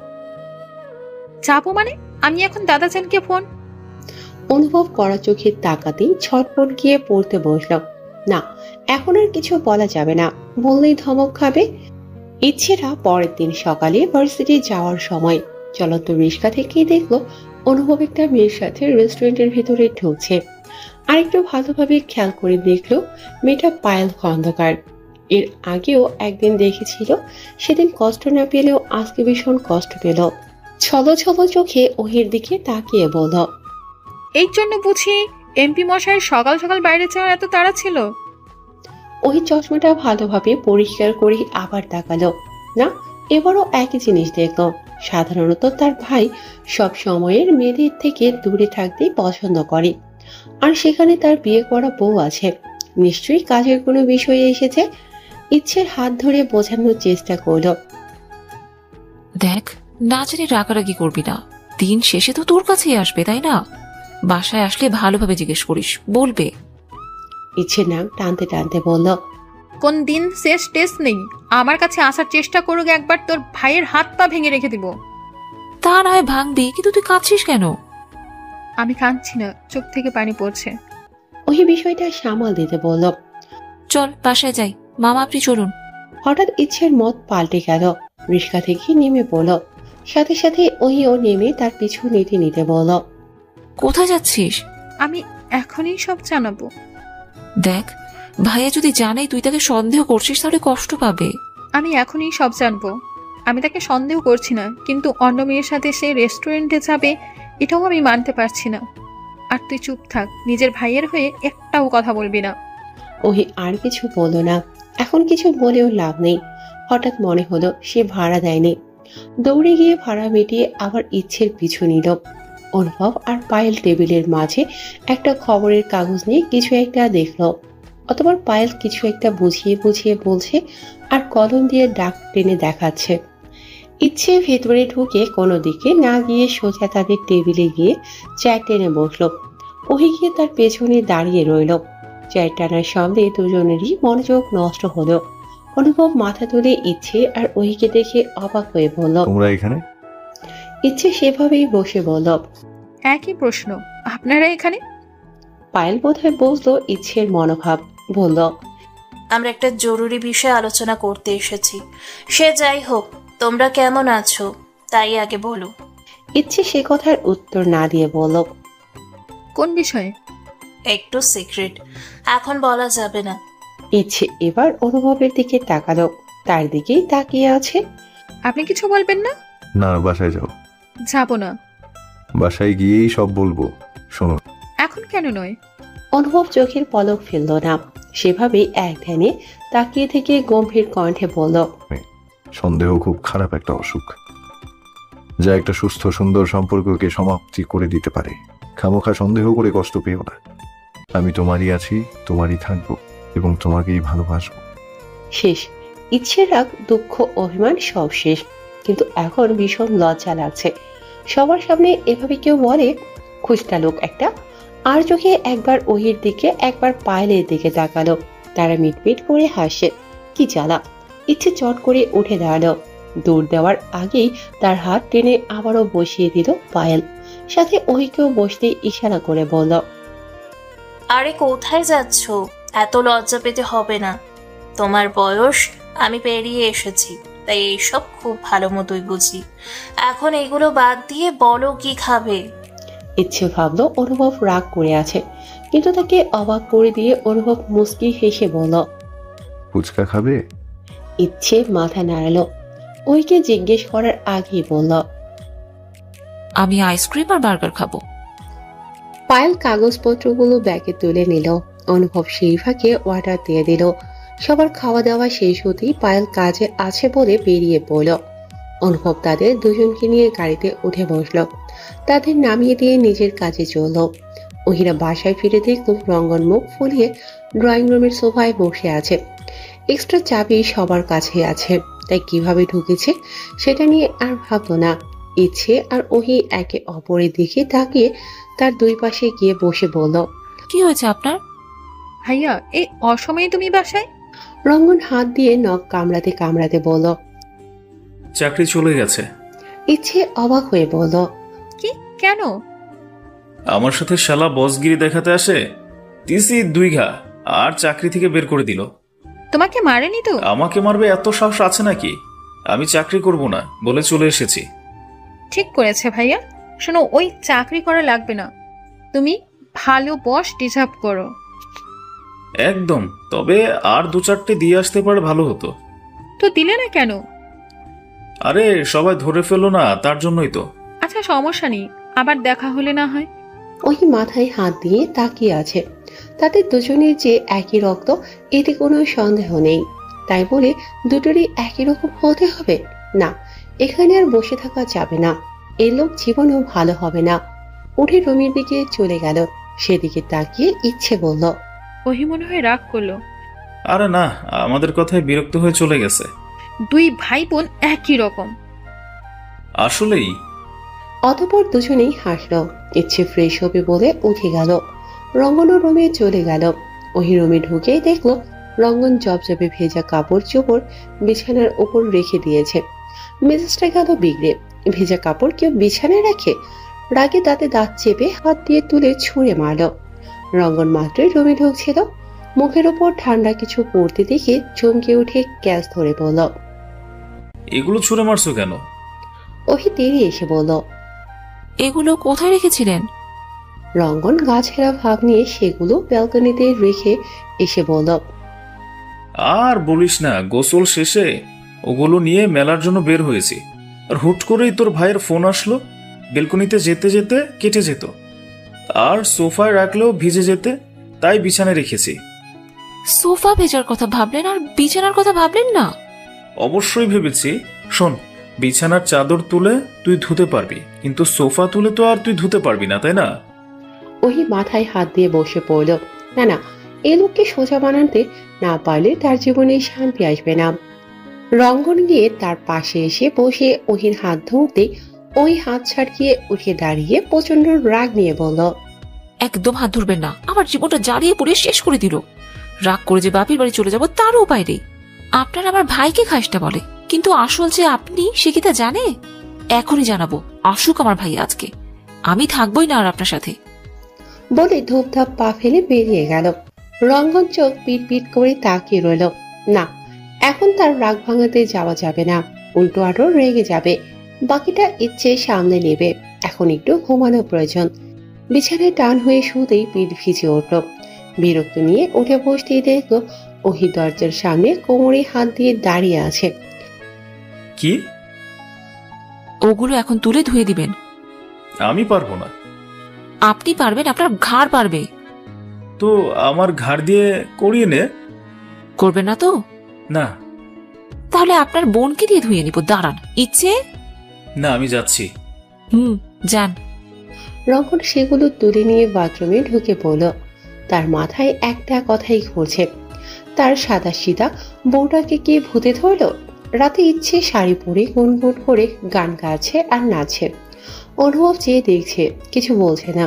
যাবো মানে? আমি এখন দাদাজানকে ফোন। অনুভব করা চোখে তাকাতেই ছটপট গিয়ে পড়তে বসল। না, এখন আর কিছু বলা যাবে না, বললেই ধমক খাবে। ইচ্ছেরা পরের দিন সকালে ভার্সিটি যাওয়ার সময় চলন্ত রিক্সা থেকেই দেখলো অনুভব একটা মেয়ের সাথে রেস্টুরেন্টের ভেতরে ঢুকছে। আরেকটু ভালোভাবে খেয়াল করে দেখলো মেয়েটা পায়েল খন্দকার। এর আগেও একদিন দেখেছিল, সেদিন কষ্ট না পেলেও আজকে ভীষণ কষ্ট পেল। ছলো ছলো চোখে ওহির দিকে তাকিয়ে বলল, এই জন্য বুঝি এমপি মশাই সকাল সকাল বাইরে যাওয়ার এত তাড়া ছিল? ওই চশমাটা ভালোভাবে পরিষ্কার করে আবার তাকালো। না, এবারও একই জিনিস দেখলো। সাধারণত তার ভাই সব সময়ের মেয়েদের থেকে দূরে থাকতেই পছন্দ করে, আর সেখানে তার বিয়ে করা বউ আছে, নিশ্চয়ই কাজের কোনো বিষয়ে এসেছে। ইচ্ছের হাত ধরে বোঝানোর চেষ্টা করলো, দেখ না জানি রাগারাগি করবি না, দিন শেষে তো তোর কাছেই আসবে তাই না? বাসায় আসলে ভালোভাবে জিজ্ঞেস করিস, বলবে। ইচ্ছে নাক টানতে টানতে বলল, কোন দিন শেষ টেস্ট নেই, আমার কাছে আসার চেষ্টা করুক একবার, তোর ভাইয়ের হাত পা ভেঙে রেখে দিব। তা না হয় ভাঙবি, কিন্তু তুই কাঁদছিস কেন? আমি কাঁদছি না, চোখ থেকে পানি পড়ছে। ওই বিষয়টা সামাল দিতে বলল, চল বাসায় যাই, মামা আপনি চলুন। হঠাৎ ইচ্ছের মত পাল্টে গেল, রিক্সা থেকে নেমে পড়ল। সাথে সাথে ওহিও নেমে তার পিছু নিতে নিতে বলল, কোথায় যাচ্ছিস? আমি এখনই সব জানাবো। দেখ ভাইয়া যদি জানে তুই তাকে সন্দেহ করছিস তাহলে কষ্ট পাবে। আমি এখনই সব জানবো। আমি তাকে সন্দেহ করছি না, কিন্তু অন্য মেয়ের সাথে সে রেস্টুরেন্টে যাবে এটাও আমি মানতে পারছি না। আর তুই চুপ থাক, নিজের ভাইয়ের হয়ে একটাও কথা বলবি না। ওহি আর কিছু বলল না, এখন কিছু বলেও লাভ নেই। হঠাৎ মনে হলো সে ভাড়া দেয়নি, দৌড়ে গিয়ে ভাড়া মিটিয়ে আবার ইচ্ছের পিছু নিল। অনুভব আর পায়েল টেবিলের মাঝে একটা খবরের কাগজ নিয়ে কিছু একটা দেখলো। অতঃপর পায়েল কিছু একটা বুঝিয়ে বুঝিয়ে বলছে আর কলম দিয়ে ডাক টেনে দেখাচ্ছে। ইচ্ছে ভেতরে ঢুকে কোনো দিকে না গিয়ে সোজা তাদের টেবিলে গিয়ে চেয়ার টেনে বসলো। ওহি গিয়ে তার পেছনে দাঁড়িয়ে রইল। চেয়ার টানার শব্দে দুজনেরই মনোযোগ নষ্ট হলো। অনুভব মাথা তুলে ইচ্ছে আর ওহিকে দেখে অবাক হয়ে বলল, তোমরা এখানে? ইচ্ছে সেভাবেই বসে বলল, একই প্রশ্ন, আপনারা এখানে? পায়েল বোধহয় বুঝলো ইচ্ছের মনোভাব, বলল, আমরা একটা জরুরি বিষয়ে আলোচনা করতে এসেছি। সে যাই হোক, তোমরা কেমন আছো তাই আগে বলো। ইচ্ছে সে কথার উত্তর না দিয়ে বলল, কোন বিষয়ে? একটু সিক্রেট, এখন বলা যাবে না। ইচ্ছে এবার অনুভবের দিকে তাকালো, তার দিকেই তাকিয়ে আছে। আপনি কিছু বলবেন না? না, বাসায় যাও। যাব না। বাসায় গিয়েই সব বলবো। শোনো, এখন কেন নয়? অনুভব চোখের পলক ফেলল না, সেভাবেই এক ধ্যানে তাকিয়ে থেকে গম্ভীর কণ্ঠে বলল, সন্দেহ খুব খারাপ একটা অসুখ, যা একটা সুস্থ সুন্দর সম্পর্ককে সমাপ্তি করে দিতে পারে। খামোখা সন্দেহ করে কষ্ট পেও না। আমি তোমারই আছি, তোমারই থাকবো এবং তোমাকেই ভালোবাসবো। শেষ। ইচ্ছের রাগ, দুঃখ, অভিমান সব শেষ, কিন্তু এখন ভীষণ লজ্জা লাগছে। সবার সামনে এভাবে কেউ বলে? খুচটা লোক একটা। আর চোখে একবার ওহির দিকে একবার পায়েলের দিকে তাকালো, তারা মিটমিট করে হাসে। কি জ্বালা! ইচ্ছে চট করে উঠে দাঁড়ালো, দৌড় দেওয়ার আগেই তার হাত টেনে আবারও বসিয়ে দিল পায়েল, সাথে ওহিকেও বসতে ইশারা করে বলল, আরে কোথায় যাচ্ছ? এত লজ্জা পেতে হবে না। তোমার বয়স আমি পেরিয়ে এসেছি, তাই এইসব খুব ভালো মতোই বুঝি। এখন এগুলো বাদ দিয়ে বলো কি খাবে? ইচ্ছে ভাবলো অনুভব রাগ করে আছে, কিন্তু তাকে অবাক করে দিয়ে অনুভব মুচকি হেসে বলল, ফুচকা খাবে? ইচ্ছে মাথা নাড়ালো, ওইকে জিজ্ঞেস করার আগেই বলল, আমি আইসক্রিম আর বার্গার খাবো। পায়েল কাগজপত্রগুলো ব্যাগে তুলে নিল, অনুভব সেই ফাঁকে অর্ডার দিয়ে দিল। সবার খাওয়া দাওয়া শেষ হতেই পায়েল কাজে আছে বলে বেরিয়ে পড়ল। অনুভব তাদের দুজনকে নিয়ে গাড়িতে উঠে বসল, তাদের নামিয়ে দিয়ে নিজের কাজে চলল। ওহিরা বাসায় ফিরে দেখল রঙ্গন মুখ ফুলিয়ে ড্রয়িং রুমের সোফায় বসে আছে। এক্সট্রা চাবি সবার কাছে আছে, তাই কিভাবে ঢুকেছে সেটা নিয়ে আর ভাবল না। ইচ্ছে আর ওহি একে অপরের দিকে তাকিয়ে তার দুই পাশে গিয়ে বসে বলল, কি হয়েছে আপনার? ভাইয়া, এই অসময়ে তুমি বাসায়? রঙ্গন হাত দিয়ে নখ কামড়াতে কামড়াতে বলল, চাকরি চলে গেছে। ইচ্ছে অবাক হয়ে বলল, কি? কেন? আমার সাথে শালা বসগিরি দেখাতে আসে, দিছি 2 ঘা, আর চাকরি থেকে বের করে দিল। তোমাকে মারেনি তো? আমাকে মারবে এত সাহস আছে নাকি? আমি চাকরি করব না বলে চলে এসেছি। ঠিক করেছে ভাইয়া। শোনো, ওই চাকরি করা লাগবে না, তুমি ভালো বস ডিজার্ভ করো। একদম, তবে আর 2-4টে দিয়ে আসতে পারে ভালো হতো। তো দিলে না কেন? আরে সবাই ধরে ফেলো না, তার জন্যই তো। আচ্ছা সমস্যা নেই, আবার দেখা হলে না হয়। ওই মাথায় হাত দিয়ে তাকিয়ে আছে। তাদের দুজনের যে একই রক্ত এতে কোনো সন্দেহ নেই, তাই বলে দুটোরই একই রকম হতে হবে না। এখানে আর বসে থাকা যাবে না, এই লোক জীবনেও ভালো হবে না। উঠে রুমের দিকে চলে গেল, সেদিকে তাকিয়ে ইচ্ছে বলল, ওহি মনে হয় রাগ করলো। আরে না, আমাদের কথায় বিরক্ত হয়ে চলে গেছে। 2 ভাই বোন একই রকম। আসলেই। অতঃপর দুজনেই হাসল। ইচ্ছে ফ্রেশ হবে বলে উঠে গেল, রঙ্গনও রুমে চলে গেল। ওহি রুমে ঢুকেই দেখলো রঙ্গন জবজবে ভেজা কাপড় চোপড় বিছানার উপর রেখে দিয়েছে। মেজাজটা গেল বিগড়ে, ভেজা কাপড় কেউ বিছানায় রাখে? রাগে দাঁতে দাঁত চেপে হাত দিয়ে তুলে ছুঁড়ে মারল। রঙ্গন মাত্রই রুমে ঢুকছিল, মুখের উপর ঠান্ডা কিছু পড়তে দেখে চমকে উঠে গ্যাস ধরে বলল, এগুলো ছুঁড়ে মারছো কেন? ওহি তেড়ে এসে বলল, এগুলো কোথায় রেখেছিলেন? রঙ্গন গা ছেঁড়া ভাব নিয়ে সেগুলো ব্যালকনিতে রেখে এসে বলল, আর বলিস না, গোসল শেষে ওগুলো নিয়ে মেলার জন্য বের হয়েছি, আর হুট করেই তোর ভাইয়ের ফোন আসলো। বেলকনিতে যেতে যেতে কেটে যেত, আর সোফায় রাখলেও ভিজে যেতে, তাই বিছানায় রেখেছি। সোফা ভেজার কথা ভাবলেন আর বিছানার কথা ভাবলেন না? অবশ্যই ভেবেছি। শোন, বিছানার চাদর তুলে তুই ধুতে পারবি, কিন্তু সোফা তুলে তো আর তুই ধুতে পারবি না, তাই না? ওহি মাথায় হাত দিয়ে বসে পড়ল। না না, এ লোককে সোজা বানাতে না পারলে তার জীবনে শান্তি আসবে না। রঙ্গন গিয়ে তার পাশে এসে বসে ওহির হাত ধরতে ওই হাত ছাড়িয়ে উঠে দাঁড়িয়ে প্রচন্ড রাগ নিয়ে বলল, একদম হাত ধরবেন না, আমার জীবনটা জ্বালিয়ে পুড়ে শেষ করে দিল। রাগ করে যে বাপের বাড়ি চলে যাব তারও উপায় নেই। আপনার আমার ভাইকে খাসটা বলে, কিন্তু আসল যে আপনি সে কি তা জানে? এখনই জানাবো, আসুক আমার ভাই আজকে, আমি থাকবোই না আর আপনার সাথে। বলে ধূপধাপ পা ফেলে বেরিয়ে গেল। রঙ্গন চোখ পিট পিট করে তাকিয়ে রইল। না, এখন তার রাগ ভাঙাতে যাওয়া যাবে না, উল্টো আরো রেগে যাবে। বাকিটা ইচ্ছে সামনে নেবে। এখন একটু ঘুমানো প্রয়োজন। বিছানায় টান হয়ে শুতেই পিঠ ভিজে উঠল। বিরক্ত নিয়ে উঠে বসতেই দেখলো ওহি দরজার সামনে কোমরে হাত দিয়ে দাঁড়িয়ে আছে। কি? ওগুলো এখন তুলে ধুয়ে দিবেন। আমি পারবো না। আপনি পারবেন, আপনার ঘাড় পারবে। তো আমার ঘাড় দিয়ে করিয়ে নে। করবেন না তো? না। তাহলে আপনার বোনকে দিয়ে ধুয়ে নিব। দাঁড়ান। ইচ্ছে না, আমি যাচ্ছি। যান। রঙ্গন সেগুলো তুলে নিয়ে বাথরুমে ঢুকে পড়ল। তার মাথায় একটা কথাই ঘুরছে, তার সাদা সিধা বউটাকে কে ভূতে ধরল? রাতে ইচ্ছে শাড়ি পরে গুনগুন করে গান গাচ্ছে আর নাচছে। অনুভব চেয়ে দেখছে, কিছু বলছে না।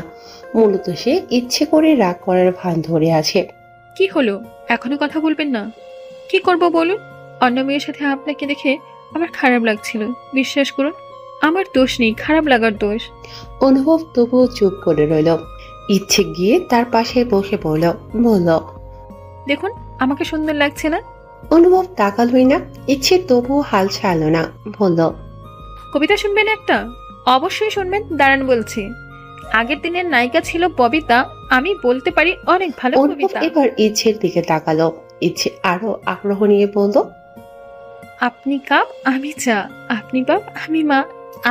মূলত সে ইচ্ছে করে রাগ করার ভান ধরে আছে। কি হলো, এখনো কথা বলবেন না? কি করব বলুন? অন্য মেয়ের সাথে আপনাকে দেখে আমার খারাপ লাগছিল। বিশ্বাস করুন, আমার দোষ নেই, খারাপ লাগার দোষ। অনুভব তবুও চুপ করে রইল। ইচ্ছে গিয়ে তার পাশে বসে পড়ল, বলল, দেখুন আমাকে সুন্দর লাগছে না? অনুভব তাকালই না। ইচ্ছে তবুও হাল ছাড়ল না, বলল, কবিতা শুনবেন একটা? অবশ্যই শুনবেন, দাঁড়ান বলছি। আগের দিনের নায়িকা ছিল ববিতা, আমি বলতে পারি অনেক ভালো কবিতা। এবার ইচ্ছের দিকে তাকালো। ইচ্ছে আরো আগ্রহ নিয়ে বলল, আপনি কাপ আমি চা, আপনি বাপ আমি মা,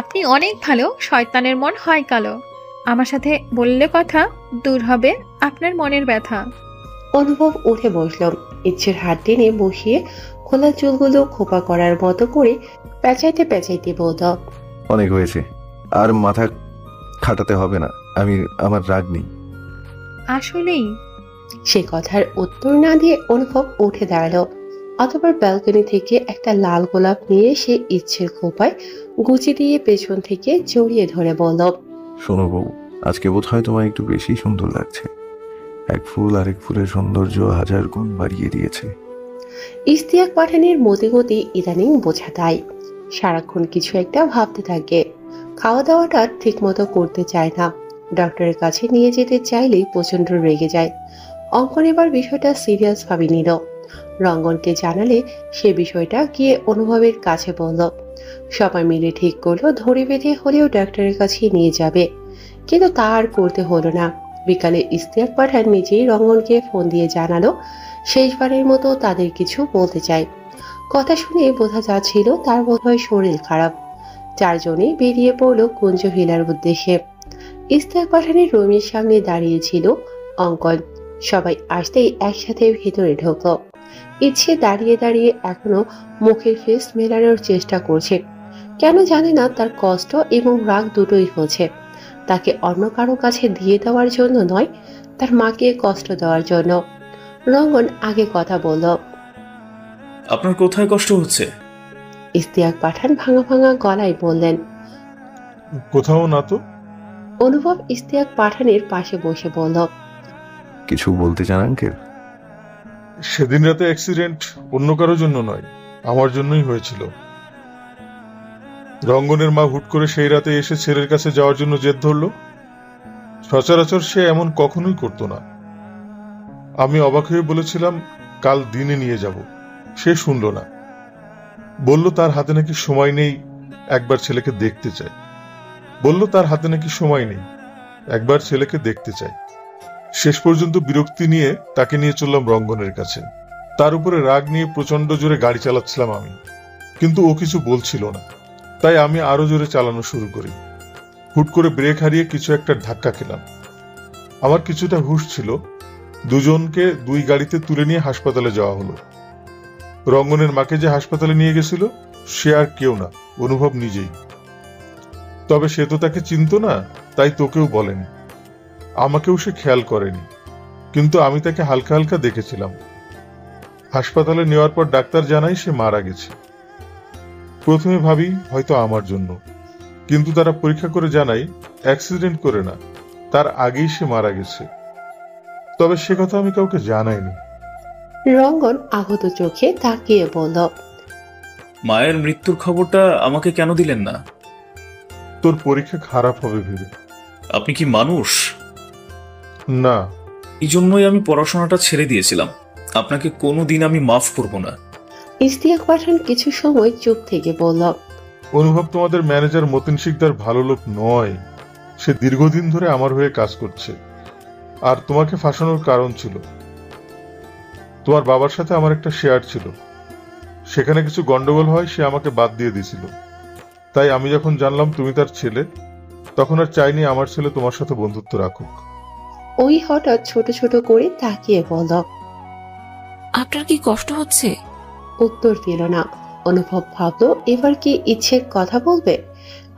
আপনি অনেক ভালো, শয়তানের মন হয় কালো, আমার সাথে বললে কথা দূর হবে আপনার মনের ব্যথা। অনুভব উঠে বসল। ইচ্ছের হাত টেনে বসিয়ে খোলা চুলগুলো খোপা করার মতো করে পেঁচাইতে পেঁচাইতে বলল, অনেক হয়েছে, আর মাথা খাটাতে হবে না, আমি আমার রাগ নেই। আসলেই? সে কথার উত্তর না দিয়ে অনুভব উঠে দাঁড়ালো। অতঃপর ব্যালকনি থেকে একটা লাল গোলাপ নিয়ে সে ইচ্ছের খোপায় গুচি দিয়ে পেছন থেকে জড়িয়ে ধরে বলল, শোনো বউ, আজকে বোধহয় তোমায় একটু বেশি সুন্দর লাগছে। এক ফুল আরেক ফুলের সৌন্দর্য 1000 গুণ বাড়িয়ে দিয়েছে। ইশতিয়াক পাঠানের মতিগতি ইদানিং বোঝা দেয়। সারাক্ষণ কিছু একটা ভাবতে থাকে। খাওয়া দাওয়াটা ঠিক মতো করতে চায় না। ডক্টরের কাছে নিয়ে যেতে চাইলেই প্রচন্ড রেগে যায়। অঙ্কন এবার বিষয়টা সিরিয়াস ভাবে নিল। রঙ্গনকে জানালে সে বিষয়টা গিয়ে অনুভবের কাছে বলল। সবাই মিলে ঠিক করলো ধরে বেঁধে হলেও ডক্টরের কাছে নিয়ে যাবে, কিন্তু তা আর করতে হলো না। বিকালে ইশতিয়াক পাঠান নিজেই রঙ্গনকে ফোন দিয়ে জানালো শেষবারের মতো তাদের কিছু বলতে চায়। কথা শুনে বোঝা যাচ্ছিল তার বোধহয় শরীর খারাপ। চারজনেই বেরিয়ে পড়লো কুঞ্জ ভিলার উদ্দেশ্যে। ইশতিয়াক পাঠানের রুমের সামনে দাঁড়িয়েছিল অঙ্কন। সবাই আসতেই একসাথে ভেতরে ঢোকলো। ইচ্ছে দাঁড়িয়ে দাঁড়িয়ে এখনো মুখের ফেস মেলানোর চেষ্টা করছে। কেন জানে না, তার কষ্ট এবং রাগ দুটোই হচ্ছে। তাকে অন্য কারো কাছে দিয়ে দেওয়ার জন্য নয়, তার মাকে কষ্ট দেওয়ার জন্য। রঙ্গন আগে কথা বলল, আপনার কোথায় কষ্ট হচ্ছে? ইশতিয়াক পাঠান ভাঙা ভাঙা গলায় বললেন, কোথাও না তো। অনুভব ইশতিয়াক পাঠানের পাশে বসে বলল, কিছু বলতে চান আঙ্কেল? সেদিন রাতে অ্যাক্সিডেন্ট অন্য কারোর জন্য নয়, আমার জন্যই হয়েছিল। রঙ্গনের মা হুট করে সেই রাতে এসে ছেলের কাছে যাওয়ার জন্য জেদ ধরল। সচরাচর সে এমন কখনোই করতো না। আমি অবাক হয়ে বলেছিলাম কাল দিনে নিয়ে যাব, সে শুনল না। বলল তার হাতে নাকি সময় নেই, একবার ছেলেকে দেখতে চায়। শেষ পর্যন্ত বিরক্তি নিয়ে তাকে নিয়ে চললাম রঙ্গনের কাছে। তার উপরে রাগ নিয়ে প্রচন্ড জোরে গাড়ি চালাচ্ছিলাম আমি, কিন্তু ও কিছু বলছিল না। তাই আমি আরো জোরে চালানো শুরু করি। হুট করে ব্রেক হারিয়ে কিছু একটা ধাক্কা খেলাম। আমার কিছুটা হুঁশ ছিল। দুজনকে দুই গাড়িতে তুলে নিয়ে হাসপাতালে যাওয়া হলো। রঙ্গনের মাকে যে হাসপাতালে নিয়ে গেছিল সে আর কেউ না, অনুভব নিজেই। তবে সে তো তাকে চিনত না, তাই তোকেও বলেনি, আমাকেও সে খেয়াল করেনি, কিন্তু আমি তাকে হালকা হালকা দেখেছিলাম। হাসপাতালে নেওয়ার পর ডাক্তার জানায় সে মারা গেছে। প্রথমে ভাবি হয়তো আমার জন্য, কিন্তু তারা পরীক্ষা করে জানায় অ্যাক্সিডেন্ট করে না, তার আগেই সে মারা গেছে। তবে সে কথা আমি কাউকে জানাইনি। রঙ্গন আহত চোখে তাকিয়ে বলল, মায়ের মৃত্যুর খবরটা আমাকে কেন দিলেন না? তোর পরীক্ষা খারাপ হবে ভেবে। আপনি কি মানুষ? না। এই জন্যই আমি পড়াশোনাটা ছেড়ে দিয়েছিলাম। আপনাকে কোনোদিন আমি মাফ করব না। ইশতিয়াক পাঠান কিছু সময় চুপ থেকে বলল, অনুভব তোমাদের ম্যানেজার মতিন শিকদার ভালো লোক নয়। সে দীর্ঘদিন ধরে আমার হয়ে কাজ করছে, আর তোমাকে ফাঁসানোর কারণ ছিল তোমার বাবার সাথে আমার একটা শেয়ার ছিল, সেখানে কিছু গন্ডগোল হয়, সে আমাকে বাদ দিয়ে দিয়েছিল। তাই আমি যখন জানলাম তুমি তার ছেলে, তখন আর চাইনি আমার ছেলে তোমার সাথে বন্ধুত্ব রাখুক। ওই হঠাৎ ছোট ছোট করে তাকিয়ে বলল, আপনার কি কষ্ট হচ্ছে? উত্তর দিল না। অনুভব ভাবলো এবার কি ইচ্ছের কথা বলবে।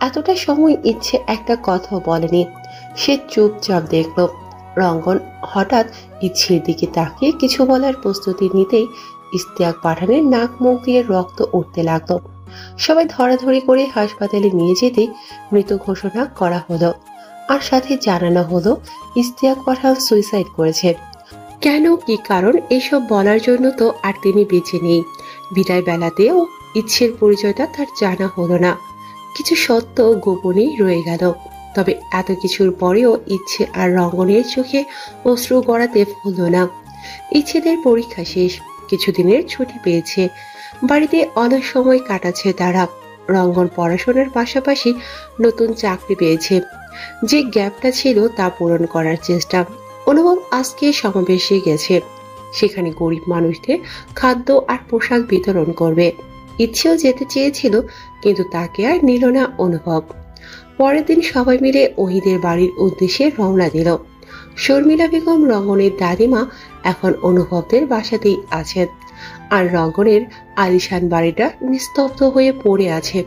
এতটা সময় ইচ্ছে একটা কথা বলেনি। সে চুপচাপ দেখলো। রঙ্গন হঠাৎ ইচ্ছের দিকে তাকিয়ে কিছু বলার প্রস্তুতি নিতেই ইশতিয়াক পাঠানের নাক মুখ দিয়ে রক্ত উঠতে লাগলো। সবাই ধরাধরি করে হাসপাতালে নিয়ে যেতে মৃত ঘোষণা করা হলো, আর সাথে জানানো হলো ইশতিয়াক পাঠান সুইসাইড করেছে। কেন, কি কারণ এসব বলার জন্য তো আর তিনি বেঁচে নেই। বিদায় বেলাতেও ইচ্ছের পরিচয়টা তার জানা হলো না। কিছু সত্য গোপনেই রয়ে গেল। তবে এত কিছুর পরেও ইচ্ছে আর রঙ্গনের চোখে অশ্রু গড়াতে ভুলল না। ইচ্ছেদের পরীক্ষা শেষ, কিছুদিনের ছুটি পেয়েছে, বাড়িতে অনেক সময় কাটাচ্ছে তারা। রঙ্গন পড়াশোনার পাশাপাশি নতুন চাকরি পেয়েছে। যে গ্যাপটা ছিল তা পূরণ করার চেষ্টা। অনুভব আজকে সমাবেশে গেছে, সেখানে গরিব মানুষদের খাদ্য আর পোশাক বিতরণ করবে। ইচ্ছেও যেতে চেয়েছিল, কিন্তু তাকে আর নিল না অনুভব। পরের দিন সবাই মিলে ওহিদের বাড়ির উদ্দেশ্যে রওনা দিল। শর্মিলা বেগম, রঙ্গনের দাদিমা এখন অনুভবদের বাসাতেই আছেন, আর রঙ্গনের আলিশান বাড়িটা নিস্তব্ধ হয়ে পড়ে আছে।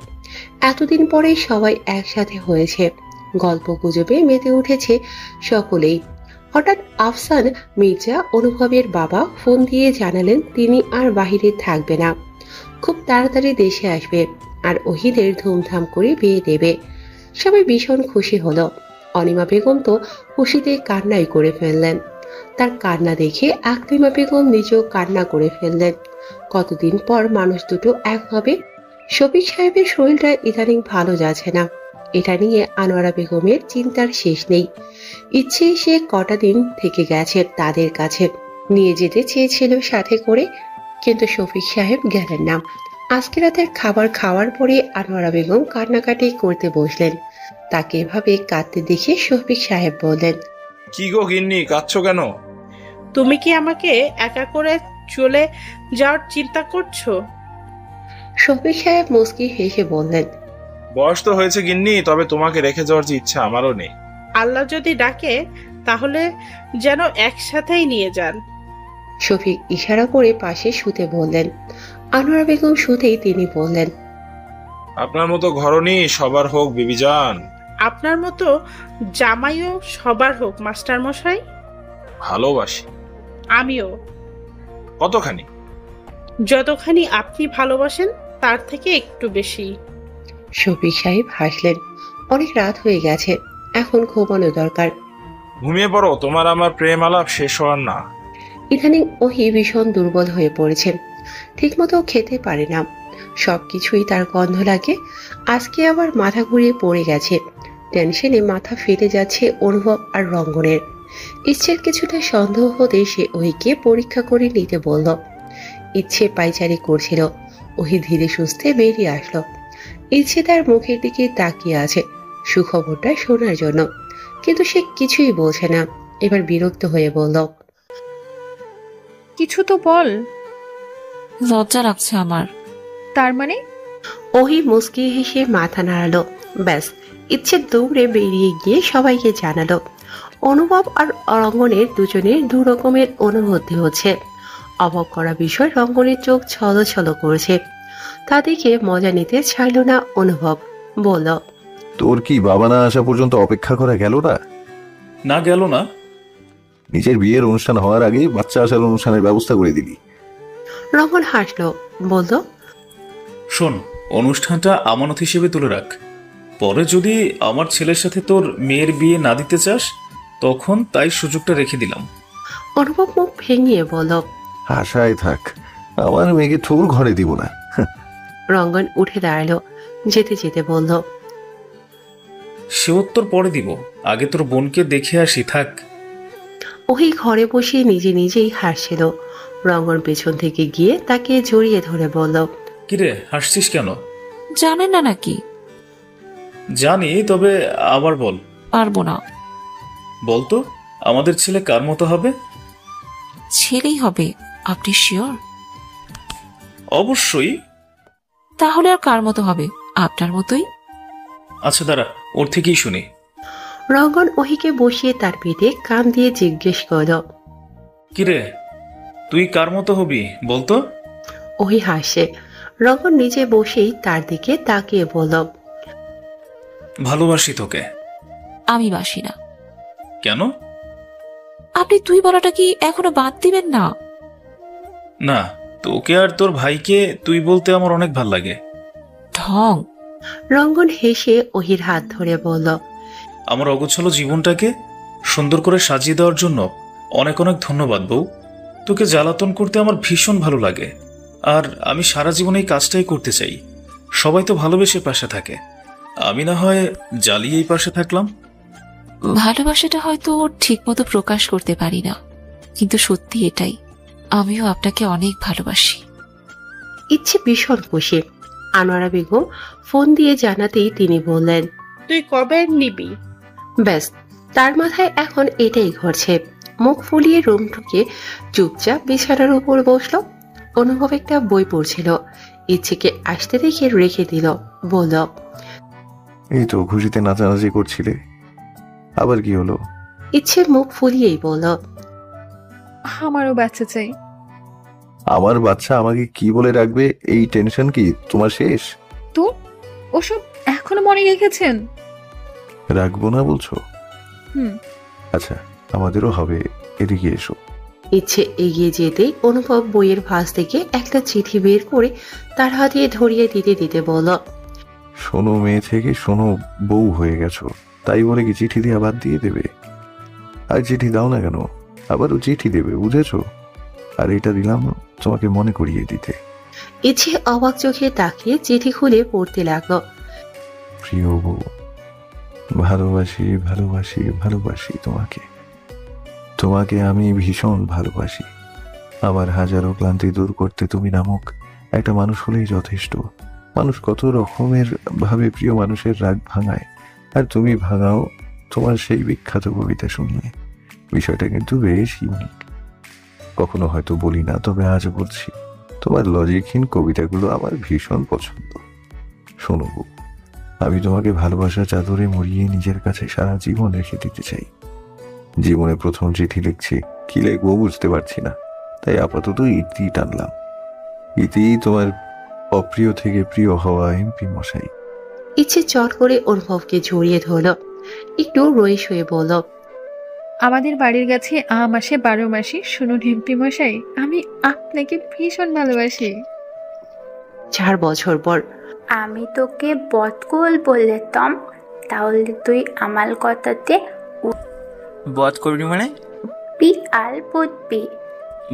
এতদিন পরে সবাই একসাথে হয়েছে, গল্প গুজবে মেতে উঠেছে সকলেই। হঠাৎ আফসান মির্জা, অনুভবের বাবা, ফোন দিয়ে জানালেন তিনি আর বাহিরে থাকবে না, খুব তাড়াতাড়ি দেশে আসবে, আর ওহিদের ধুমধাম করে বিয়ে দেবে। সবাই ভীষণ খুশি হলো। অনিমা বেগম তো খুশিতে কান্নাই করে ফেললেন। তার কান্না দেখে আকলিমা বেগম নিজেও কান্না করে ফেললেন। কতদিন পর মানুষ দুটো এক হবে। শফিক সাহেবের শরীরটা ইদানিং ভালো যাচ্ছে না, এটা নিয়ে আনোয়ারা বেগমের চিন্তার শেষ নেই। ইচ্ছে সে কটা দিন থেকে গেছে তাদের কাছে, নিয়ে যেতে চেয়েছিল সাথে করে, কিন্তু শফিক সাহেব গেলেন না। আজকে রাতের খাবার খাওয়ার পরে আনোয়ারা বেগম কান্নাকাটি করতে বসলেন। তাকে এভাবে কাঁদতে দেখে শফিক সাহেব বললেন, কি গো গিন্নি, কাঁদছো কেন? তুমি কি আমাকে একা করে চলে যাওয়ার চিন্তা করছো? শফিক সাহেব মুস্কি হেসে বললেন, বয়স তো হয়েছে গিন্নি, তবে তোমাকে রেখে যাওয়ার যে ইচ্ছা আমারও নেই। আল্লাহ যদি ডাকে তাহলে যেন একসাথেই নিয়ে যান। শফিক ইশারা করে পাশে শুতে বললেন। আনোয়ারা বেগম শুতেই তিনি বললেন, আপনার মতো ঘরনি সবার হোক বিবিজান। আপনার মতো জামাইও সবার হোক মাস্টার মশাই। ভালোবাসি। আমিও। কতখানি? যতখানি আপনি ভালোবাসেন তার থেকে একটু বেশি। শফিক সাহেব হাসলেন। অনেক রাত হয়ে গেছে, এখন ঘুমানো দরকার। ঘুমিয়ে পড়ো, তোমার আমার প্রেম আলাপ শেষ হওয়ার না। ইদানিং ওহি ভীষণ দুর্বল হয়ে পড়েছেন, ঠিকমতো খেতে পারে না, সবকিছুই তার গন্ধ লাগে। আজকে আবার মাথা ঘুরিয়ে পড়ে গেছে। টেনশনে মাথা ফেটে যাচ্ছে অনুভব আর রঙ্গনের। ইচ্ছের কিছুটা সন্দেহ হতে সে ওহিকে পরীক্ষা করে নিতে বলল। ইচ্ছে পাইচারি করছিল। ওহি ধীরে সুস্থে বেরিয়ে আসলো। ইচ্ছে তার মুখের দিকে তাকিয়ে আছে সুখবরটা শোনার জন্য, কিন্তু সে কিছুই বলছে না। এবার বিরক্ত হয়ে বলল, কিছু তো বল। লজ্জা লাগছে আমার। তার মানে? ওহি মুস্কি হেসে মাথা নাড়ালো। ব্যাস, ইচ্ছে দৌড়ে বেরিয়ে গিয়ে সবাইকে জানালো। অনুভব আর রঙ্গনের দুজনের দু রকমের অনুভূতি হচ্ছে। অবাক করা বিষয়, রঙ্গনের চোখ ছলছল করছে। তা দেখে মজা নিতে চাইল না অনুভব। বলল, তোর কি বাবা না আসা পর্যন্ত অপেক্ষা করা গেল না? না, গেল না। নিজের বিয়ের অনুষ্ঠান হওয়ার আগে বাচ্চা আসার অনুষ্ঠানের ব্যবস্থা করে দিলি। রঙ্গন হাসলো, বলল, শোন, অনুষ্ঠানটা আমানত হিসেবে তুলে রাখ। পরে যদি আমার ছেলের সাথে তোর মেয়ের বিয়ে না দিতে চাস, তখন তাই সুযোগটা রেখে দিলাম। অনুভব মুখ ভেঙিয়ে বলল, আশায় থাক, আমার মেয়েকে ঠোর ঘরে দিব না। রঙ্গন উঠে দাঁড়ালো, যেতে যেতে বলল, সে উত্তর পরে দিব, আগে তোর বোনকে দেখে আসি। থাক। ওই ঘরে বসে নিজে নিজেই হাসছিল। রঙ্গন পেছন থেকে গিয়ে তাকে জড়িয়ে ধরে বলল, কিরে হাসছিস কেন? জানেন না নাকি? জানি, তবে আবার বল। পারবো না। বলতো, আমাদের ছেলে কার মতো হবে? ছেলেই হবে। আপনি শিওর? অবশ্যই। তাহলে আর কার মতো হবে? আপনার মতোই। আচ্ছা দাঁড়া, ওর থেকেই শুনি। রঙ্গন ওহিকে বসিয়ে তার পেটে কান দিয়ে জিজ্ঞেস করল, কিরে তুই কার মতো হবি বলতো? ওহি হাসে। রঙ্গন নিজে বসেই তার দিকে তাকিয়ে বলল, ভালোবাসি তোকে। আমি বাসি না। কেন? আপনি তুই বলাটা কি এখনো বাদ দিবেন না? না, তোকে আর তোর ভাইকে তুই বলতে আমার অনেক ভাল লাগে। ঢং। রঙ্গন হেসে ওহির হাত ধরে বলল, আমার অগোছালো জীবনটাকে সুন্দর করে সাজিয়ে দেওয়ার জন্য অনেক অনেক ধন্যবাদ বউ। তোকে জ্বালাতন করতে আমার ভীষণ ভালো লাগে, আর আমি সারা জীবন এই কাজটাই করতে চাই। সবাই তো ভালোবেসে পাশে থাকে, আমি না হয় জ্বালিয়েই পাশে থাকলাম। ভালোবাসাটা হয়তো ঠিক মতো প্রকাশ করতে পারি না, কিন্তু সত্যি এটাই, আমিও আপনাকে অনেক ভালোবাসি। ইচ্ছে ভীষণ খুশি। আনোয়ারা বেগম ফোন দিয়ে জানাতেই তিনি বললেন, তুই কবে নিবি? ব্যাস, তার মাথায় এখন এটাই ঘটছে। মুখ ফুলিয়ে রুম ঢুকে চুপচাপ বিছানার উপর বসলো। অনুভব একটা বই পড়ছিল, ইচ্ছেকে আসতে দেখে রেখে দিল। বলল, এই তো খুশিতে নাচানাচি করছিলে, আবার কি হলো? ইচ্ছে মুখ ফুলিয়েই বলল, আমারও বাচ্চা চাই। আমার বাচ্চা আমাকে কি বলে রাখবে, এই টেনশন কি তোমার শেষ? তো ওসব এখনো মনে রেখেছেন? রাখবো না বলছো? হুম। আচ্ছা, আমাদেরও হবে, এদিকে এসো। ইচ্ছে এগিয়ে যেতেই অনুভব বইয়ের ভাঁজ থেকে একটা চিঠি বের করে তার হাতে ধরিয়ে দিতে দিতে বলল, শোনো মেয়ে থেকে শোনো বউ হয়ে গেছো, তাই বলে কি চিঠি দিয়ে বাদ দিয়ে দেবে? আর চিঠি দাও না কেন, আবারও চিঠি দেবে, বুঝেছো? আর এটা দিলাম তোমাকে মনে করিয়ে দিতে। ইচ্ছে অবাক চোখে তাকিয়ে চিঠি খুলে পড়তে লাগলো। প্রিয় বউ, ভালোবাসি ভালোবাসি ভালোবাসি তোমাকে। তোমাকে আমি ভীষণ ভালোবাসি। আমার হাজারো ক্লান্তি দূর করতে তুমি নামক একটা মানুষ হলেই যথেষ্ট। মানুষ কত রকমের ভাবে প্রিয় মানুষের রাগ ভাঙায়, আর তুমি ভাঙাও তোমার সেই বিখ্যাত কবিতা শুনিয়ে। বিষয়টা কিন্তু বেশ ইউনিক, কখনো হয়তো বলি না, তবে আজ বলছি। তোমার লজিকহীন কবিতাগুলো আমার ভীষণ পছন্দ। শোনো বউ, আমি তোমাকে ভালোবাসার চাদরে মুড়িয়ে নিজের কাছে সারা জীবন রেখে দিতে চাই। জীবনে প্রথম চিঠি লিখছি, কি লিখবো বুঝতে পারছি না, তাই আপাতত ইতি টানলাম। ইতি তোমার অপ্রিয় থেকে প্রিয় হওয়া এমপি মশাই। ইচ্ছে চট করে অনুভবকে জড়িয়ে ধরল, একটু রইস হয়ে বলল, আমাদের বাড়ির কাছে আম আসে 12 মাসে। শুনুন হেম্পি মশাই, আমি আপনাকে ভীষণ ভালোবাসি। 4 বছর পর। আমি তোকে বদকুল বললাম, তাহলে তুই আমার কথাতে বধ করবি মানে? আল বুঝবি?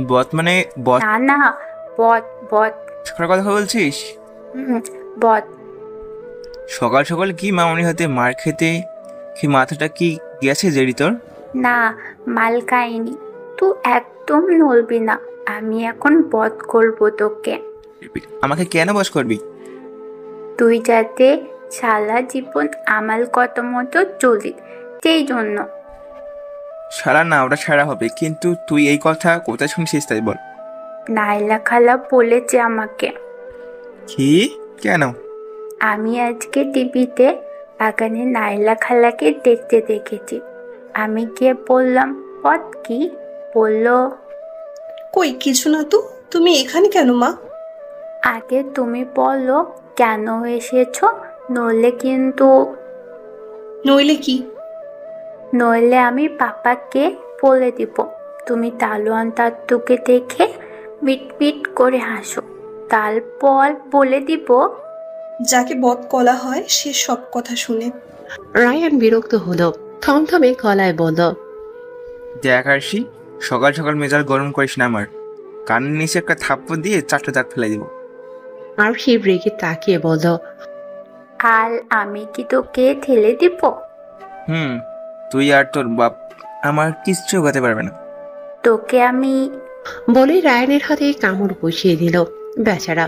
বধ মানে বধ? না না, বদ বদ। সকাল কথা বলছিস? বদ। সকাল সকাল কি মামনি হাতে মার খেতে কি মাথাটা কি গেছে জেরি তোর? না, মাল খাইনি। তুই একদম নড়বি না, আমি এখন বধ করবো তোকে। আমাকে কেন বধ করবি? তুই যাতে সারা জীবন আমার কথা মতো চলি, সেই জন্য। সারা না, ওটা সারা হবে, কিন্তু তুই এই কথা কোথায় শুনছিস তাই বল। নাইলা খালা বলেছে আমাকে। কি? কেন? আমি আজকে টিভিতে বাগানে নাইলা খালাকে দেখতে দেখেছি। আমি গিয়ে বললাম, পথ কি? বললো, কই কিছু না তো, তুমি এখানে কেন মা? আগে তুমি বলো কেন এসেছো, নইলে কিন্তু। নইলে কি? নইলে আমি পাপাকে বলে দিব তুমি তালুয়ান তাত্তুকে দেখে মিটমিট করে হাসো, তারপর বলে দিব যাকে বদ কলা হয় সে সব কথা শুনে। রায়ান বিরক্ত হলো, থমথমে গলায় বলল, দেখ আরশি, সকাল সকাল মেজাজ গরম করিস না আমার। কানের নিচে একটা থাপ্পড় দিয়ে চারটে দাঁত ফেলে দিব। আর সে রেগে তাকিয়ে বলল, আর আমি কি তোকে ঠেলে দিব? তুই আর তোর বাপ আমার কিচ্ছু করতে পারবে না। তোকে আমি বলে রায়ানের হাতে কামড় বসিয়ে দিল। বেচারা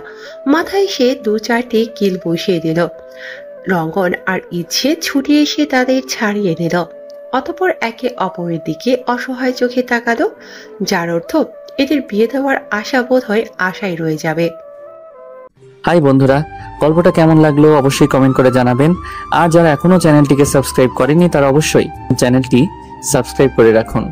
মাথায় সে 2-4টি কিল বসিয়ে দিল। রঙ্গন আর ইচ্ছে ছুটে এসে তাদের ছাড়িয়ে নিল। অতঃপর একে অপরের দিকে অসহায় চোখে তাকালো, যার অর্থ এদের বিয়ে দেওয়ার আশা বোধ হয় আশায় রয়ে যাবে। হাই বন্ধুরা, গল্পটা কেমন লাগলো অবশ্যই কমেন্ট করে জানাবেন। আর যারা এখনো চ্যানেলটিকে সাবস্ক্রাইব করেনি তারা অবশ্যই চ্যানেলটি সাবস্ক্রাইব করে রাখুন।